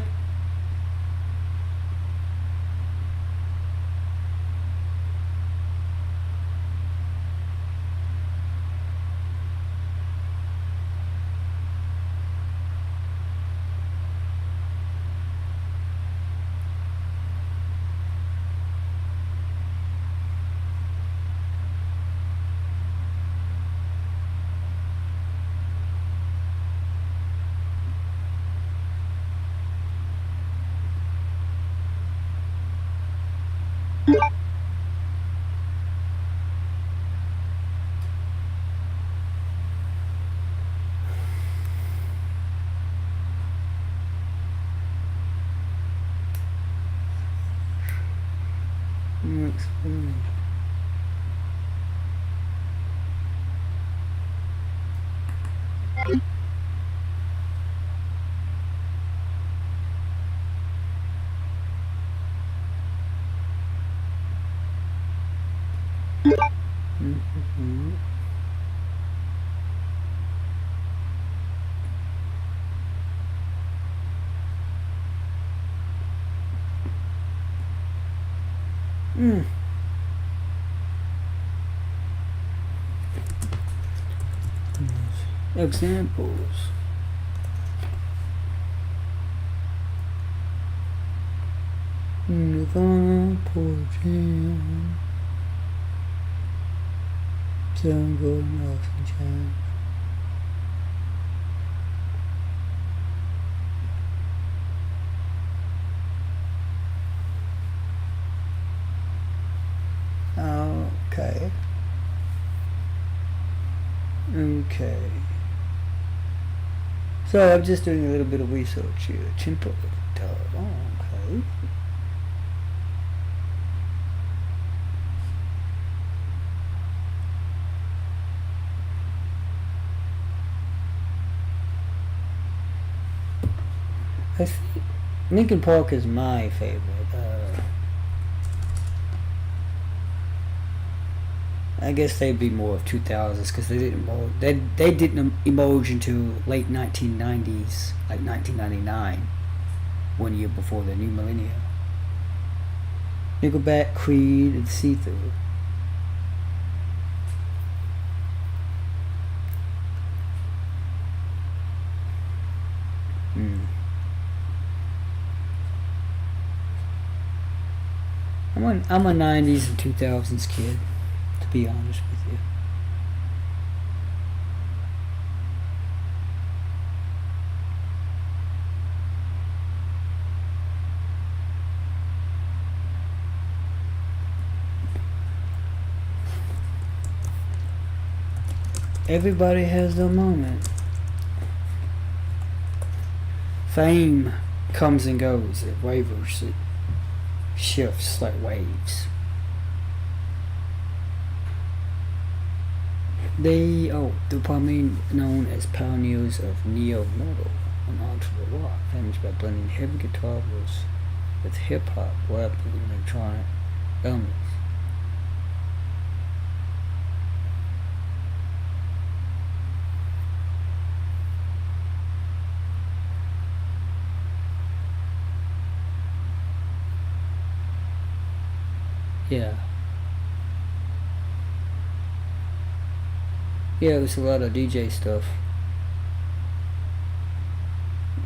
Examples. Nirvana, Pearl Jam, Soundgarden, Elton John. Okay. Okay. So I'm just doing a little bit of research here. Temple. Oh, okay. I think Linkin Park is my favorite. I guess they'd be more of 2000s because they didn't emerge until late 1990s, like 1999, 1 year before the new millennium. Nickelback, Creed, and See-Through. I'm a 90s and 2000s kid, to be honest with you. Everybody has their moment. Fame comes and goes, it wavers, it shifts like waves. Dopamine, known as pioneers of neo-metal and alternative rock, famous by blending heavy guitar riffs with hip-hop, rap, and electronic elements. Yeah. Yeah, it was a lot of DJ stuff.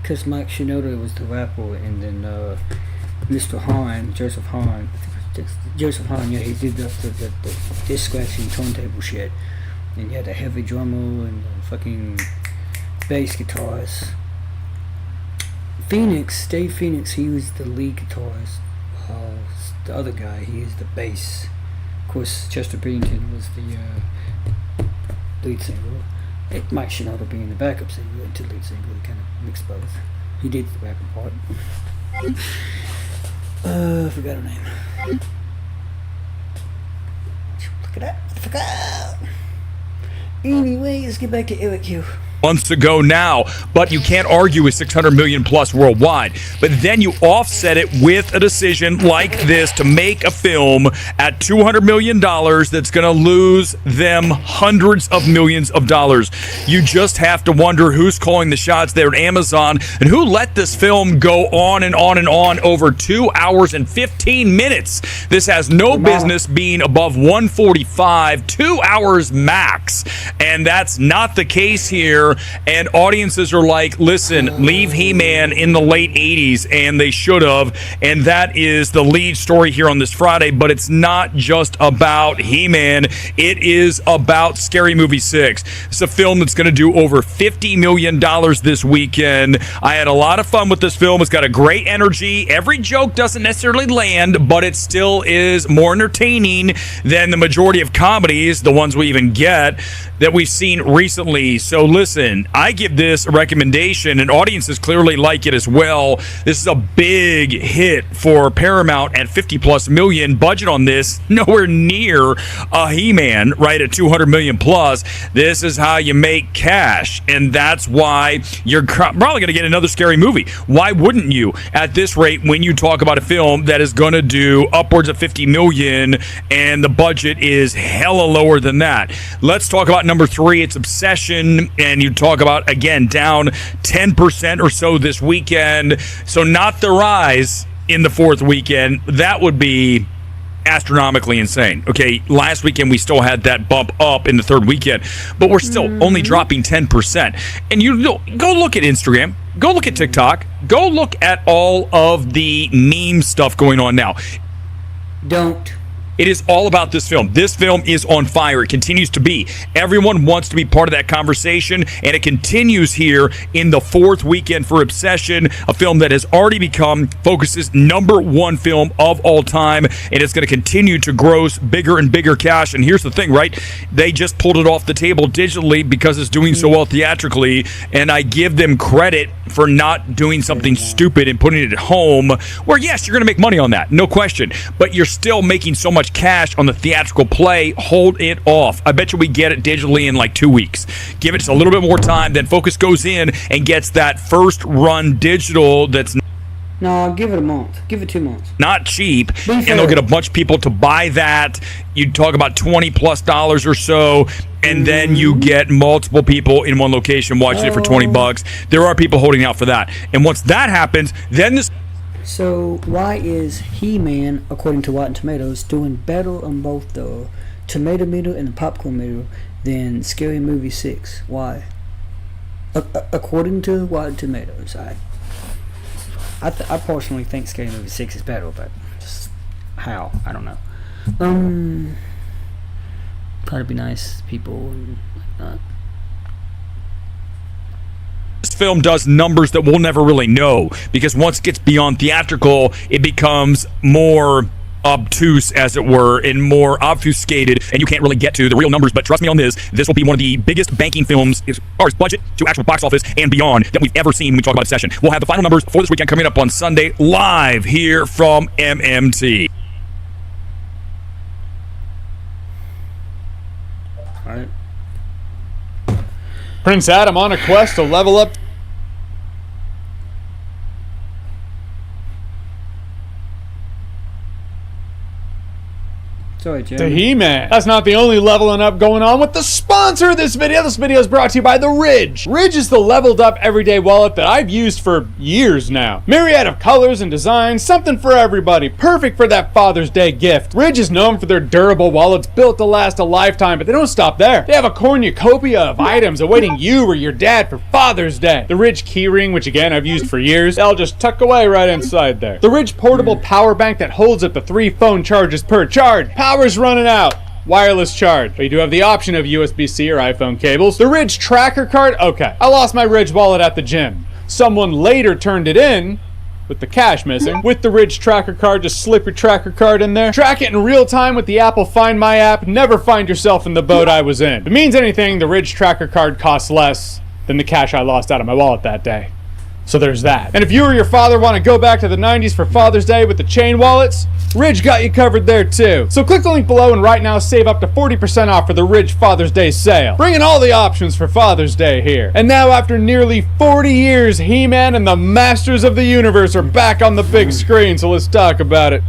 Because Mike Shinoda was the rapper, and then Mr. Hahn, Joseph Hahn, yeah, he did the disc scratching turntable shit. And you had a heavy drummer and fucking bass guitars. Dave Phoenix, he was the lead guitarist. The other guy, he is the bass. Of course, Chester Bennington was the lead singer. Mike Shinoda being the backup singer to lead singer, he kind of mixed both. He did the backup part. I forgot her name. Look at that. I forgot. Anyway, let's get back to Eric here. Months ago now, but you can't argue with 600 million plus worldwide. But then you offset it with a decision like this to make a film at $200 million that's going to lose them hundreds of millions of dollars. You just have to wonder who's calling the shots there at Amazon and who let this film go on and on and on over 2 hours and 15 minutes. This has no business being above 145, 2 hours max. And that's not the case here. And audiences are like, listen, leave He-Man in the late 80s, and they should have. And that is the lead story here on this Friday. But it's not just about He-Man. It is about Scary Movie 6. It's a film that's going to do over $50 million this weekend. I had a lot of fun with this film. It's got a great energy. Every joke doesn't necessarily land, but it still is more entertaining than the majority of comedies, the ones we even get, that we've seen recently. So listen, I give this a recommendation, and audiences clearly like it as well. This is a big hit for Paramount at 50 plus million. Budget on this nowhere near a He-Man, right, at 200 million plus. This is how you make cash, and that's why you're probably going to get another Scary Movie. Why wouldn't you at this rate when you talk about a film that is going to do upwards of 50 million and the budget is hella lower than that? Let's talk about number 3. It's Obsession, and you talk about, again, down 10% or so this weekend. So not The Rise in the fourth weekend. That would be astronomically insane. Okay, last weekend we still had that bump up in the third weekend, but we're still only dropping 10%. And you know, go look at Instagram, go look at TikTok, go look at all of the meme stuff going on now. Don't. It is all about this film. This film is on fire. It continues to be. Everyone wants to be part of that conversation, and it continues here in the fourth weekend for Obsession, a film that has already become Focus's #1 film of all time, and it's going to continue to gross bigger and bigger cash. And here's the thing, right? They just pulled it off the table digitally because it's doing so well theatrically, and I give them credit for not doing something stupid and putting it at home, where, yes, you're going to make money on that, no question, but you're still making so much cash on the theatrical play. Hold it off. I bet you we get it digitally in like 2 weeks. Give it just a little bit more time, then Focus goes in and gets that first run digital that's No, give it a month. Give it 2 months. not cheap, and they'll get a bunch of people to buy that. You talk about $20+ or so, and then you get multiple people in one location watching it for $20. There are people holding out for that. And once that happens, then this So why is He-Man, according to Rotten Tomatoes, doing better on both the tomato meter and the popcorn meter than Scary Movie 6? Why? According to Rotten Tomatoes, I personally think Scary Movie 6 is better, but just how? I don't know. Try to be nice to people and whatnot. this film does numbers that we'll never really know, because once it gets beyond theatrical, it becomes more obtuse, as it were, and more obfuscated, and you can't really get to the real numbers. But trust me on this will be one of the biggest banking films as far as budget to actual box office and beyond that we've ever seen when we talk about Obsession. We'll have the final numbers for this weekend coming up on Sunday, live here from MMT. All right. Prince Adam on a quest to level up. Sorry, To Jeremy. He-Man. That's not the only leveling up going on with the sponsor of this video. This video is brought to you by The Ridge. Ridge is the leveled up everyday wallet that I've used for years now. Myriad of colors and designs, something for everybody. Perfect for that Father's Day gift. Ridge is known for their durable wallets built to last a lifetime, but they don't stop there. They have a cornucopia of items awaiting you or your dad for Father's Day. The Ridge keyring, which again I've used for years, they'll just tuck away right inside there. The Ridge portable power bank that holds up to 3 phone charges per charge. Power's running out. Wireless charge. But you do have the option of USB-C or iPhone cables. The Ridge tracker card. Okay, I lost my Ridge wallet at the gym. Someone later turned it in with the cash missing. With the Ridge tracker card, just slip your tracker card in there. Track it in real time with the Apple Find My app. Never find yourself in the boat I was in. If it means anything, the Ridge tracker card costs less than the cash I lost out of my wallet that day. So there's that. And if you or your father want to go back to the 90s for Father's Day with the chain wallets, Ridge got you covered there too. So click the link below and right now save up to 40% off for the Ridge Father's Day sale. Bringing all the options for Father's Day here. And now after nearly 40 years, He-Man and the Masters of the Universe are back on the big screen, so let's talk about it.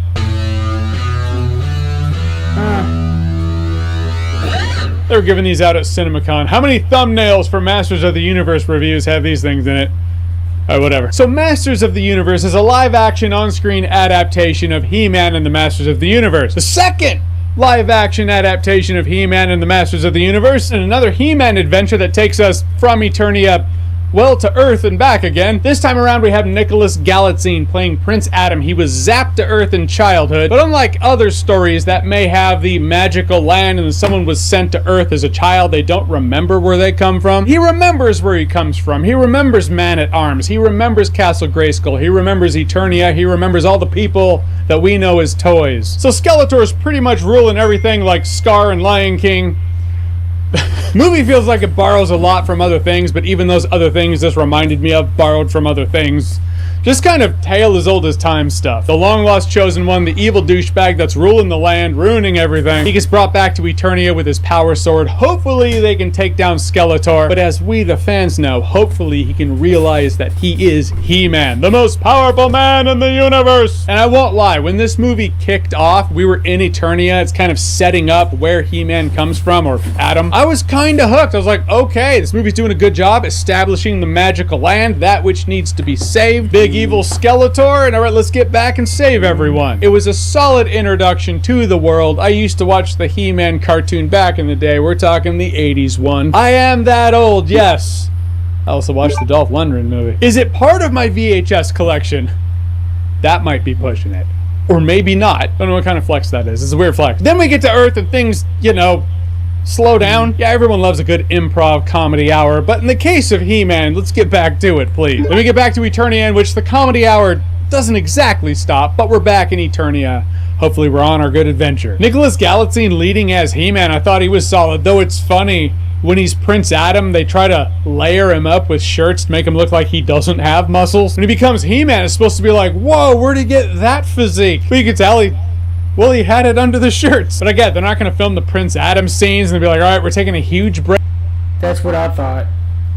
They were giving these out at CinemaCon. How many thumbnails for Masters of the Universe reviews have these things in it? Whatever. So Masters of the Universe is a live-action on-screen adaptation of He-Man and the Masters of the Universe. The second live-action adaptation of He-Man and the Masters of the Universe, and another He-Man adventure that takes us from Eternia, well, to Earth and back again. This time around we have Nicholas Galitzine playing Prince Adam. He was zapped to Earth in childhood, but unlike other stories that may have the magical land and then someone was sent to Earth as a child, they don't remember where they come from. He remembers where he comes from. He remembers Man-at-Arms. He remembers Castle Grayskull. He remembers Eternia. He remembers all the people that we know as toys. So Skeletor's pretty much ruling everything like Scar and Lion King. Movie feels like it borrows a lot from other things, but even those other things this reminded me of borrowed from other things. Just kind of tale as old as time stuff. The long-lost chosen one, the evil douchebag that's ruling the land, ruining everything. He gets brought back to Eternia with his power sword. Hopefully they can take down Skeletor. But as we, the fans, know, hopefully he can realize that he is He-Man, the most powerful man in the universe. And I won't lie, when this movie kicked off, we were in Eternia. It's kind of setting up where He-Man comes from, or Adam. I was kind of hooked. I was like, okay, this movie's doing a good job establishing the magical land, that which needs to be saved. Big big evil Skeletor, and all right, let's get back and save everyone. It was a solid introduction to the world. I used to watch the He-Man cartoon back in the day. We're talking the 80s one. I am that old, yes. I also watched the Dolph Lundgren movie. Is it part of my VHS collection? That might be pushing it. Or maybe not. I don't know what kind of flex that is. It's a weird flex. Then we get to Earth and things, slow down. Yeah, everyone loves a good improv comedy hour, but in the case of He-Man, let's get back to it, please. Let me get back to Eternia, in which the comedy hour doesn't exactly stop, but we're back in Eternia. Hopefully we're on our good adventure. Nicholas Galitzine leading as He-Man, I thought he was solid, though it's funny. When he's Prince Adam, they try to layer him up with shirts to make him look like he doesn't have muscles. When he becomes He-Man, it's supposed to be like, whoa, where'd he get that physique? But you can tell he had it under the shirts. But again, they're not going to film the Prince Adam scenes and be like, all right, we're taking a huge break. That's what I thought.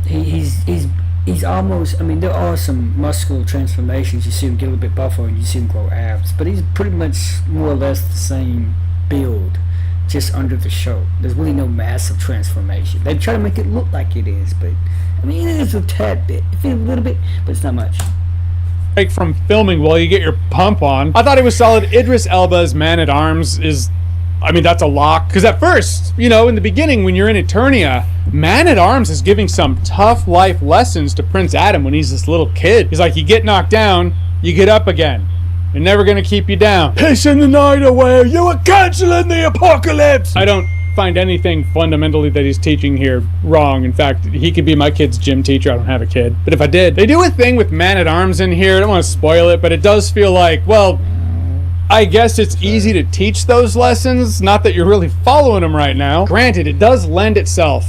He's almost, there are some muscular transformations. You see him get a little bit buffer and you see him grow abs. But he's pretty much more or less the same build, just under the shirt. There's really no massive transformation. They try to make it look like it is, but it is a tad bit. It feels a little bit, but it's not much. Break from filming while you get your pump on. I thought he was solid. Idris Elba's Man-at-Arms is, that's a lock. Because at first, in the beginning when you're in Eternia, Man-at-Arms is giving some tough life lessons to Prince Adam when he's this little kid. He's like, you get knocked down, you get up again. They're never gonna keep you down. Pissing the night away, you are canceling the apocalypse! I don't find anything fundamentally that he's teaching here wrong. In fact, he could be my kid's gym teacher. I don't have a kid. But if I did, they do a thing with Man-at-Arms in here. I don't want to spoil it, but it does feel like, well, I guess it's easy to teach those lessons. Not that you're really following them right now. Granted, it does lend itself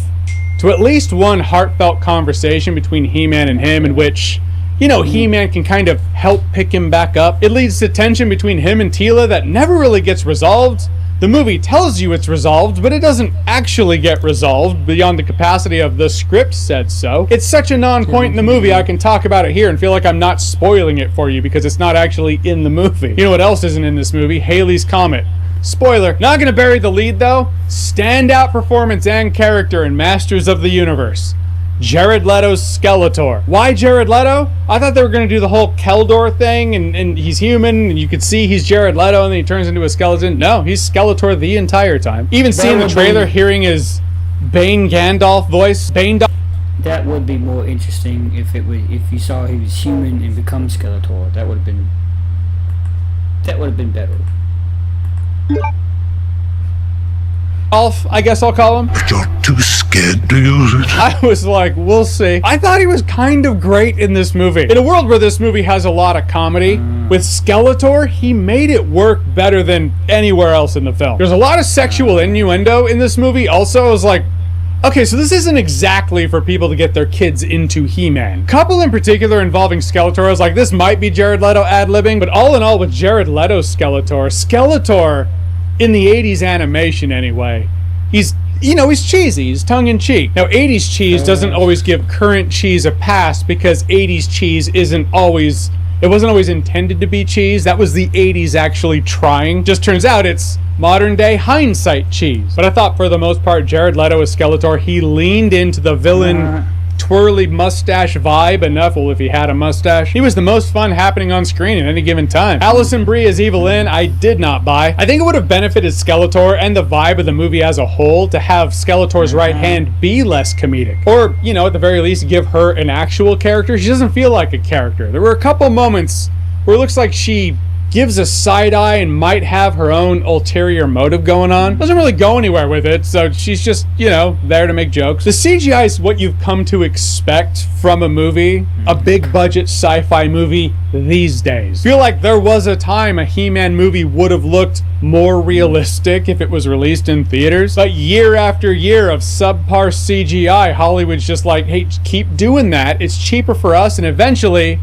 to at least one heartfelt conversation between He-Man and him in which, He-Man can kind of help pick him back up. It leads to tension between him and Teela that never really gets resolved. The movie tells you it's resolved, but it doesn't actually get resolved beyond the capacity of the script said so. It's such a non-point in the movie, I can talk about it here and feel like I'm not spoiling it for you because it's not actually in the movie. You know what else isn't in this movie? Halley's Comet. Spoiler, not gonna bury the lead though. Standout performance and character in Masters of the Universe. Jared Leto's Skeletor. Why Jared Leto? I thought they were going to do the whole Keldor thing and he's human and you could see he's Jared Leto and then he turns into a skeleton. No, he's Skeletor the entire time. Even seeing the trailer, hearing his Bane Gandalf voice. That would be more interesting if you saw he was human and become Skeletor. That would have been better. Alf, I guess I'll call him. But you're too scared to use it. I was like, we'll see. I thought he was kind of great in this movie. In a world where this movie has a lot of comedy, with Skeletor, he made it work better than anywhere else in the film. There's a lot of sexual innuendo in this movie. Also, I was like, okay, so this isn't exactly for people to get their kids into He-Man. Couple in particular involving Skeletor, I was like, this might be Jared Leto ad-libbing, but all in all, with Jared Leto's Skeletor, in the 80s animation anyway, he's cheesy, he's tongue-in-cheek. Now 80s cheese doesn't always give current cheese a pass because 80s cheese wasn't always intended to be cheese. That was the 80s actually trying. Just turns out it's modern day hindsight cheese. But I thought for the most part Jared Leto as Skeletor, he leaned into the villain twirly mustache vibe enough. Well, if he had a mustache, he was the most fun happening on screen at any given time. Alison Brie as Evelyn, I did not buy. I think it would have benefited Skeletor and the vibe of the movie as a whole to have Skeletor's right hand be less comedic. Or, at the very least, give her an actual character. She doesn't feel like a character. There were a couple moments where it looks like she gives a side eye and might have her own ulterior motive going on. Doesn't really go anywhere with it, so she's just, there to make jokes. The CGI is what you've come to expect from a movie, a big budget sci-fi movie these days. I feel like there was a time a He-Man movie would have looked more realistic if it was released in theaters, but year after year of subpar CGI, Hollywood's just like, hey, keep doing that. It's cheaper for us, and eventually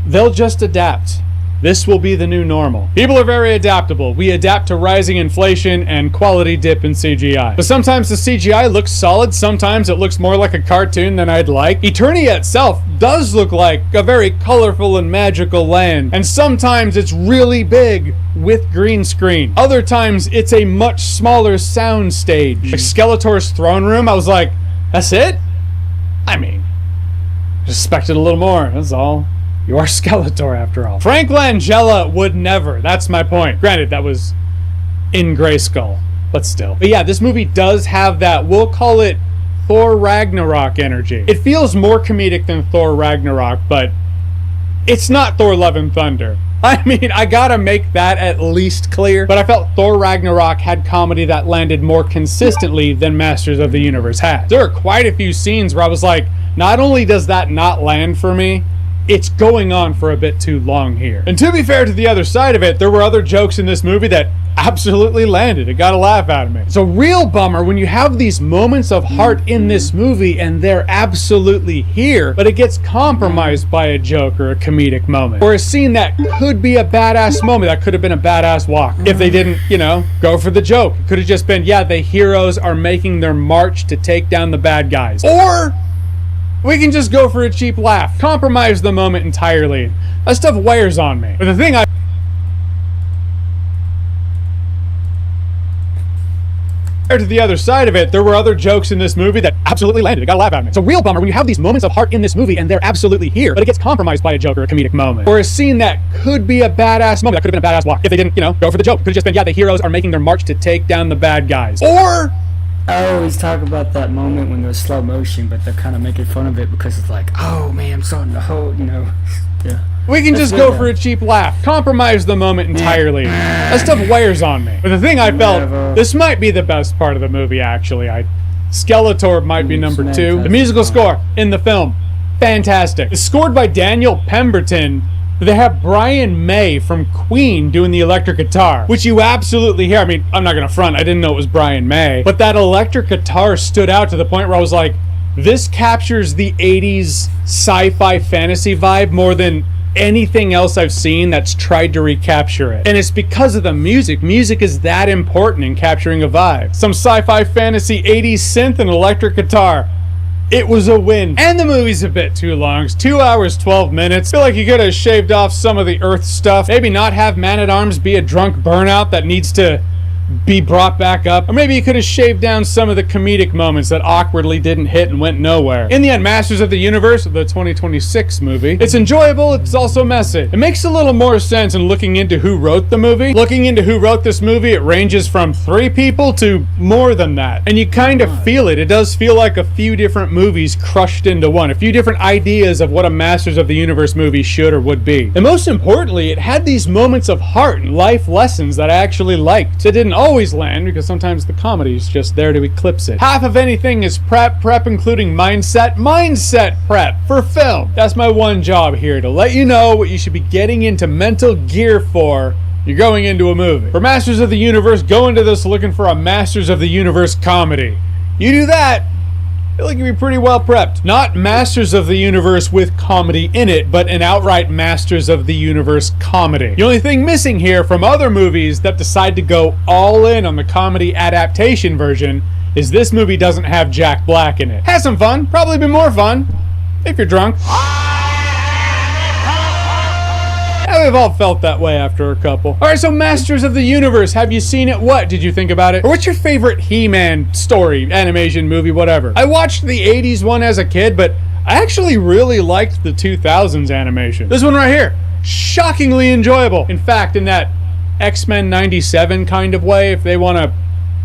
they'll just adapt. This will be the new normal. People are very adaptable. We adapt to rising inflation and quality dip in CGI. But sometimes the CGI looks solid, sometimes it looks more like a cartoon than I'd like. Eternia itself does look like a very colorful and magical land, and sometimes it's really big with green screen. Other times it's a much smaller sound stage. Like Skeletor's throne room, I was like, that's it? I mean, expected a little more, that's all. You are Skeletor after all. Frank Langella would never. That's my point. Granted, that was in Grayskull, but still. But yeah, this movie does have that, we'll call it Thor Ragnarok energy. It feels more comedic than Thor Ragnarok, but it's not Thor Love and Thunder. I mean, I gotta make that at least clear, but I felt Thor Ragnarok had comedy that landed more consistently than Masters of the Universe had. There are quite a few scenes where I was like, not only does that not land for me, it's going on for a bit too long here. And to be fair to the other side of it, there were other jokes in this movie that absolutely landed. It got a laugh out of me. It's a real bummer when you have these moments of heart in this movie and they're absolutely here, but it gets compromised by a joke or a comedic moment. Or a scene that could be a badass moment, that could have been a badass walk. If they didn't, go for the joke. It could have just been, yeah, the heroes are making their march to take down the bad guys. Or we can just go for a cheap laugh. Compromise the moment entirely. That stuff wears on me. But the thing to the other side of it, there were other jokes in this movie that absolutely landed. It got a laugh out of me. It's a real bummer when you have these moments of heart in this movie and they're absolutely here, but it gets compromised by a joke or a comedic moment. Or a scene that could be a badass moment. That could have been a badass walk. If they didn't, go for the joke. It could have just been, yeah, the heroes are making their march to take down the bad guys. Or I always talk about that moment when there's slow motion, but they're kind of making fun of it because it's like, oh man, I'm starting to hold, yeah. we can just go for a cheap laugh. Compromise the moment entirely. That stuff wears on me. But the thing I felt, this might be the best part of the movie, actually. Skeletor might be number 2. The musical score in the film, fantastic. It's scored by Daniel Pemberton. They have Brian May from Queen doing the electric guitar, which you absolutely hear. I mean, I'm not gonna front, I didn't know it was Brian May, but that electric guitar stood out to the point where I was like, this captures the 80s sci-fi fantasy vibe more than anything else I've seen that's tried to recapture it. And it's because of the music. Music is that important in capturing a vibe. Some sci-fi fantasy 80s synth and electric guitar. It was a win. And the movie's a bit too long. It's 2 hours, 12 minutes. I feel like you could have shaved off some of the Earth stuff. Maybe not have Man-at-Arms be a drunk burnout that needs to be brought back up. Or maybe you could have shaved down some of the comedic moments that awkwardly didn't hit and went nowhere. In the end, Masters of the Universe, the 2026 movie, it's enjoyable, it's also messy. It makes a little more sense in looking into who wrote the movie. Looking into who wrote this movie, it ranges from 3 people to more than that. And you kind of feel it. It does feel like a few different movies crushed into one. A few different ideas of what a Masters of the Universe movie should or would be. And most importantly, it had these moments of heart and life lessons that I actually liked. It didn't always land because sometimes the comedy is just there to eclipse it. Half of anything is prep including mindset prep for film. That's my one job here, to let you know what you should be getting into mental gear for. You're going into a movie. For Masters of the Universe, go into this looking for a Masters of the Universe comedy. You do that, I feel like you'd be pretty well prepped. Not Masters of the Universe with comedy in it, but an outright Masters of the Universe comedy. The only thing missing here from other movies that decide to go all in on the comedy adaptation version is this movie doesn't have Jack Black in it. Has some fun, probably be more fun if you're drunk. We've all felt that way after a couple. Alright, so Masters of the Universe, have you seen it? What did you think about it? Or what's your favorite He-Man story, animation, movie, whatever? I watched the 80s one as a kid, but I actually really liked the 2000s animation. This one right here, shockingly enjoyable. In fact, in that X-Men 97 kind of way, if they want to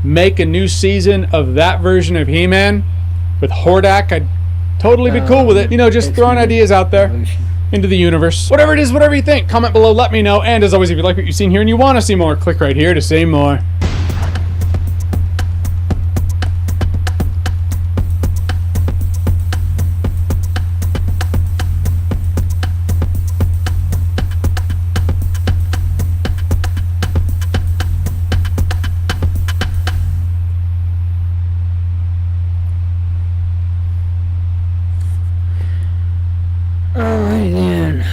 make a new season of that version of He-Man with Hordak, I'd totally be cool with it. Just throwing ideas out there into the universe. Whatever it is, whatever you think, comment below, let me know. And as always, if you like what you've seen here and you want to see more, click right here to see more. Alright then.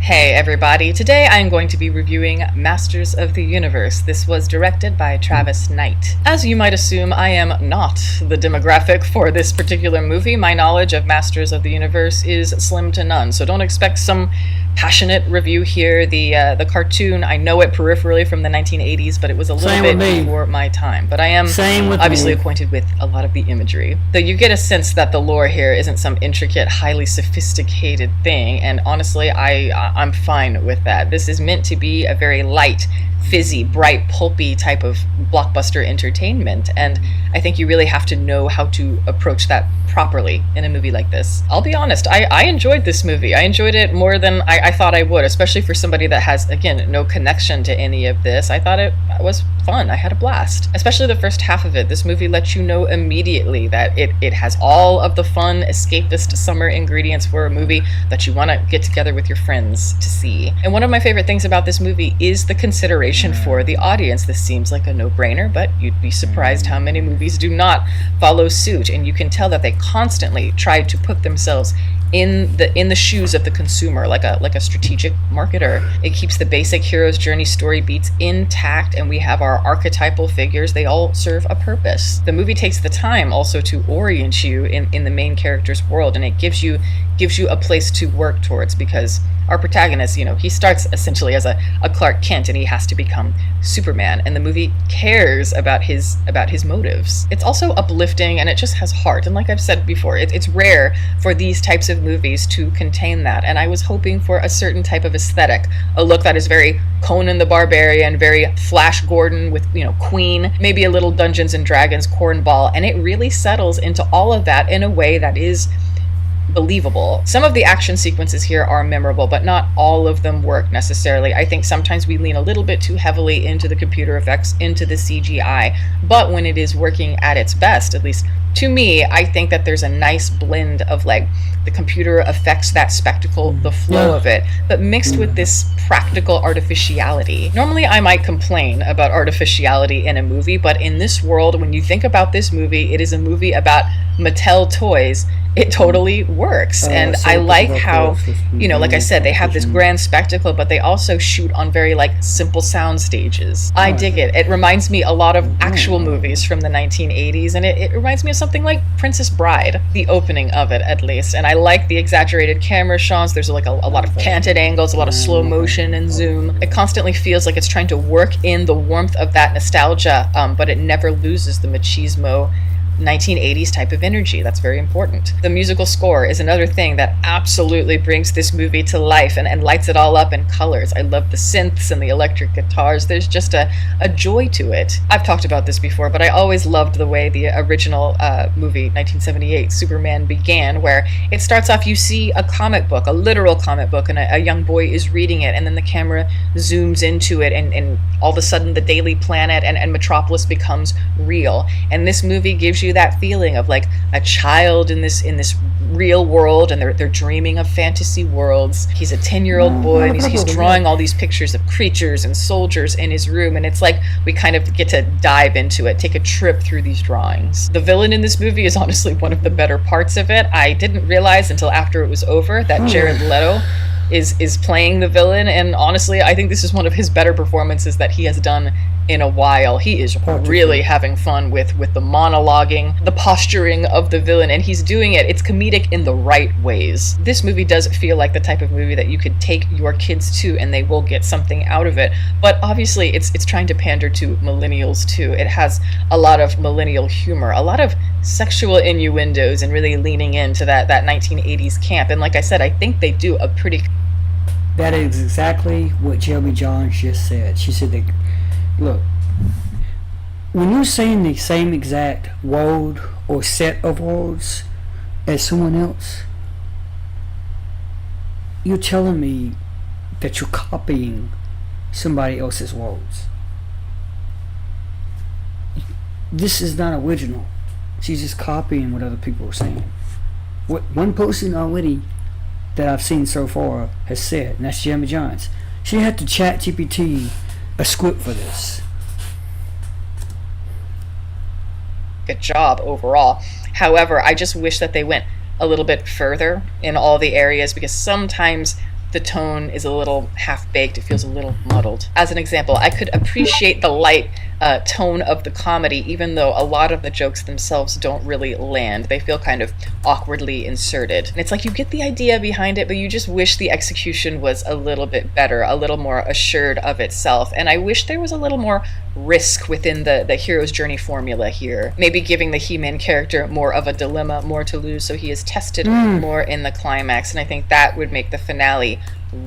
Hey everybody, today I'm going to be reviewing Masters of the Universe. This was directed by Travis Knight. As you might assume, I am not the demographic for this particular movie. My knowledge of Masters of the Universe is slim to none, so don't expect some passionate review here. The cartoon, I know it peripherally from the 1980s, but it was a little Same bit with me. before my time. But I am obviously acquainted with a lot of the imagery. Though you get a sense that the lore here isn't some intricate, highly sophisticated thing, and honestly, I'm fine with that. This is meant to be a very light, fizzy, bright, pulpy type of blockbuster entertainment, and I think you really have to know how to approach that properly in a movie like this. I'll be honest, I enjoyed this movie. I enjoyed it more than I thought I would, especially for somebody that has, again, no connection to any of this. I thought it was fun. I had a blast. Especially the first half of it. This movie lets you know immediately that it has all of the fun, escapist summer ingredients for a movie that you want to get together with your friends to see. And one of my favorite things about this movie is the consideration for the audience. This seems like a no-brainer, but you'd be surprised how many movies do not follow suit, and you can tell that they constantly tried to put themselves in the shoes of the consumer, like a strategic marketer. It keeps the basic hero's journey story beats intact, and we have our archetypal figures. They all serve a purpose. The movie takes the time also to orient you in the main character's world, and it gives you a place to work towards, because our protagonist, he starts essentially as a Clark Kent, and he has to become Superman, and the movie cares about his motives. It's also uplifting, and it just has heart, and like I've said before, it's rare for these types of movies to contain that, and I was hoping for a certain type of aesthetic, a look that is very Conan the Barbarian, very Flash Gordon with, Queen, maybe a little Dungeons and Dragons cornball, and it really settles into all of that in a way that is believable. Some of the action sequences here are memorable, but not all of them work necessarily. I think sometimes we lean a little bit too heavily into the computer effects, into the CGI, but when it is working at its best, at least to me, I think that there's a nice blend of like the computer effects, that spectacle, the flow of it, but mixed with this practical artificiality. Normally I might complain about artificiality in a movie, but in this world, when you think about this movie, it is a movie about Mattel toys. It totally works, and I like how, like I said, they have this grand spectacle, but they also shoot on very simple sound stages. I dig it. It reminds me a lot of actual movies from the 1980s, and it reminds me of something like Princess Bride, the opening of it at least. And I like the exaggerated camera shots. There's a lot of canted angles, a lot of slow motion and zoom. It constantly feels like it's trying to work in the warmth of that nostalgia, but it never loses the machismo 1980s type of energy. That's very important. The musical score is another thing that absolutely brings this movie to life and lights it all up in colors. I love the synths and the electric guitars. There's just a joy to it. I've talked about this before, but I always loved the way the original movie 1978 Superman began, where it starts off, you see a comic book, a literal comic book, and a young boy is reading it, and then the camera zooms into it, and all of a sudden the Daily Planet and Metropolis becomes real. And this movie gives you that feeling of like a child in this real world, and they're dreaming of fantasy worlds. He's a 10-year-old boy, and he's drawing all these pictures of creatures and soldiers in his room, and it's like we kind of get to dive into it, take a trip through these drawings. The villain in this movie is honestly one of the better parts of it. I didn't realize until after it was over that Jared Leto is playing the villain, and honestly, I think this is one of his better performances that he has done in a while. He is really having fun with the monologuing, the posturing of the villain, and he's doing it. It's comedic in the right ways. This movie does feel like the type of movie that you could take your kids to and they will get something out of it. But obviously it's trying to pander to millennials too. It has a lot of millennial humor, a lot of sexual innuendos, and really leaning into that 1980s camp. And like I said, I think they do a pretty... That is exactly what Jeremy Johns just said. She said that, look, when you're saying the same exact word or set of words as someone else, you're telling me that you're copying somebody else's words. This is not original. She's just copying what other people are saying. What one person already that I've seen so far has said, and that's Jeremy Johns. She had to chat GPT a script for this. Good job overall. However, I just wish that they went a little bit further in all the areas, because sometimes the tone is a little half-baked. It feels a little muddled. As an example, I could appreciate the light tone of the comedy, even though a lot of the jokes themselves don't really land. They feel kind of awkwardly inserted. And it's like you get the idea behind it, but you just wish the execution was a little bit better, a little more assured of itself. And I wish there was a little more risk within the hero's journey formula here. Maybe giving the He-Man character more of a dilemma, more to lose, so he is tested more in the climax. And I think that would make the finale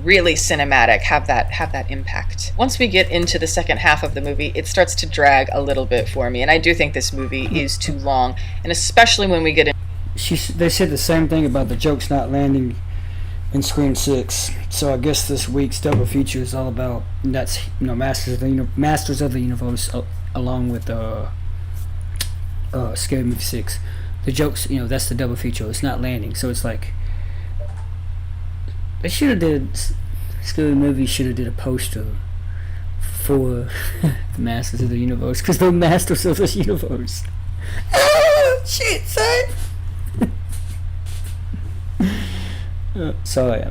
really cinematic, have that impact. Once we get into the second half of the movie, it starts to drag a little bit for me, and I do think this movie is too long, and especially when we get in. They said the same thing about the jokes not landing in Scream 6. So I guess this week's double feature is all about that's Masters of the Universe along with Scary Movie 6. The jokes, that's the double feature. It's not landing, so it's like. They should have did. Scary Movie should have did a poster for the Masters of the Universe, because they're Masters of the Universe. Oh, shit, son. Sorry.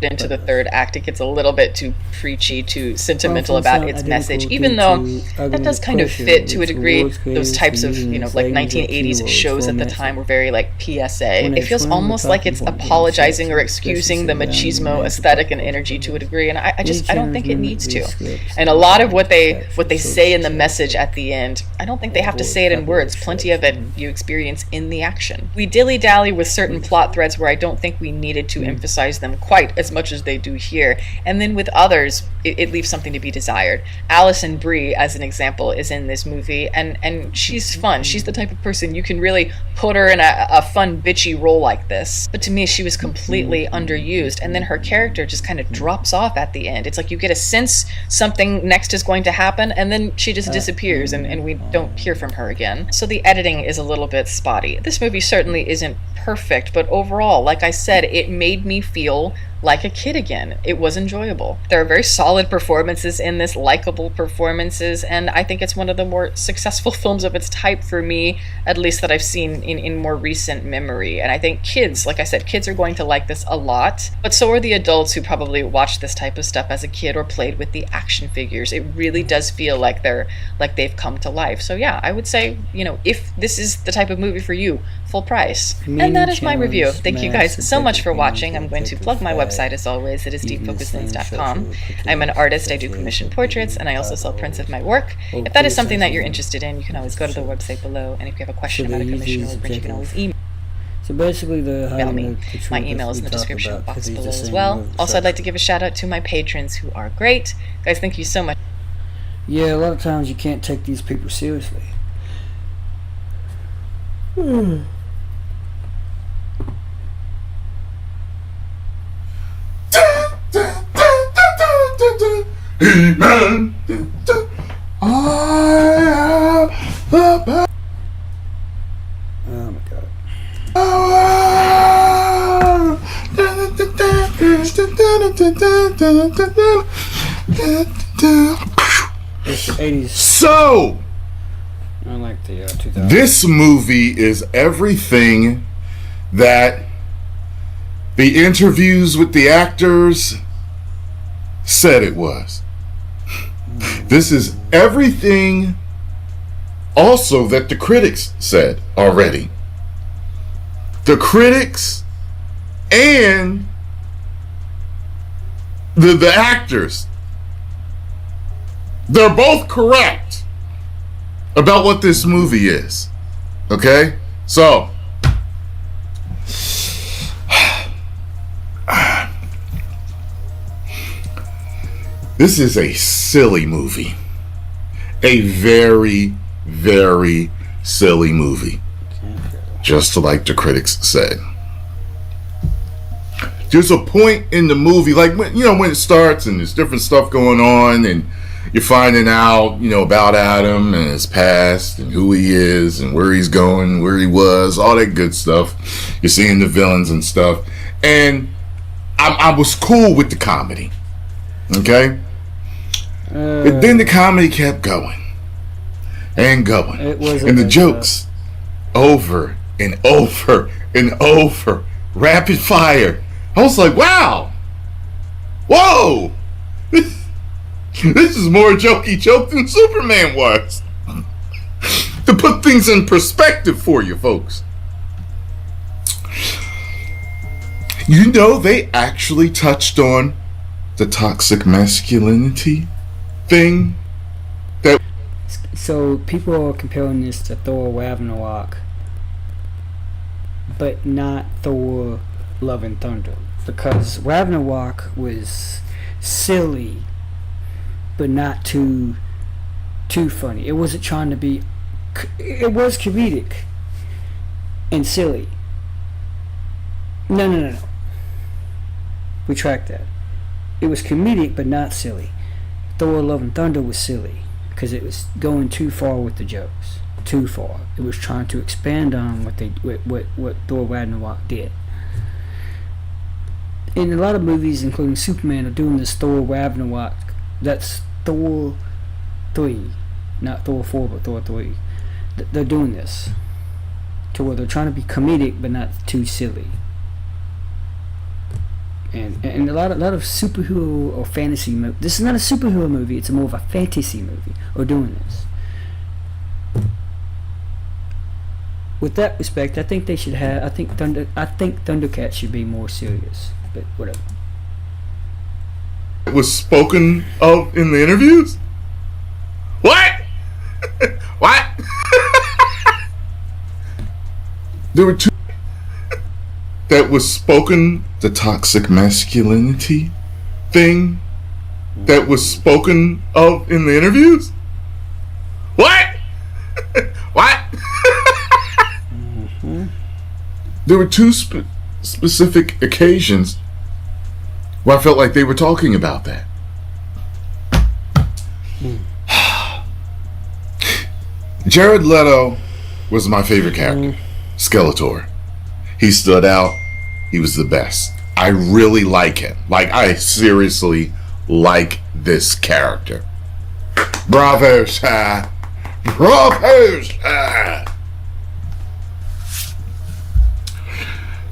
Into the third act, it gets a little bit too preachy, too sentimental about its message, even though that does kind of fit to a degree. Those types of, like 1980s shows at the time were very like PSA. It feels almost like it's apologizing or excusing the machismo aesthetic and energy to a degree, and I don't think it needs to. And a lot of what they say in the message at the end, I don't think they have to say it in words. Plenty of it you experience in the action. We dilly-dally with certain plot threads where I don't think we needed to emphasize them quite as much as they do here, and then with others it leaves something to be desired. Alison Brie, as an example, is in this movie, and she's fun. She's the type of person you can really put her in a fun bitchy role like this, but to me she was completely underused, and then her character just kind of drops off at the end. It's like you get a sense something next is going to happen, and then she just disappears, and we don't hear from her again. So the editing is a little bit spotty. This movie certainly isn't perfect, but overall, like I said, it made me feel like a kid again. It was enjoyable. There are very solid performances in this, likable performances, and I think it's one of the more successful films of its type for me, at least that I've seen in more recent memory. And I think kids, like I said, kids are going to like this a lot, but so are the adults who probably watched this type of stuff as a kid or played with the action figures. It really does feel like they've come to life. So yeah, I would say, if this is the type of movie for you, full price. And that is my review. Thank you guys so much for watching. I'm going to plug my website as always. It is deepfocuslens.com. I'm an artist. I do commissioned portraits, and I also sell prints of my work. If that is something that you're interested in, you can always go to the website below, and if you have a question about a commission or a print, you can always email So basically, me. My email is in the description box below as well. Also, I'd like to give a shout out to my patrons who are great. Guys, thank you so much. Yeah, a lot of times you can't take these people seriously. He-Man. I am the best. Oh my god. It's 80s. So, I like the 2000s. This movie is everything that the interviews with the actors said it was. This is everything also that the critics said already. The critics and the actors, they're both correct about what this movie is. Okay? So, this is a silly movie. A very, very silly movie. Just like the critics said. There's a point in the movie, like when it starts and there's different stuff going on and you're finding out, about Adam and his past and who he is and where he's going, where he was, all that good stuff. You're seeing the villains and stuff. And I was cool with the comedy. Okay? But then the comedy kept going and going. And the jokes over and over and over. Rapid fire. I was like, wow, Whoa! This is more jokey joke than Superman was. To put things in perspective for you folks. You know, they actually touched on the toxic masculinity thing. That So people are comparing this to Thor Ragnarok, but not Thor Love and Thunder, because Ragnarok was silly, but not too funny. It wasn't trying to be. It was comedic and silly. No. Retract that. It was comedic, but not silly. Thor Love and Thunder was silly because it was going too far with the jokes. Too far. It was trying to expand on what Thor Ragnarok did. And a lot of movies, including Superman, are doing this Thor Ragnarok. That's Thor 3, not Thor 4, but Thor 3. They're doing this to where they're trying to be comedic, but not too silly. And a lot of superhero or fantasy movies. This is not a superhero movie. It's more of a fantasy movie. Are doing this. With that respect, I think they should have. I think Thundercats should be more serious. But whatever. it was spoken of in the interviews. What? What? There were two that was spoken, the toxic masculinity thing that was spoken of in the interviews. What? What? There were two specific occasions where I felt like they were talking about that. Jared Leto was my favorite character. Skeletor. He stood out. He was the best. I really like him. Like, I seriously like this character. Bravo, sir. Bravo, sir.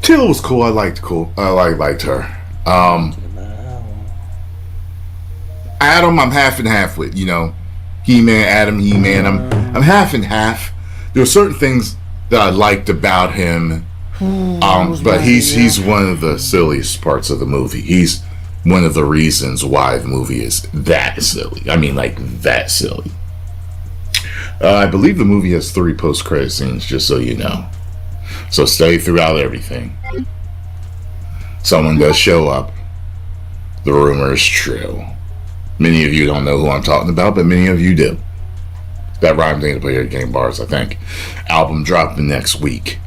Till was cool. I liked her. Adam, I'm half and half with. You know, He-Man, Adam, He-Man. I'm half and half. There are certain things that I liked about him. But he's one of the silliest parts of the movie. He's one of the reasons why the movie is that silly. I mean, like, that silly. I believe the movie has 3 post-credit scenes, just so you know. So stay throughout everything. Someone does show up. The rumor is true. Many of you don't know who I'm talking about, but many of you do. That rhymed ain't to play your game bars, I think. Album dropping next week.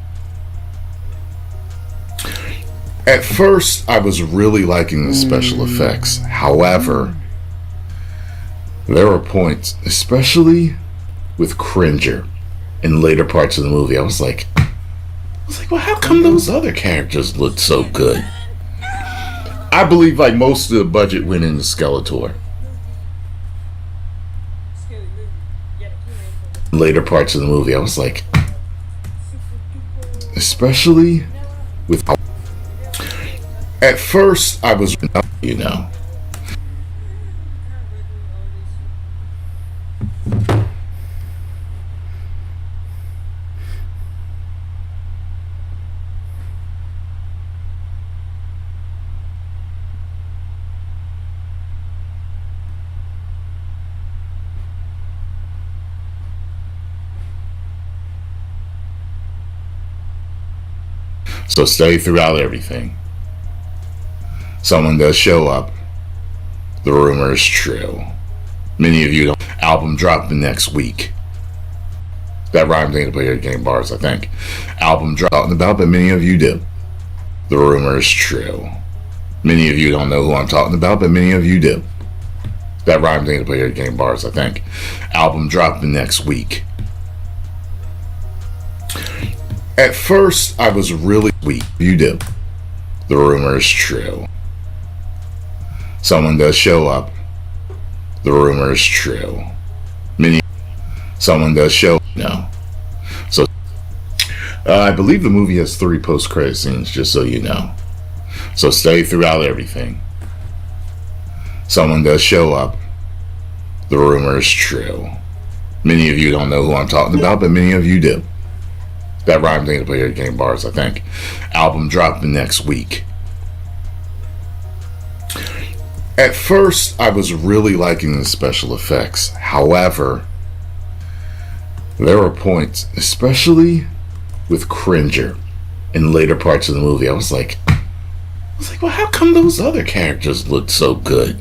At first, I was really liking the special effects. However, there were points, especially with Cringer in later parts of the movie, I was like, well, how come those other characters looked so good? I believe like most of the budget went into Skeletor. Later parts of the movie, I was like, especially with. At first, I was, you know. So stay throughout everything. Someone does show up. The rumor is true. Many of you don't. Album dropping next week. That rhymes ain't to play your game bars, I think. Album dropping about, but many of you do. The rumor is true. Many of you don't know who I'm talking about, but many of you do. That rhymes ain't to play your game bars, I think. Album dropping next week. At first, I was really weak. You do. The rumor is true. Someone does show up. The rumor is true. Someone does show. No. So, I believe the movie has 3 post-credit scenes, just so you know. So stay throughout everything. someone does show up. The rumor is true. Many of you don't know who I'm talking about, but many of you do. That rhyme thing to play at Game Bars, I think. Album dropping next week. At first, I was really liking the special effects. However, there were points, especially with Cringer in later parts of the movie, I was like, well, how come those other characters looked so good?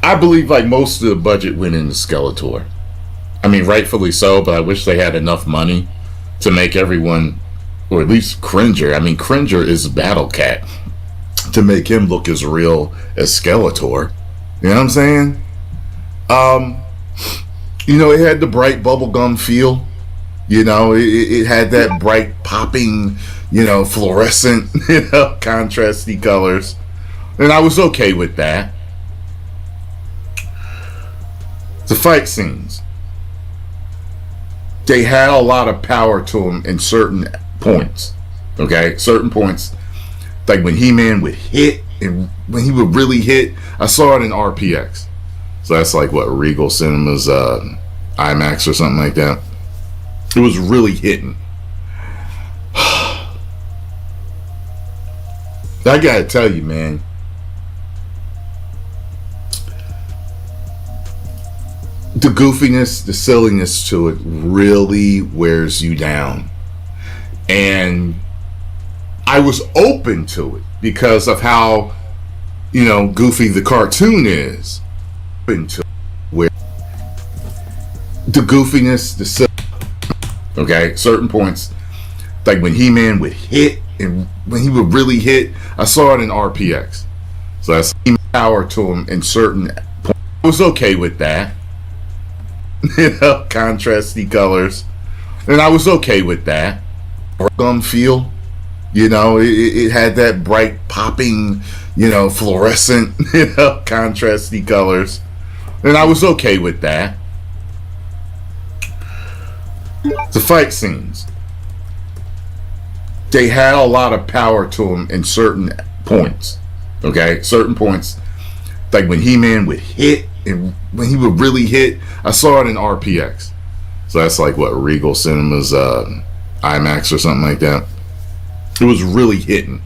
I believe like most of the budget went into Skeletor. I mean, rightfully so, but I wish they had enough money to make everyone, or at least Cringer. I mean, Cringer is Battle Cat. To make him look as real as Skeletor. You know what I'm saying? It had the bright bubblegum feel. It had that bright popping, fluorescent, contrasty colors. And I was okay with that. The fight scenes. They had a lot of power to them in certain points. Okay? Certain points. Like when He-Man would hit, and when he would really hit, I saw it in RPX. So that's like what, Regal Cinemas IMAX or something like that. It was really hitting. I gotta tell you, man. The goofiness, the silliness to it really wears you down. And I was open to it because of how, goofy the cartoon is. Open to where the goofiness, the okay, certain points, like when He-Man would hit, and when he would really hit, I saw it in RPX. So that's power to him in certain points. I was okay with that. Contrasty colors, and I was okay with that. Gum feel. It had that bright popping, fluorescent, contrasty colors. And I was okay with that. The fight scenes. They had a lot of power to them in certain points. Okay? Certain points. Like when He-Man would hit, and when he would really hit, I saw it in RPX. So that's like what, Regal Cinemas IMAX or something like that. It was really hitting.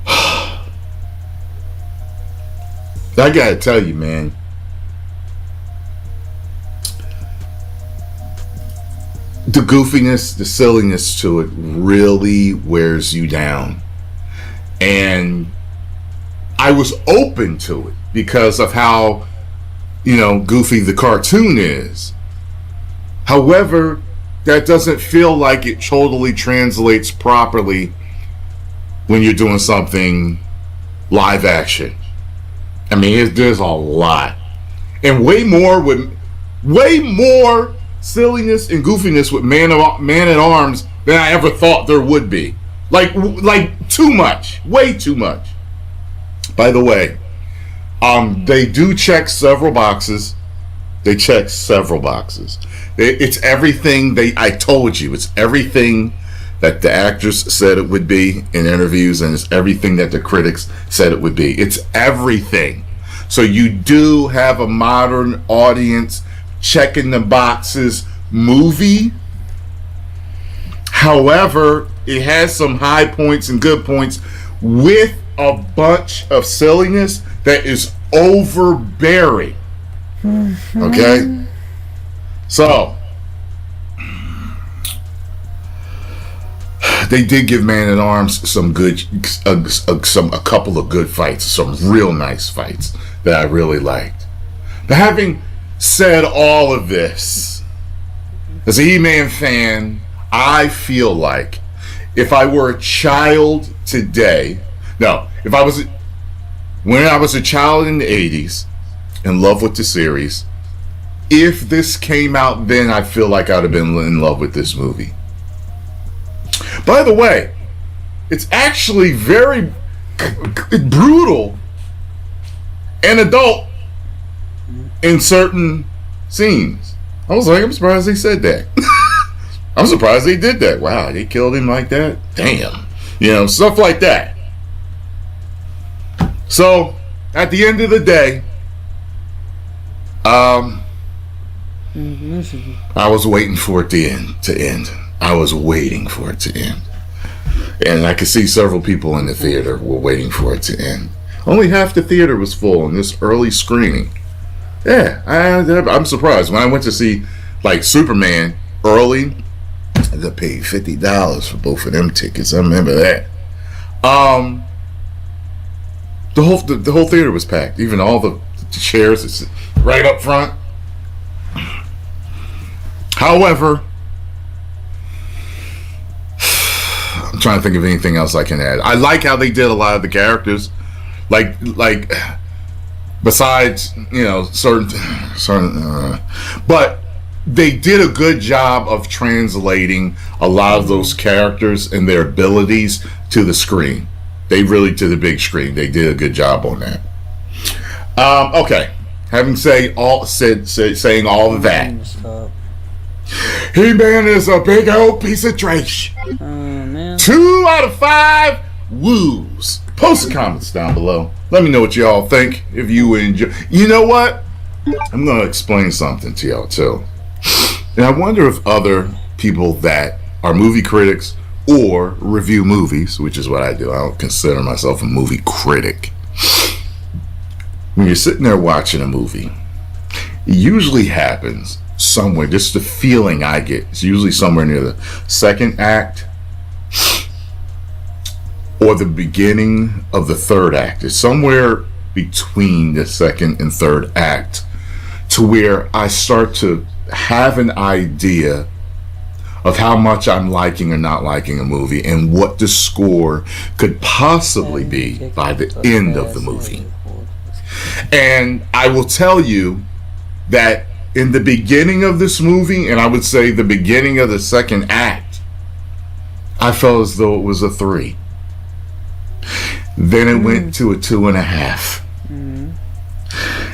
I gotta tell you, man. The goofiness, the silliness to it really wears you down. And I was open to it because of how, goofy the cartoon is. However, that doesn't feel like it totally translates properly when you're doing something live action. I mean, there's a lot, and way more silliness and goofiness with Man at Arms than I ever thought there would be. Like too much, way too much. By the way, they do check several boxes. They check several boxes. It's everything I told you. It's everything that the actors said it would be in interviews, and it's everything that the critics said it would be. It's everything. So you do have a modern audience checking the boxes movie. However, it has some high points and good points with a bunch of silliness that is overbearing. Okay? So, they did give Man at Arms some good, a couple of good fights, some real nice fights that I really liked. But having said all of this, as a He-Man fan, I feel like if I were a child today, when I was a child in the 80s, in love with the series, if this came out then, I feel like I'd have been in love with this movie. By the way, it's actually very brutal and adult in certain scenes. I'm surprised they said that. I'm surprised they did that. Wow, they killed him like that? Damn. Stuff like that. So, at the end of the day, I was waiting for it to end. I was waiting for it to end. And I could see several people in the theater were waiting for it to end. Only half the theater was full in this early screening. Yeah, I'm surprised. When I went to see, like, Superman early, I paid $50 for both of them tickets. I remember that. The whole theater was packed. Even all the chairs right up front. However, I'm trying to think of anything else I can add. I like how they did a lot of the characters, like besides, you know, certain, but they did a good job of translating a lot of those characters and their abilities to the screen. They really, to the big screen, they did a good job on that. Okay, having saying all of that, He-Man is a big old piece of trash. 2 out of 5 woos. Post the comments down below. Let me know what y'all think. If you enjoy, you know what? I'm gonna explain something to y'all too. And I wonder if other people that are movie critics or review movies, which is what I do. I don't consider myself a movie critic. When you're sitting there watching a movie, it usually happens somewhere, just the feeling I get, it's usually somewhere near the second act or the beginning of the third act. It's somewhere between the second and third act to where I start to have an idea of how much I'm liking or not liking a movie and what the score could possibly be by the end of the movie. And I will tell you that in the beginning of this movie, and I would say the beginning of the second act, I felt as though it was a 3. Then it went to a 2.5.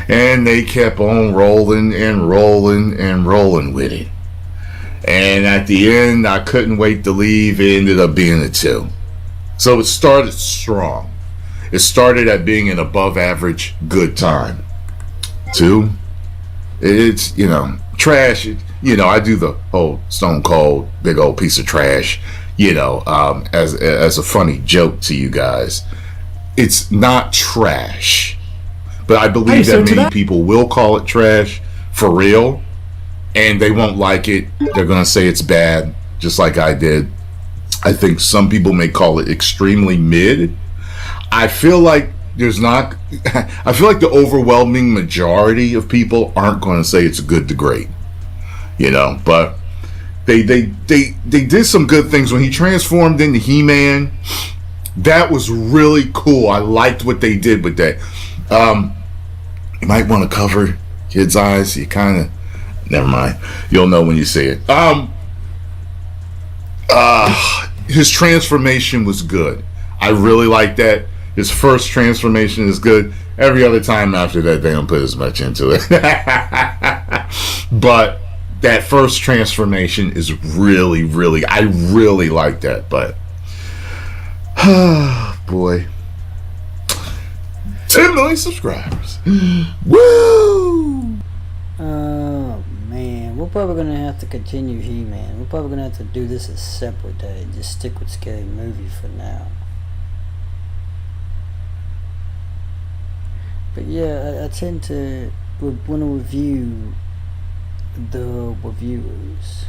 And they kept on rolling and rolling and rolling with it. And at the end, I couldn't wait to leave. It ended up being a 2. So it started strong. It started at being an above average good time. 2, it's, you know, trash. You know, I do the whole Stone Cold big old piece of trash, you know, as a funny joke to you guys. It's not trash, but I believe that many people will call it trash for real, and they won't like it. They're gonna say it's bad, just like I did. I think some people may call it extremely mid. I feel like there's not. I feel like the overwhelming majority of people aren't going to say it's good to great, you know. But they did some good things when he transformed into He-Man. That was really cool. I liked what they did with that. You might want to cover kids' eyes. You kind of, never mind. You'll know when you see it. His transformation was good. I really like that. His first transformation is good. Every other time after that, they don't put as much into it. But that first transformation is really, really, I really like that. But, boy. 10 million subscribers. Woo! Oh, man. We're probably going to have to continue He-Man. We're probably going to have to do this a separate day. Just stick with Scary Movie for now. But yeah, I tend to want to review the reviewers.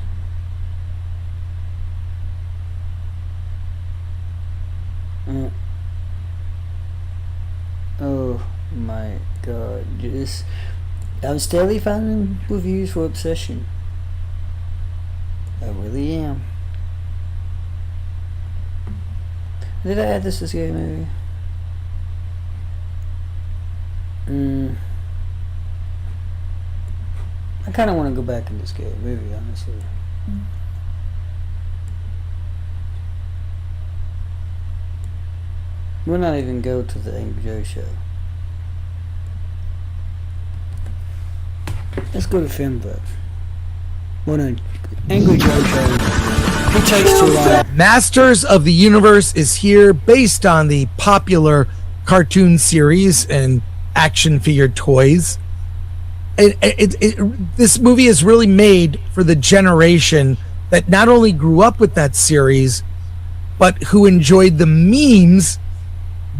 Oh my god, I'm steadily finding reviews for Obsession. I really am. Did I add this to Scary Movie? I kind of want to go back into Scary Movie, honestly. We'll not even go to the Angry Joe show. Let's go to Film Buff. Well, no, Angry Joe show. It takes too long. Masters of the Universe is here, based on the popular cartoon series and action figure toys. This movie is really made for the generation that not only grew up with that series, but who enjoyed the memes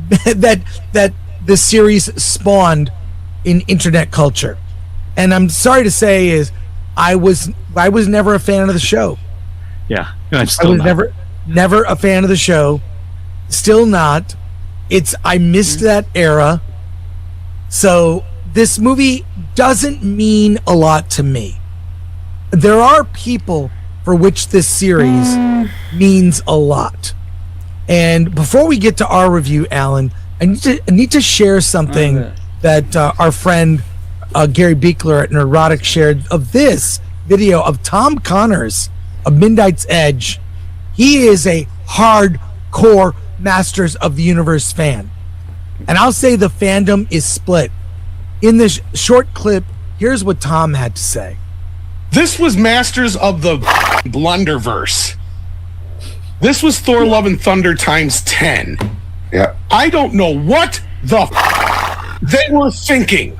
that the series spawned in internet culture. And I'm sorry to say is I was never a fan of the show. Yeah, I was never a fan of the show. Still not. I missed that era. So this movie doesn't mean a lot to me. There are people for which this series means a lot. And before we get to our review, Alan, I need to share something that our friend Gary Beekler at Neurotic shared of this video of Tom Connors of Midnight's Edge. He is a hardcore Masters of the Universe fan. And I'll say the fandom is split. In this short clip, here's what Tom had to say. This was Masters of the Blunderverse. This was Thor Love and Thunder times 10. Yeah. I don't know what the they were thinking.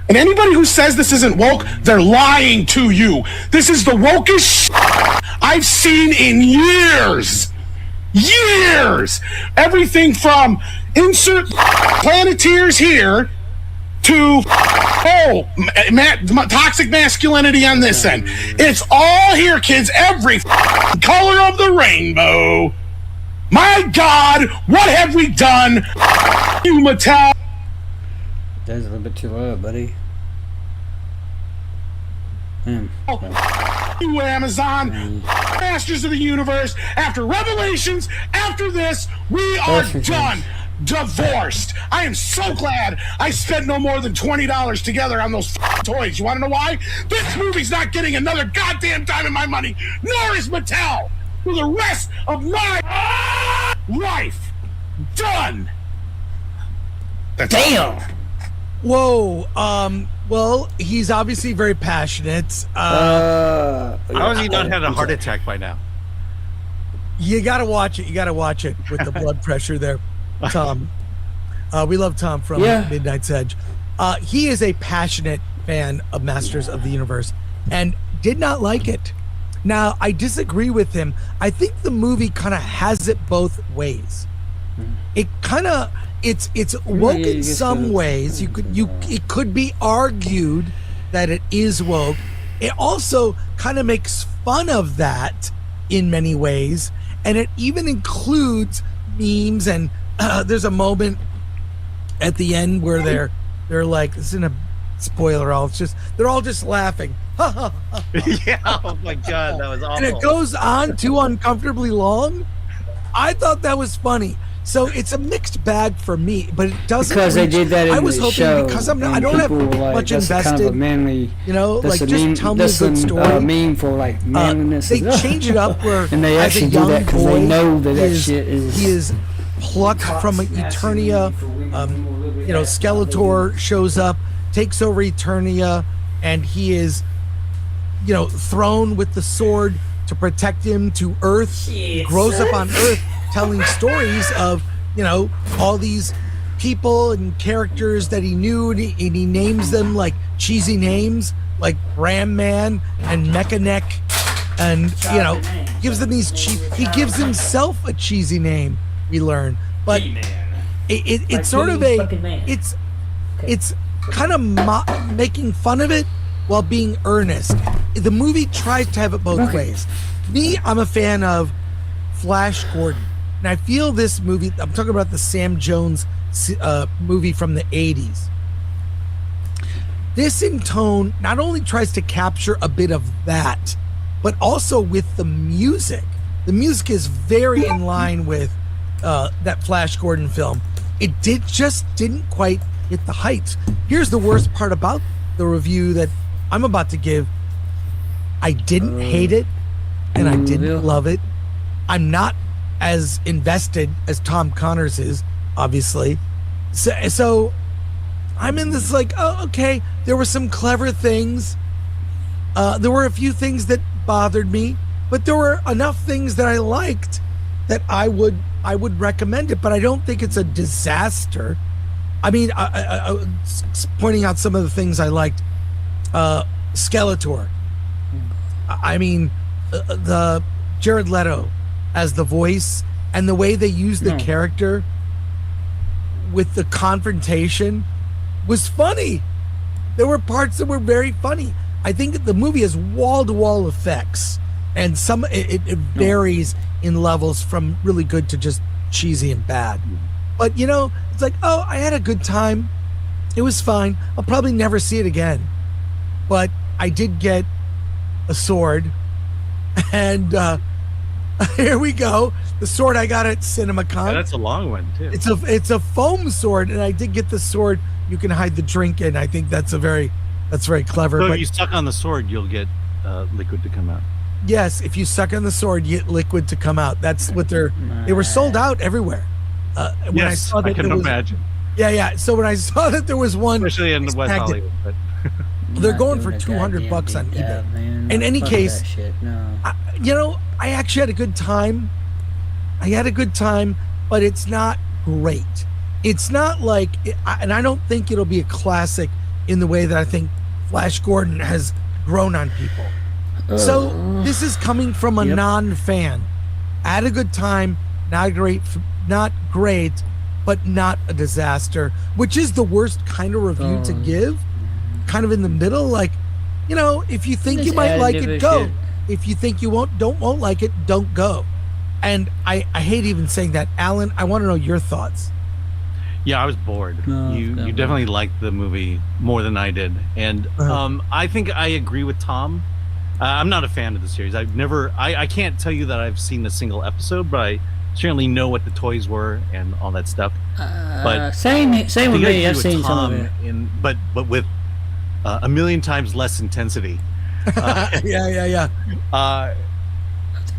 And anybody who says this isn't woke, they're lying to you. This is the wokest I've seen in years. Years! Everything from insert Planeteers here to toxic masculinity on this end. It's all here, kids. Every color of the rainbow. My God, what have we done? You Mattel. That's a little bit too low, buddy. You Amazon, Masters of the Universe, after Revelations, after this, we are done. Divorced. I am so glad I spent no more than $20 together on those toys. You want to know why? This movie's not getting another goddamn dime of my money, nor is Mattel, for the rest of my life. Done. That's Damn. Whoa. Well, he's obviously very passionate. How has he not had a heart attack by now? You gotta watch it. You gotta watch it with the blood pressure there, Tom. We love Tom from Midnight's Edge. He is a passionate fan of Masters of the Universe and did not like it. Now, I disagree with him. I think the movie kind of has it both ways. It kind of it's woke in some ways. It could be argued that it is woke. It also kind of makes fun of that in many ways, and it even includes memes. And there's a moment at the end where they're like, this isn't a spoiler, they're all just laughing. Yeah, oh my God, that was awful. And it goes on too uncomfortably long. I thought that was funny. So it's a mixed bag for me, but it doesn't. Because they did that in I was the hoping show, because I don't have much that's invested. Kind of a manly, you know, like just meme, tell me a good story. Meme for like manliness. They change it up where and they as a actually do young that because boy, they know that he shit is. He is plucked from Eternia. Skeletor shows up, takes over Eternia, and he is, thrown with the sword to protect him to Earth. He grows up on Earth telling stories of, all these people and characters that he knew, and he names them like cheesy names, like Ram Man and Mechaneck, and, gives them these he gives himself a cheesy name, we learn. But it's sort of it's kind of making fun of it while being earnest. The movie tries to have it both ways. Me, I'm a fan of Flash Gordon. And I feel this movie, I'm talking about the Sam Jones movie from the 80s. This in tone not only tries to capture a bit of that, but also with the music. The music is very in line with that Flash Gordon film. It didn't quite hit the heights. Here's the worst part about the review that I'm about to give. I didn't hate it, and I didn't love it. I'm not as invested as Tom Connors is, obviously. So I'm in this like, oh, okay, there were some clever things. There were a few things that bothered me, but there were enough things that I liked that I would recommend it, but I don't think it's a disaster. I mean, pointing out some of the things I liked. Skeletor. I mean, the Jared Leto as the voice and the way they used the character with the confrontation was funny. There were parts that were very funny. I think that the movie has wall-to-wall effects, and it varies in levels from really good to just cheesy and bad. But it's like, oh, I had a good time. It was fine. I'll probably never see it again. But I did get a sword, and here we go. The sword I got at CinemaCon. Yeah, that's a long one too. It's a foam sword, and I did get the sword you can hide the drink in. I think that's very clever. So but if you suck on the sword, you'll get liquid to come out. yes, if you suck on the sword, you get liquid to come out. That's what they were sold out everywhere. When yes, I saw that I can imagine. Yeah. So when I saw that there was one, especially in West Hollywood, but they're going for $200 on eBay. In any case, I actually had a good time. But it's not great. It's not like, and I don't think it'll be a classic in the way that I think Flash Gordon has grown on people. So this is coming from a non-fan. I had a good time, not great, but not a disaster, which is the worst kind of review to give. Kind of in the middle, like, if you think you might like it, go. If you think you won't like it, don't go. And I hate even saying that. Alan, I want to know your thoughts. yeah, I was bored. You definitely liked the movie more than I did, and I think I agree with Tom. I'm not a fan of the series. I can't tell you that I've seen a single episode, but I certainly know what the toys were and all that stuff. But same with me. I've seen some of it, but with a million times less intensity. Yeah.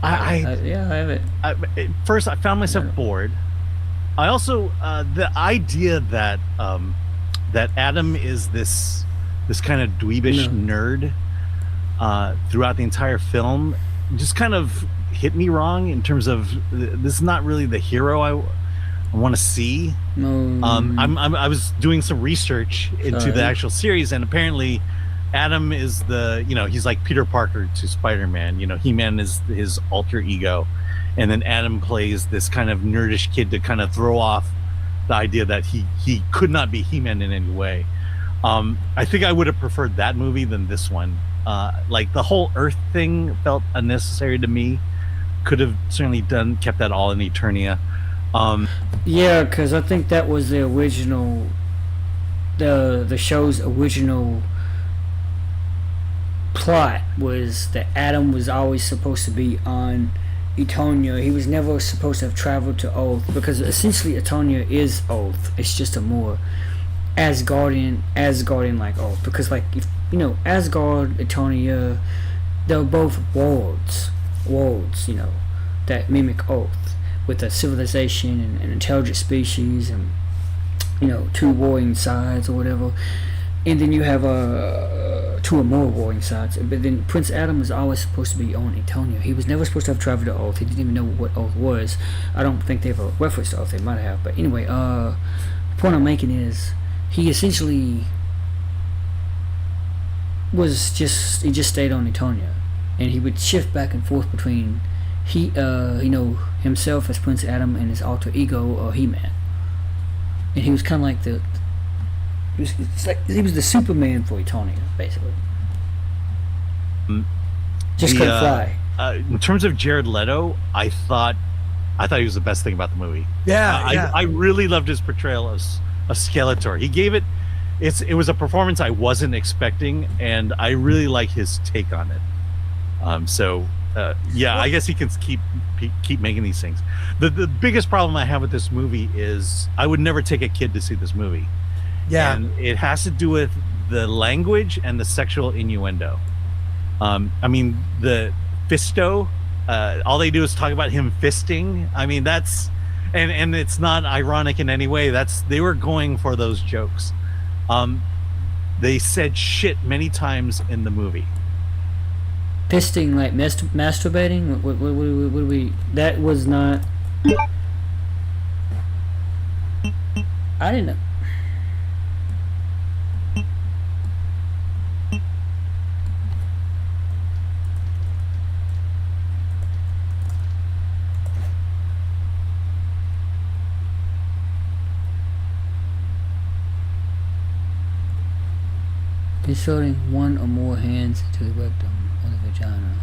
I have it. First, I found myself bored. I also the idea that that Adam is this kind of dweebish nerd throughout the entire film just kind of hit me wrong in terms of this is not really the hero I want to see. I was doing some research into the actual series, and apparently Adam is he's like Peter Parker to Spider-Man. He-Man is his alter ego, and then Adam plays this kind of nerdish kid to kind of throw off the idea that he could not be He-Man in any way. I think I would have preferred that movie than this one. Like the whole Earth thing felt unnecessary to me. Could have certainly kept that all in Eternia. Yeah, because I think that was the original, the show's original plot was that Adam was always supposed to be on Eternia. He was never supposed to have traveled to Oath, because essentially Eternia is Oath. It's just a more Asgardian like Oath, because like if Asgard, Eternia, they're both worlds, that mimic Oath, with a civilization and an intelligent species, and two warring sides or whatever. And then you have two or more warring sides. But then Prince Adam was always supposed to be on Eternia. He was never supposed to have traveled to Oath. He didn't even know what Oath was. I don't think they ever referenced Oath. They might have. But anyway, the point I'm making is he essentially he just stayed on Eternia, and he would shift back and forth between himself as Prince Adam and his alter ego He-Man. And he was kind of like he was the Superman for Eternia, basically. Just couldn't fly. In terms of Jared Leto, I thought he was the best thing about the movie. Yeah. I really loved his portrayal of Skeletor. He gave it. It was a performance I wasn't expecting, and I really like his take on it. I guess he can keep making these things. The biggest problem I have with this movie is I would never take a kid to see this movie. Yeah, and it has to do with the language and the sexual innuendo. I mean, the fisto, all they do is talk about him fisting. I mean, that's, and it's not ironic in any way. They were going for those jokes. They said shit many times in the movie. Fisting, like masturbating? What we? That was not. I didn't know. Inserting one or more hands into the rectum or the vagina.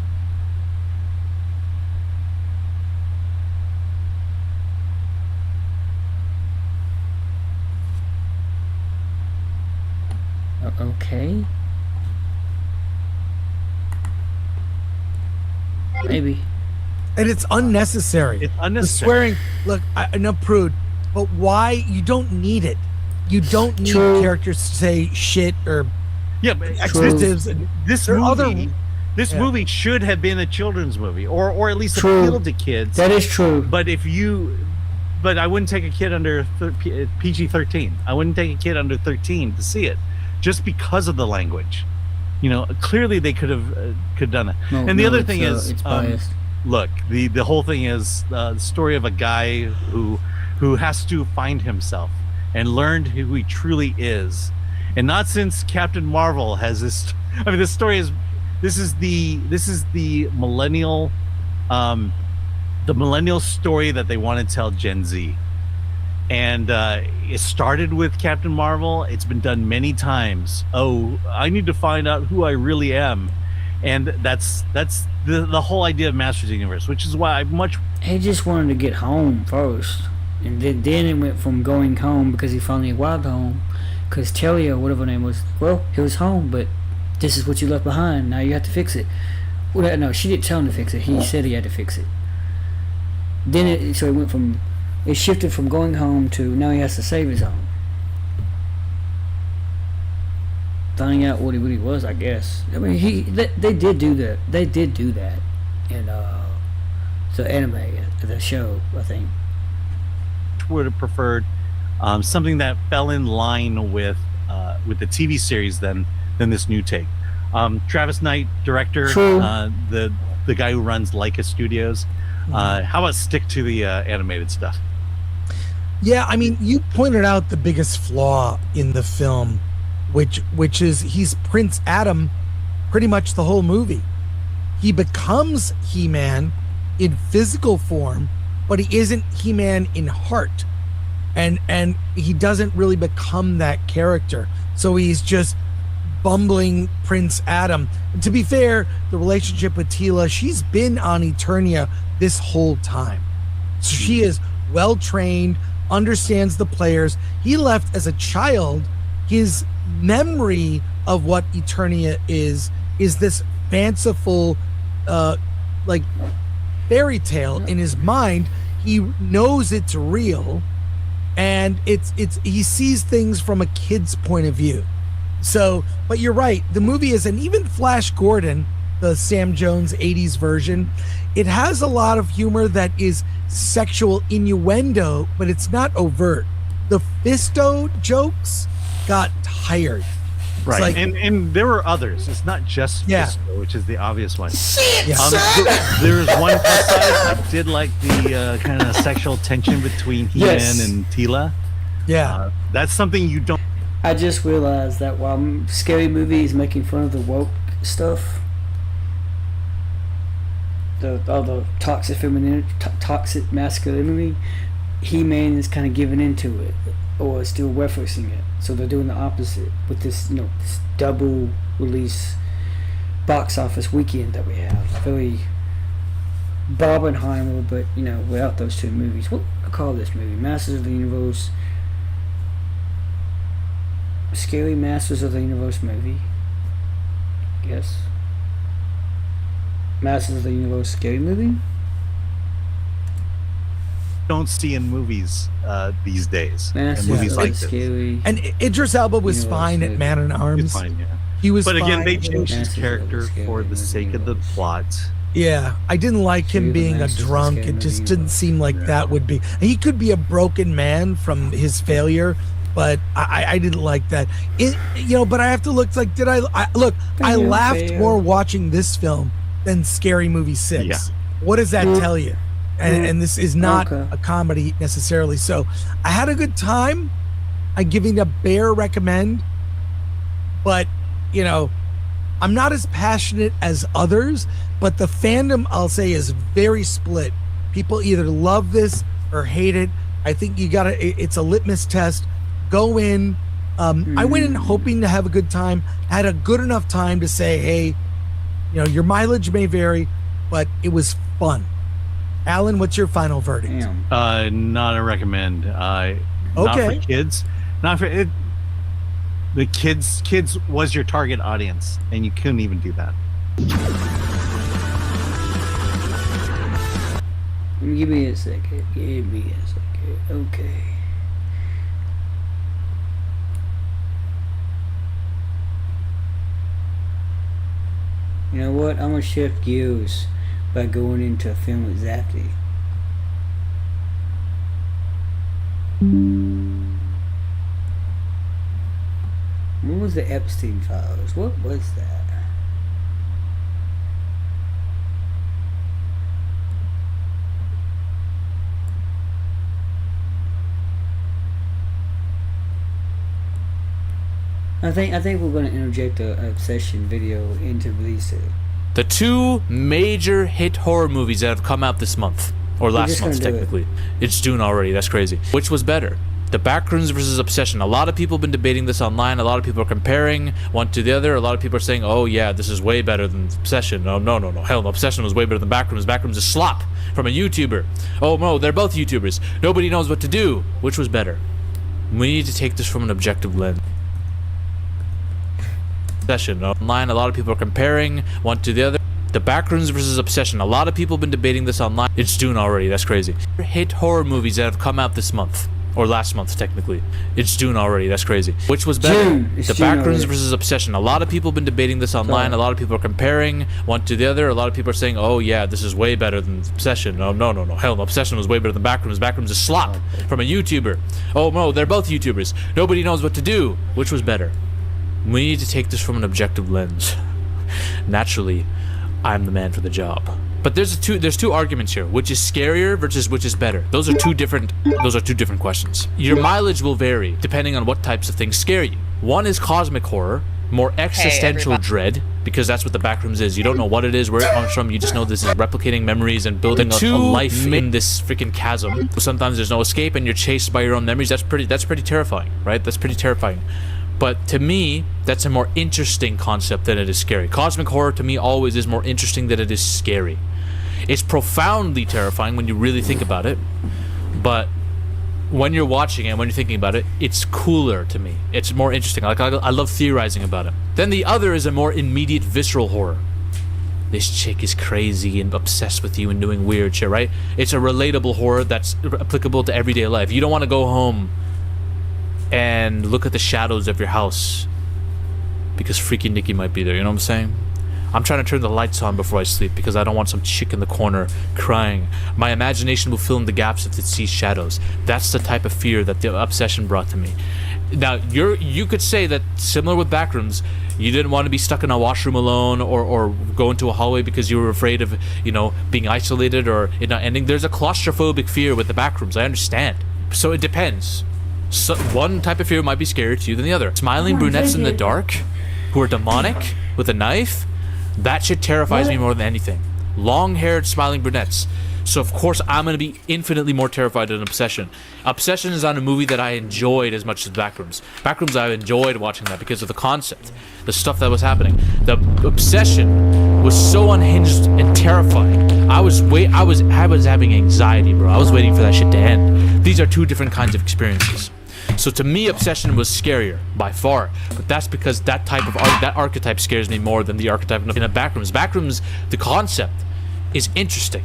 Okay. Maybe. And it's unnecessary. It's The unnecessary. swearing, look, I'm not prude, but why? You don't need it. You don't need True. characters to say shit or Yeah, but expletives. this There are movie, yeah. movie should have been a children's movie, or at least True. appeal to kids. That is true. But I wouldn't take a kid under PG-13. I wouldn't take a kid under 13 to see it, just because of the language. You know, clearly they could have done it. No, and the no, other it's, thing is, it's biased. look, the whole thing is the story of a guy who has to find himself and learn who he truly is. And not since Captain Marvel has this. I mean, this story is. This is the millennial, story that they want to tell Gen Z. And it started with Captain Marvel. It's been done many times. Oh, I need to find out who I really am, and that's the whole idea of Masters of the Universe, which is why I much. He just wanted to get home first, and then it went from going home because he finally arrived home. Because Talia, whatever her name was, well, he was home, but this is what you left behind. Now you have to fix it. Well, no, she didn't tell him to fix it. He said he had to fix it. Then it shifted from going home to now he has to save his home. Finding out what he really was, I guess. I mean, they did do that. They did do that in the anime, the show, I think. Would have preferred something that fell in line with the TV series than this new take. Travis Knight, director, True. The guy who runs Leica Studios. How about stick to the animated stuff? Yeah, I mean, you pointed out the biggest flaw in the film, which is he's Prince Adam pretty much the whole movie. He becomes He-Man in physical form, but he isn't He-Man in heart. And he doesn't really become that character. So he's just bumbling Prince Adam. And to be fair, the relationship with Tila, she's been on Eternia this whole time. So she is well trained, understands the players. He left as a child. His memory of what Eternia is this fanciful like fairy tale in his mind. He knows it's real, and it's he sees things from a kid's point of view. So, but you're right, the movie is, and even Flash Gordon, the Sam Jones 80s version, it has a lot of humor that is sexual innuendo, but it's not overt. The Fisto jokes got tired. Right, Like, and there were others. It's not just Yeah. Fisto, which is the obvious one. Yeah. There's one plus side. I did like the kind of sexual tension between He-Man Yes. and Tila. Yeah. That's something you don't. I just realized that while Scary Movie is making fun of the woke stuff, all the toxic femininity, toxic masculinity, He-Man is kind of giving into it, or still referencing it. So they're doing the opposite with this, this double release box office weekend that we have. Very Barbenheimer, but without those two movies. What do I call this movie? Masters of the Universe. Scary Masters of the Universe movie. Yes. Masters of the Universe scary movie. Don't see in movies these days. Masters And movies of like the this. Scary. And Idris Elba was Universe fine at movie. Man at Arms. It's fine, yeah. He was But again, fine. they changed his Masters of the character Scary for the sake of the Universe. plot. Yeah, I didn't like him Scary being a Masters of the drunk. Scary It just Movie didn't seem like that would be. He could be a broken man from his failure, but I didn't like that. But I have to look. Like, did I look? I Yeah, laughed fair. more watching this film than Scary Movie 6. Yeah. What does that tell you? And this is not Okay. a comedy necessarily. So I had a good time. I'm giving a bare recommend, but I'm not as passionate as others, but the fandom, I'll say, is very split. People either love this or hate it. I think it's a litmus test. Go in I went in hoping to have a good time, had a good enough time to say, hey, your mileage may vary, but it was fun. Alan, what's your final verdict? Not a recommend. Not for kids. Not for it. The kids was your target audience, and you couldn't even do that. Give me a second. Okay. You know what? I'm gonna shift gears by going into a film with Zafty. What was the Epstein Files? What was that? I think we're going to interject a Obsession video into release it. The two major hit horror movies that have come out this month, or last month technically. It's June already, that's crazy. Which was better? The Backrooms versus Obsession. A lot of people have been debating this online. A lot of people are comparing one to the other. A lot of people are saying, oh yeah, this is way better than Obsession. No. Hell no, Obsession was way better than Backrooms. Backrooms is slop from a YouTuber. Oh no, they're both YouTubers. Nobody knows what to do. Which was better? We need to take this from an objective lens. Obsession. Online, a lot of people are comparing one to the other. The Backrooms versus Obsession. A lot of people have been debating this online. It's June already, that's crazy. Hit horror movies that have come out this month. Or last month, technically. It's June already, that's crazy. Which was better? The Backrooms versus Obsession. A lot of people have been debating this online. A lot of people are comparing one to the other. A lot of people are saying, oh yeah, this is way better than Obsession. No. Hell no, Obsession was way better than Backrooms. Backrooms is slop from a YouTuber. Oh no, they're both YouTubers. Nobody knows what to do. Which was better? We need to take this from an objective lens. Naturally, I'm the man for the job. But there's two arguments here. Which is scarier versus which is better? Those are two different questions. Your mileage will vary depending on what types of things scare you. One is cosmic horror, more existential dread, because that's what the Backrooms is. You don't know what it is, where it comes from. You just know this is replicating memories and building a life in this freaking chasm. Sometimes there's no escape and you're chased by your own memories. That's pretty terrifying, right? That's pretty terrifying. But to me, that's a more interesting concept than it is scary. Cosmic horror to me always is more interesting than it is scary. It's profoundly terrifying when you really think about it, but when you're watching it, when you're thinking about it, it's cooler to me. It's more interesting. I love theorizing about it. Then the other is a more immediate visceral horror. This chick is crazy and obsessed with you and doing weird shit, right? It's a relatable horror that's applicable to everyday life. You don't want to go home and look at the shadows of your house because freaking Nikki might be there, you know what I'm saying? I'm trying to turn the lights on before I sleep because I don't want some chick in the corner crying. My imagination will fill in the gaps if it sees shadows. That's the type of fear that the Obsession brought to me. Now, you could say that similar with Backrooms, you didn't want to be stuck in a washroom alone or go into a hallway because you were afraid of, being isolated or it not ending. There's a claustrophobic fear with the Backrooms, I understand. So it depends. So one type of fear might be scarier to you than the other. Smiling brunettes in the dark who are demonic with a knife, that shit terrifies me more than anything. Long-haired smiling brunettes. So of course I'm going to be infinitely more terrified than Obsession. Obsession is on a movie that I enjoyed as much as Backrooms. Backrooms, I enjoyed watching that because of the concept, the stuff that was happening. The Obsession was so unhinged and terrifying. I was having anxiety, bro. I was waiting for that shit to end. These are two different kinds of experiences. So to me, Obsession was scarier by far, but that's because that type of that archetype scares me more than the archetype in a Backrooms. Backrooms, the concept is interesting.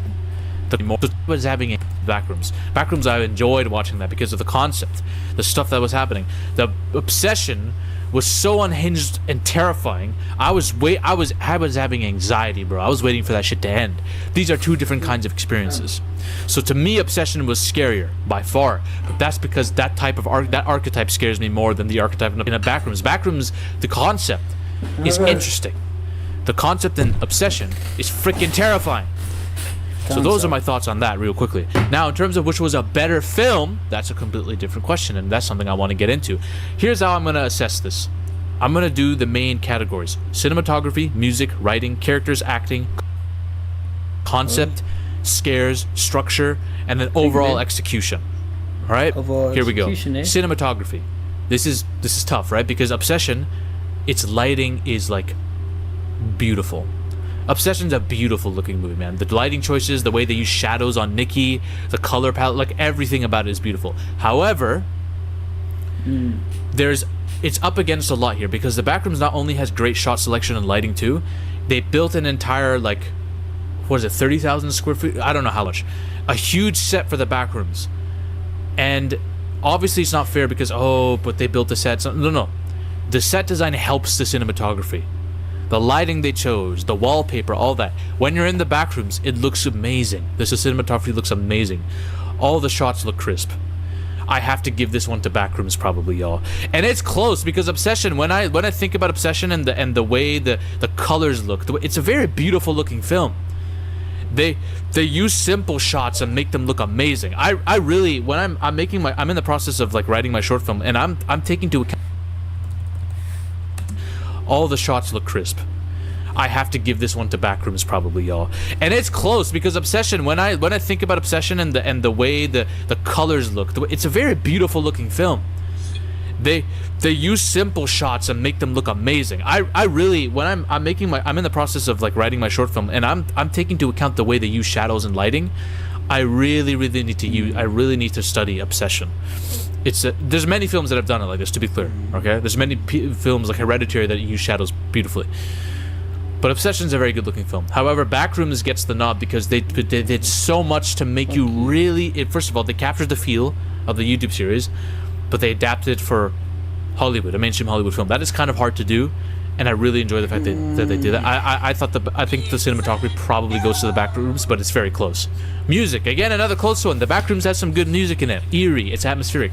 Was having Backrooms. Backrooms, I enjoyed watching that because of the concept, the stuff that was happening. The Obsession was so unhinged and terrifying. I was having anxiety, bro. I was waiting for that shit to end. These are two different kinds of experiences. So to me, Obsession was scarier by far, but that's because that type of that archetype scares me more than the archetype in a Backrooms. Backrooms, the concept is interesting. The concept in Obsession is freaking terrifying. So those are my thoughts on that real quickly. Now, in terms of which was a better film, that's a completely different question, and that's something I want to get into. Here's how I'm going to assess this. I'm going to do the main categories: cinematography, music, writing, characters, acting, concept, scares, structure, and then overall execution. All right? Here we go. Cinematography. this is tough, right? Because Obsession, its lighting is like beautiful. Obsession's a beautiful looking movie, man. The lighting choices, the way they use shadows on Nikki, the color palette, like everything about it is beautiful. However, it's up against a lot here because the Backrooms not only has great shot selection and lighting too, they built an entire, like, what is it, 30,000 square feet? I don't know how much. A huge set for the Backrooms. And obviously it's not fair because, but they built the sets. No. The set design helps the cinematography. The lighting they chose, the wallpaper, all that. When you're in the Backrooms, it looks amazing. The cinematography looks amazing. All the shots look crisp. I have to give this one to Backrooms probably, y'all. And it's close because Obsession, when I think about Obsession and the way the colors look, it's a very beautiful looking film. They use simple shots and make them look amazing. I really, when I'm in the process of like writing my short film, and I'm taking into account all the shots look crisp. I have to give this one to Backrooms probably, y'all. And it's close because Obsession, when I think about Obsession and the way the colors look, it's a very beautiful looking film. They use simple shots and make them look amazing. I really, when I'm in the process of like writing my short film, and I'm taking into account the way they use shadows and lighting. I really need to study Obsession. There's many films that have done it like this, to be clear. Okay, there's many films like Hereditary that use shadows beautifully. But Obsession's a very good looking film. However, Backrooms gets the nod because they did so much to make you really. First of all, they captured the feel of the YouTube series, but they adapted it for Hollywood, a mainstream Hollywood film. That is kind of hard to do, and I really enjoy the fact that they did that. I think the cinematography probably goes to the Backrooms, but it's very close. Music, again, another close one. The Backrooms has some good music in it. Eerie, it's atmospheric.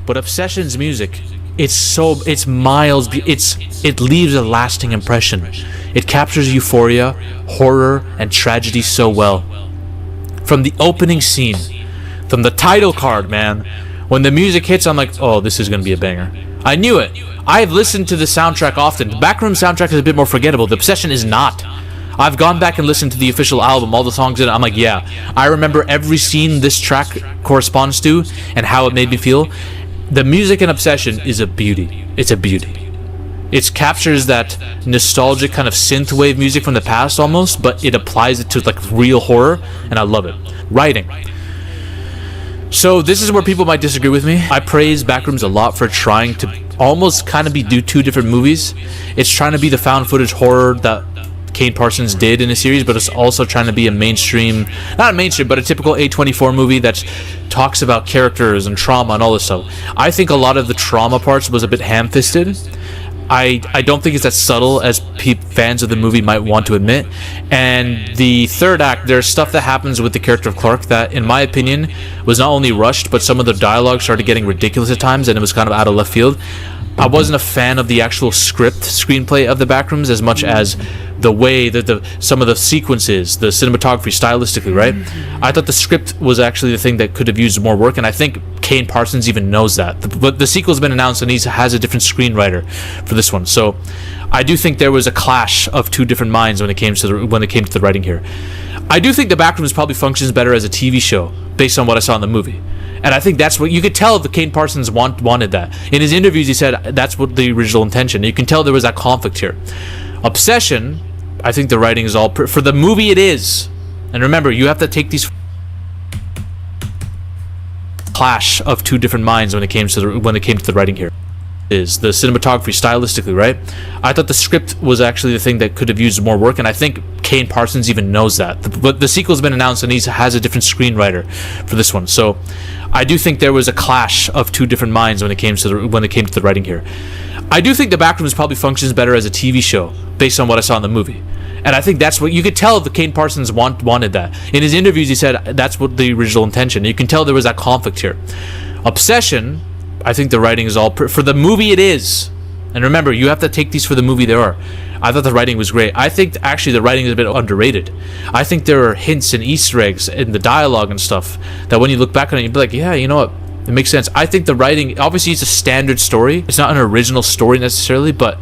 But Obsession's music, it's miles. It leaves a lasting impression. It captures euphoria, horror, and tragedy so well. From the opening scene, from the title card, man, when the music hits, I'm like, oh, this is gonna be a banger. I knew it. I've listened to the soundtrack often. The Backroom soundtrack is a bit more forgettable. The Obsession is not. I've gone back and listened to the official album, all the songs in it. I'm like, yeah, I remember every scene this track corresponds to and how it made me feel. The music in Obsession is a beauty. It's a beauty. It captures that nostalgic kind of synthwave music from the past almost, but it applies it to like real horror, and I love it. Writing. So this is where people might disagree with me. I praise Backrooms a lot for trying to almost kind of do two different movies. It's trying to be the found footage horror that Kane Parsons did in a series, but it's also trying to be a mainstream, not a mainstream, but a typical A24 movie that talks about characters and trauma and all this stuff. I think a lot of the trauma parts was a bit ham-fisted. I don't think it's as subtle as fans of the movie might want to admit. And the third act, there's stuff that happens with the character of Clark that, in my opinion, was not only rushed, but some of the dialogue started getting ridiculous at times, and it was kind of out of left field. I wasn't a fan of the actual screenplay of the Backrooms as much as the way that some of the sequences, the cinematography, stylistically, right? I thought the script was actually the thing that could have used more work, and I think Kane Parsons even knows that. But the sequel's been announced, and he has a different screenwriter for this one. So I do think there was a clash of two different minds when it came to the writing here. I do think the Backrooms probably functions better as a TV show based on what I saw in the movie. And I think that's what you could tell. The Kane Parsons wanted that. In his interviews, he said that's what the original intention. You can tell there was that conflict here. Obsession, I think the writing is all for the movie. It is, and remember, you have to take these clash of two different minds when it came to the writing here. Is the cinematography stylistically, right? I thought the script was actually the thing that could have used more work, and I think Kane Parsons even knows that. But the sequel's been announced, and he has a different screenwriter for this one. So I do think there was a clash of two different minds when it came to the writing here. I do think the Backrooms probably functions better as a TV show based on what I saw in the movie. And I think that's what you could tell. The Kane Parsons wanted that. In his interviews, he said that's what the original intention. You can tell there was that conflict here. Obsession, I think the writing is all for the movie. It is, and remember, you have to take these for the movie they are. I thought the writing was great. I think actually the writing is a bit underrated. I think there are hints and Easter eggs in the dialogue and stuff that when you look back on it, you'd be like, yeah, you know what? It makes sense. I think the writing, obviously, it's a standard story. It's not an original story necessarily, but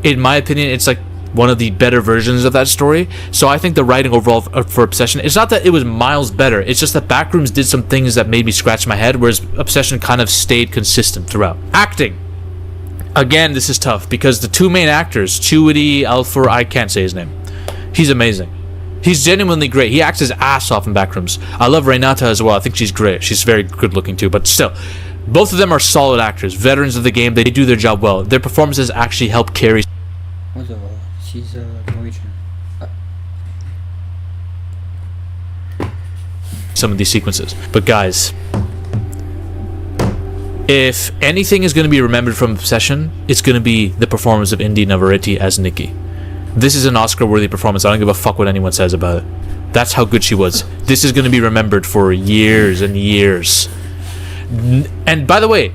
in my opinion, it's like one of the better versions of that story. So I think the writing overall for Obsession, it's not that it was miles better, it's just that Backrooms did some things that made me scratch my head, whereas Obsession kind of stayed consistent throughout. Acting. Again, this is tough because the two main actors, Chuidi Alfor, I can't say his name. He's amazing. He's genuinely great. He acts his ass off in Backrooms. I love Renata as well. I think she's great. She's very good looking too. But still, both of them are solid actors, veterans of the game. They do their job well. Their performances actually help carry. She's Norwegian. Some of these sequences. But guys, if anything is going to be remembered from Obsession, it's going to be the performance of Indy Navarrete as Nikki. This is an Oscar-worthy performance. I don't give a fuck what anyone says about it. That's how good she was. This is going to be remembered for years and years. And by the way,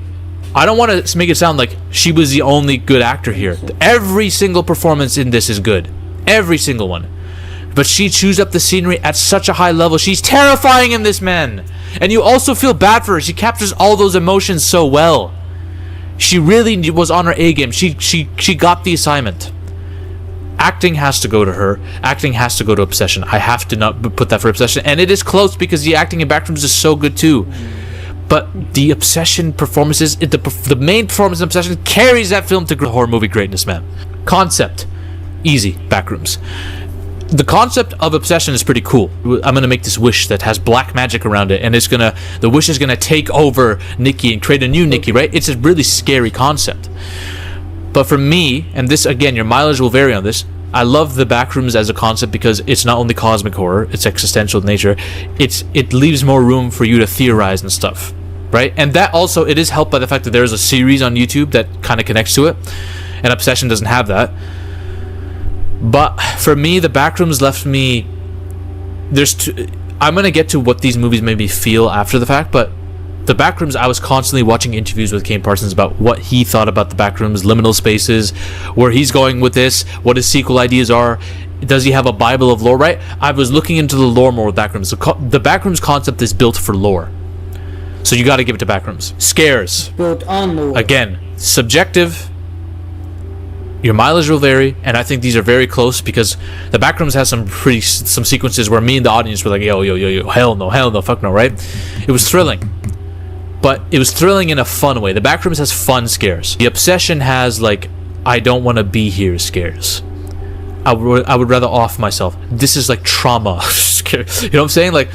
I don't want to make it sound like she was the only good actor here. Every single performance in this is good. Every single one. But she chews up the scenery at such a high level. She's terrifying in this, man. And you also feel bad for her. She captures all those emotions so well. She really was on her A game. She got the assignment. Acting has to go to her. Acting has to go to Obsession. I have to not put that for Obsession. And it is close because the acting in Backrooms is so good too. But the Obsession performances, the main performance in Obsession carries that film to horror movie greatness, man. Concept, easy. Backrooms. The concept of Obsession is pretty cool. I'm gonna make this wish that has black magic around it, and the wish is gonna take over Nikki and create a new Nikki, right? It's a really scary concept. But for me, and this again, your mileage will vary on this, I love the Backrooms as a concept because it's not only cosmic horror, it's existential in nature. It leaves more room for you to theorize and stuff, right? And that also, it is helped by the fact that there's a series on YouTube that kind of connects to it, and Obsession doesn't have that. But for me, the Backrooms left me. I'm gonna get to what these movies made me feel after the fact, but the Backrooms, I was constantly watching interviews with Kane Parsons about what he thought about the Backrooms, liminal spaces, where he's going with this, what his sequel ideas are. Does he have a Bible of lore, right? I was looking into the lore more with Backrooms. The Backrooms concept is built for lore, so you got to give it to Backrooms. Scares, built on lore. Again, subjective. Your mileage will vary, and I think these are very close because the Backrooms has some sequences where me and the audience were like, yo, hell no, fuck no, right? It was thrilling, but it was thrilling in a fun way. The Backrooms has fun scares. The Obsession has like, I don't want to be here scares. I would rather off myself. This is like trauma. You know what I'm saying? Like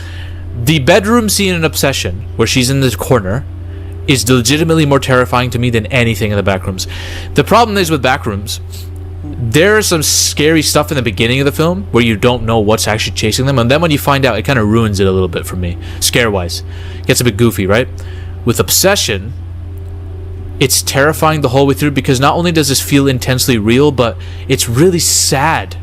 the bedroom scene in Obsession where she's in the corner is legitimately more terrifying to me than anything in the Backrooms. The problem is with Backrooms, there's some scary stuff in the beginning of the film where you don't know what's actually chasing them, and then when you find out, it kind of ruins it a little bit for me, scare-wise. It gets a bit goofy, right? With Obsession, it's terrifying the whole way through because not only does this feel intensely real, but it's really sad.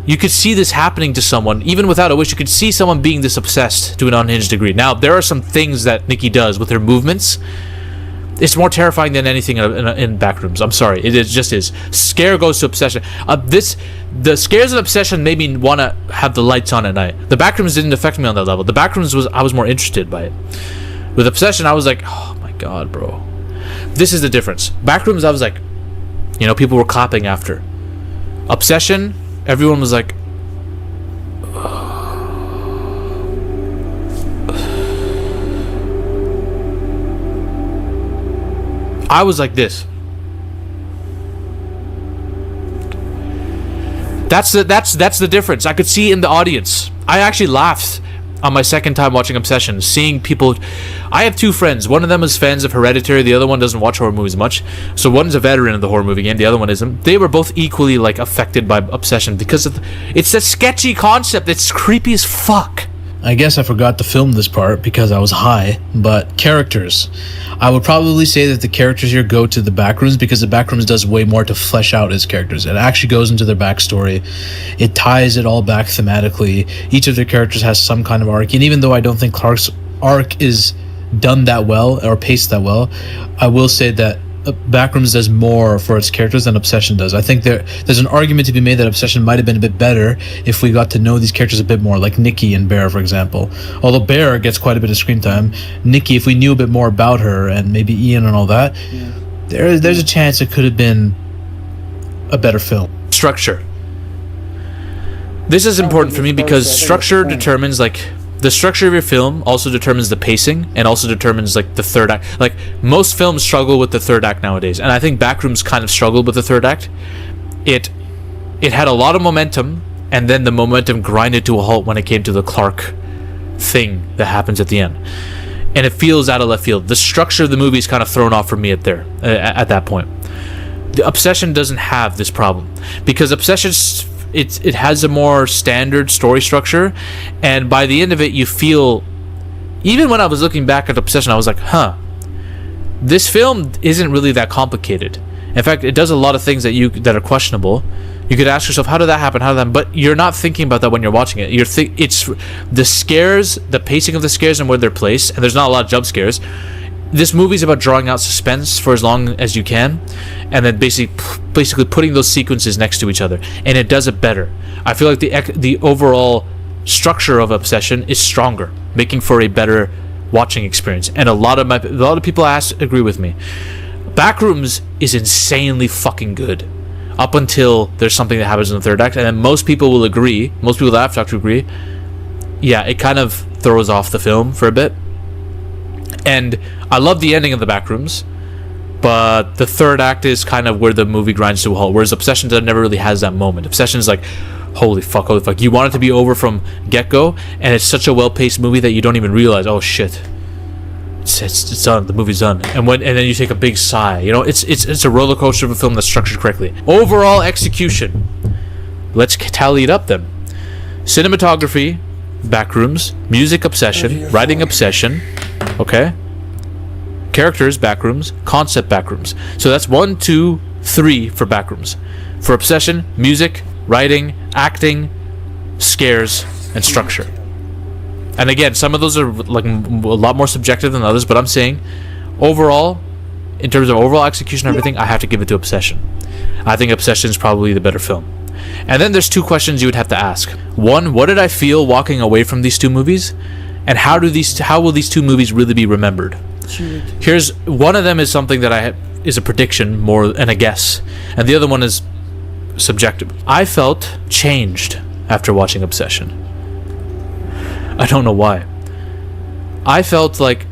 You could see this happening to someone, even without a wish. You could see someone being this obsessed to an unhinged degree. Now, there are some things that Nikki does with her movements. It's more terrifying than anything in Backrooms. I'm sorry, just is. Scare goes to Obsession. The scares of Obsession made me want to have the lights on at night. The Backrooms didn't affect me on that level. The Backrooms I was more interested by it. With Obsession, I was like, oh my god, bro. This is the difference. Backrooms, I was like, people were clapping after. Obsession, everyone was like, I was like this. That's the difference. I could see in the audience. I actually laughed on my second time watching Obsession, seeing people. I have two friends. One of them is fans of Hereditary. The other one doesn't watch horror movies much. So one's a veteran of the horror movie game. The other one isn't. They were both equally affected by Obsession because it's a sketchy concept. It's creepy as fuck. I guess I forgot to film this part because I was high, but characters. I would probably say that the characters here go to the Backrooms because the Backrooms does way more to flesh out his characters. It actually goes into their backstory. It ties it all back thematically. Each of their characters has some kind of arc, and even though I don't think Clark's arc is done that well or paced that well, I will say that Backrooms does more for its characters than Obsession does. I think there's an argument to be made that Obsession might have been a bit better if we got to know these characters a bit more, like Nikki and Bear, for example. Although Bear gets quite a bit of screen time, Nikki, if we knew a bit more about her, and maybe Ian and all that, there's a chance it could have been a better film. Structure. This is important for me because structure determines the structure of your film also determines the pacing and also determines like the third act. Like most films struggle with the third act nowadays, and I think Backrooms kind of struggled with the third act. It had a lot of momentum, and then the momentum grinded to a halt when it came to the Clark thing that happens at the end, and it feels out of left field. The structure of the movie is kind of thrown off for me at that point. The Obsession doesn't have this problem because Obsession it has a more standard story structure, and by the end of it you feel, even when I was looking back at Obsession, I was like, this film isn't really that complicated. In fact, it does a lot of things that are questionable. You could ask yourself, how did that happen? But you're not thinking about that when you're watching it. It's the scares, the pacing of the scares and where they're placed, and there's not a lot of jump scares. This movie's about drawing out suspense for as long as you can, and then basically putting those sequences next to each other, and it does it better. I feel like the overall structure of Obsession is stronger, making for a better watching experience. And a lot of people agree with me. Backrooms is insanely fucking good up until there's something that happens in the third act, and then most people will agree. Most people that I've talked to agree. Yeah, it kind of throws off the film for a bit. And I love the ending of the Backrooms, but the third act is kind of where the movie grinds to a halt, whereas Obsession never really has that moment. Obsession is like, holy fuck. You want it to be over from get-go, and it's such a well-paced movie that you don't even realize, oh shit, it's done, the movie's done. And then you take a big sigh. It's a roller coaster of a film that's structured correctly. Overall execution. Let's tally it up then. Cinematography, Backrooms. Music, Obsession. Writing, Obsession. Okay. Characters, Backrooms. Concept, Backrooms. So that's 1, 2, 3 for Backrooms. For Obsession, music, writing, acting, scares, and structure. And again, some of those are like a lot more subjective than others, but I'm saying overall, in terms of overall execution and everything, I have to give it to Obsession. I think Obsession is probably the better film. And then there's 2 questions you would have to ask. 1, what did I feel walking away from these 2 movies? And how will these 2 movies really be remembered? Here's one of them is something that is a prediction more and a guess, and the other one is subjective. I felt changed after watching Obsession. I don't know why. I felt like,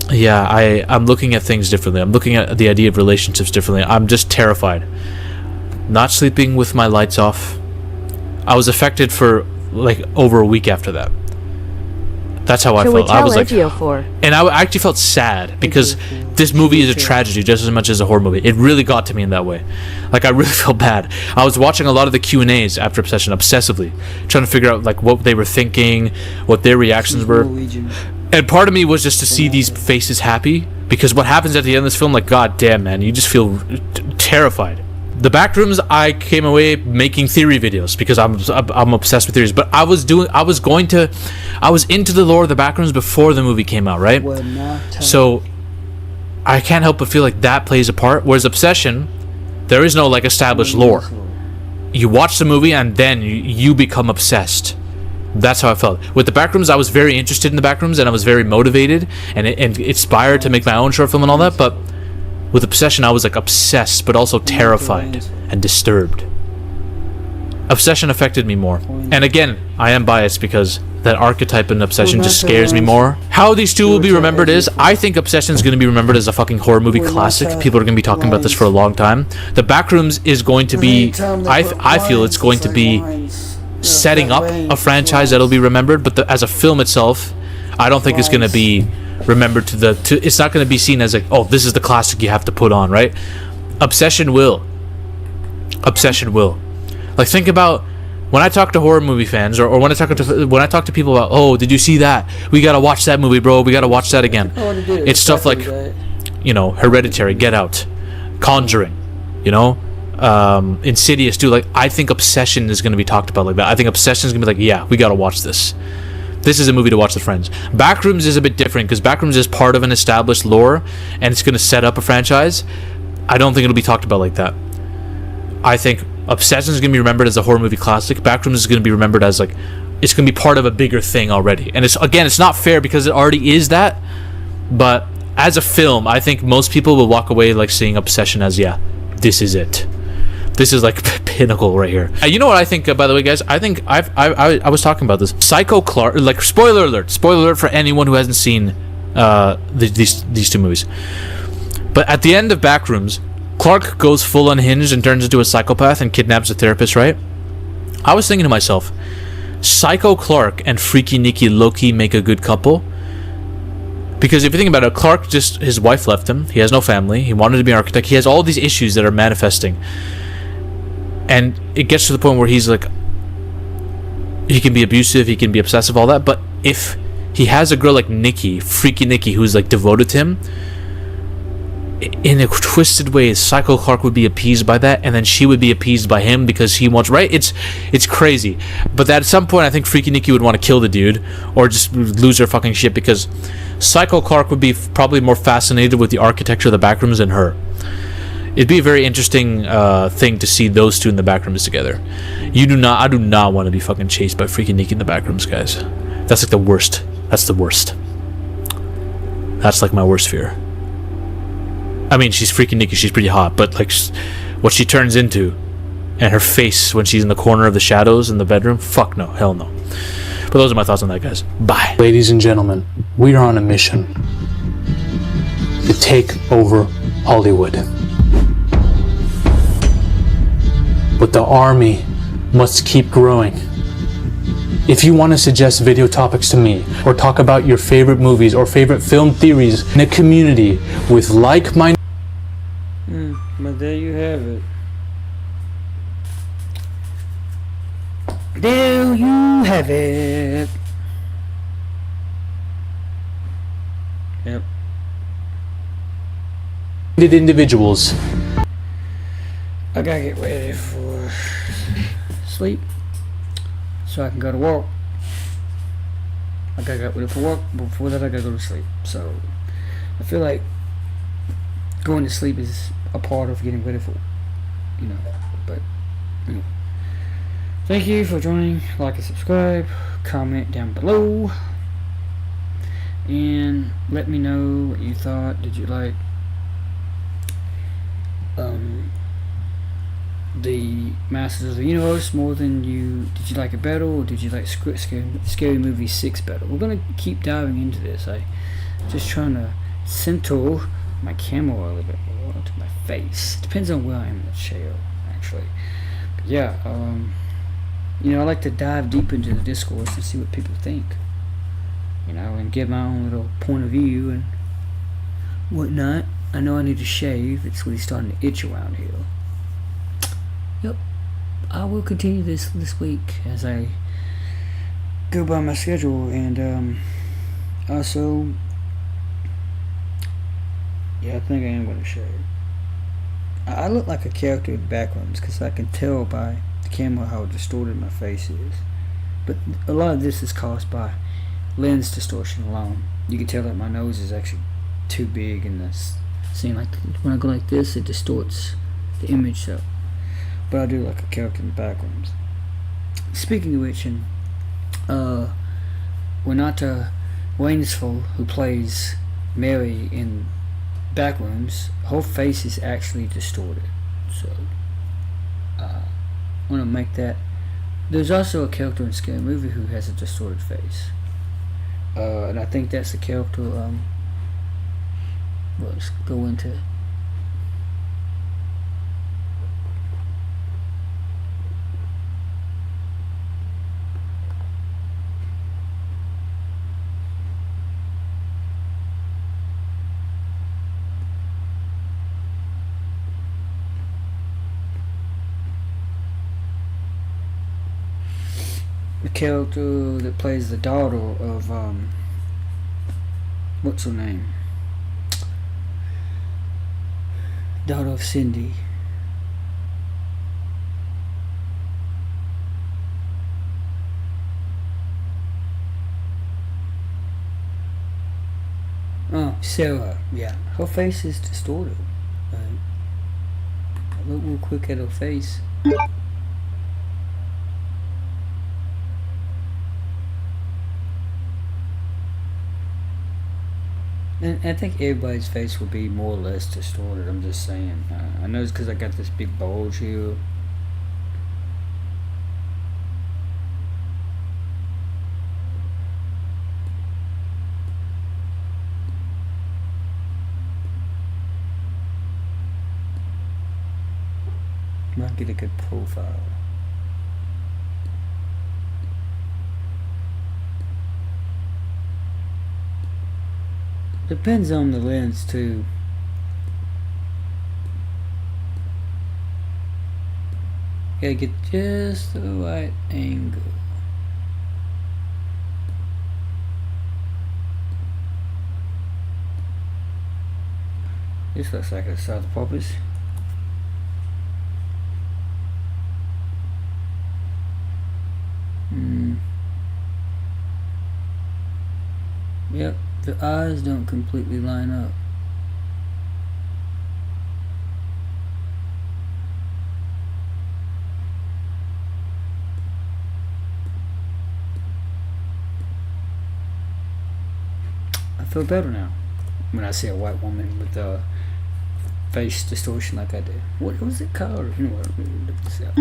I'm looking at things differently. I'm looking at the idea of relationships differently. I'm just terrified. Not sleeping with my lights off. I was affected for like over a week after that. That's how I felt. I was like, and I actually felt sad because this movie is a tragedy just as much as a horror movie. It really got to me in that way. Like I really felt bad. I was watching a lot of the Q&As after Obsession obsessively, trying to figure out like what they were thinking, what their reactions were. And part of me was just to see these faces happy, because what happens at the end of this film, like, god damn, man, you just feel terrified. The Backrooms, I came away making theory videos because I'm obsessed with theories. But I was into the lore of the Backrooms before the movie came out, right? So I can't help but feel like that plays a part. Whereas Obsession, there is no like established lore. You watch the movie and then you become obsessed. That's how I felt. With the Backrooms, I was very interested in the Backrooms and I was very motivated and inspired to make my own short film and all that. But with Obsession, I was like obsessed, but also terrified and disturbed. Obsession affected me more. And again, I am biased because that archetype in Obsession just scares me more. How these 2 will be remembered is, I think Obsession is going to be remembered as a fucking horror movie classic. People are going to be talking about this for a long time. The Backrooms is going to be, I feel it's going to be setting up a franchise that'll be remembered, but as a film itself, I don't think it's going to be remembered it's not going to be seen as like, oh, this is the classic you have to put on, right? Obsession will. Like, think about when I talk to horror movie fans, or when I talk to people about, oh, did you see that? We gotta watch that movie, bro. We gotta watch that again. It's stuff like, Hereditary, Get Out, Conjuring, Insidious too. Like, I think Obsession is gonna be talked about like that. I think Obsession is gonna be like, yeah, we gotta watch this. This is a movie to watch with friends. Backrooms is a bit different because Backrooms is part of an established lore and it's going to set up a franchise. I don't think it'll be talked about like that. I think Obsession is going to be remembered as a horror movie classic. Backrooms is going to be remembered as like, it's going to be part of a bigger thing already. And it's not fair because it already is that. But as a film, I think most people will walk away like seeing Obsession as, yeah, this is it. This is like pinnacle right here. You know what I think? By the way, guys, I think I was talking about this. Psycho Clark. Like spoiler alert for anyone who hasn't seen these two movies. But at the end of Backrooms, Clark goes full unhinged and turns into a psychopath and kidnaps a therapist. Right? I was thinking to myself, Psycho Clark and Freaky Nikki low-key make a good couple. Because if you think about it, Clark his wife left him. He has no family. He wanted to be an architect. He has all these issues that are manifesting. And it gets to the point where he's like, he can be abusive, he can be obsessive, all that. But if he has a girl like Nikki, Freaky Nikki, who's like devoted to him, in a twisted way, Psycho Clark would be appeased by that, and then she would be appeased by him because he wants, right? It's crazy. But that at some point, I think Freaky Nikki would want to kill the dude or just lose her fucking shit, because Psycho Clark would be probably more fascinated with the architecture of the Backrooms than her. It'd be a very interesting thing to see those two in the Backrooms together. I do not want to be fucking chased by Freaky Nikki in the Backrooms, guys. That's like the worst. That's the worst. That's like my worst fear. I mean, she's Freaky Nikki, she's pretty hot, but like what she turns into and her face when she's in the corner of the shadows in the bedroom, fuck no, hell no. But those are my thoughts on that, guys. Bye. Ladies and gentlemen, we are on a mission to take over Hollywood. But the army must keep growing. If you want to suggest video topics to me, or talk about your favorite movies or favorite film theories in a community with like-minded... But there you have it. There you have it. Yep. individuals. I gotta get ready for sleep so I can go to work. I gotta get ready for work, but before that I gotta go to sleep. So I feel like going to sleep is a part of getting ready for, but thank you for joining. Like and subscribe, comment down below, and let me know what you thought. Did you like the Masters of the Universe more than did you like it better, or did you like Scary Movie 6 better? We're gonna keep diving into this. I just trying to center my camera a little bit more to my face. Depends on where I am in the chair, actually. But yeah, I like to dive deep into the discourse and see what people think, and give my own little point of view and whatnot. I know I need to shave. It's really starting to itch around here. Yep, I will continue this week as I go by my schedule, and also, yeah, I think I am going to shave. I look like a character in Backrooms because I can tell by the camera how distorted my face is. But a lot of this is caused by lens distortion alone. You can tell that my nose is actually too big, and this seem like when I go like this, it distorts the image. So, but I do like a character in the Backrooms. Speaking of which, and Renata Wainsful, who plays Mary in Backrooms, her face is actually distorted. So I want to make that. There's also a character in Scary Movie who has a distorted face, and I think that's the character. Let's go into. The character that plays the daughter of what's her name? Daughter of Cindy. Oh, Sarah. Yeah, her face is distorted. Look real quick at her face. And I think everybody's face will be more or less distorted. I'm just saying. I know it's because I got this big bulge here. Might get a good profile. Depends on the lens too. Gotta get just the right angle. This looks like a South Poppers. Yep, the eyes don't completely line up. I feel better now when I see a white woman with a face distortion like I did. What was it called? You know what? Let me look this up.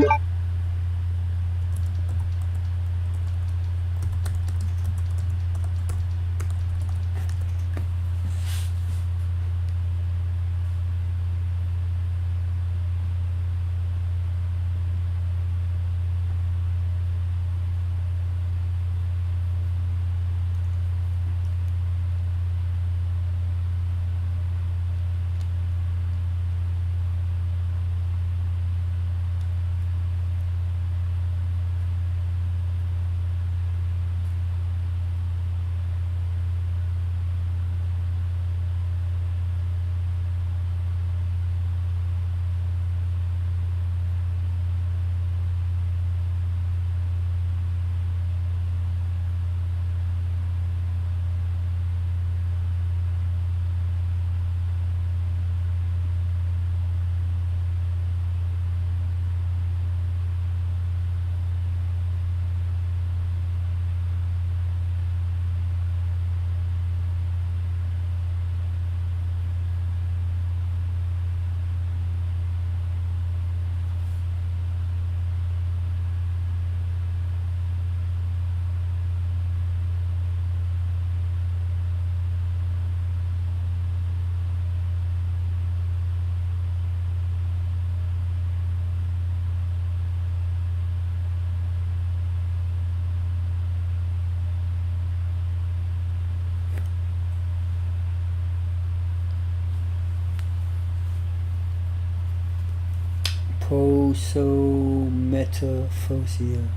Prosometaphosia.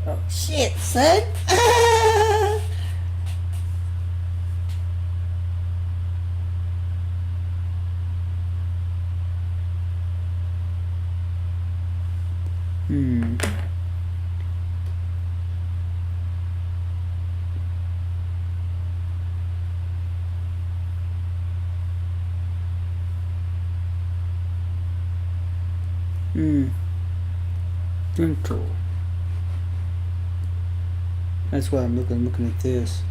Oh shit, son! Dental. That's why I'm looking at this.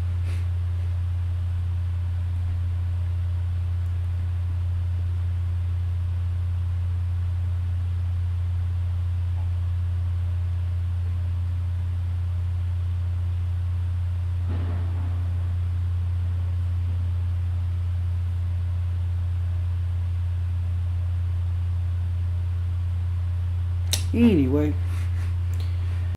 Anyway.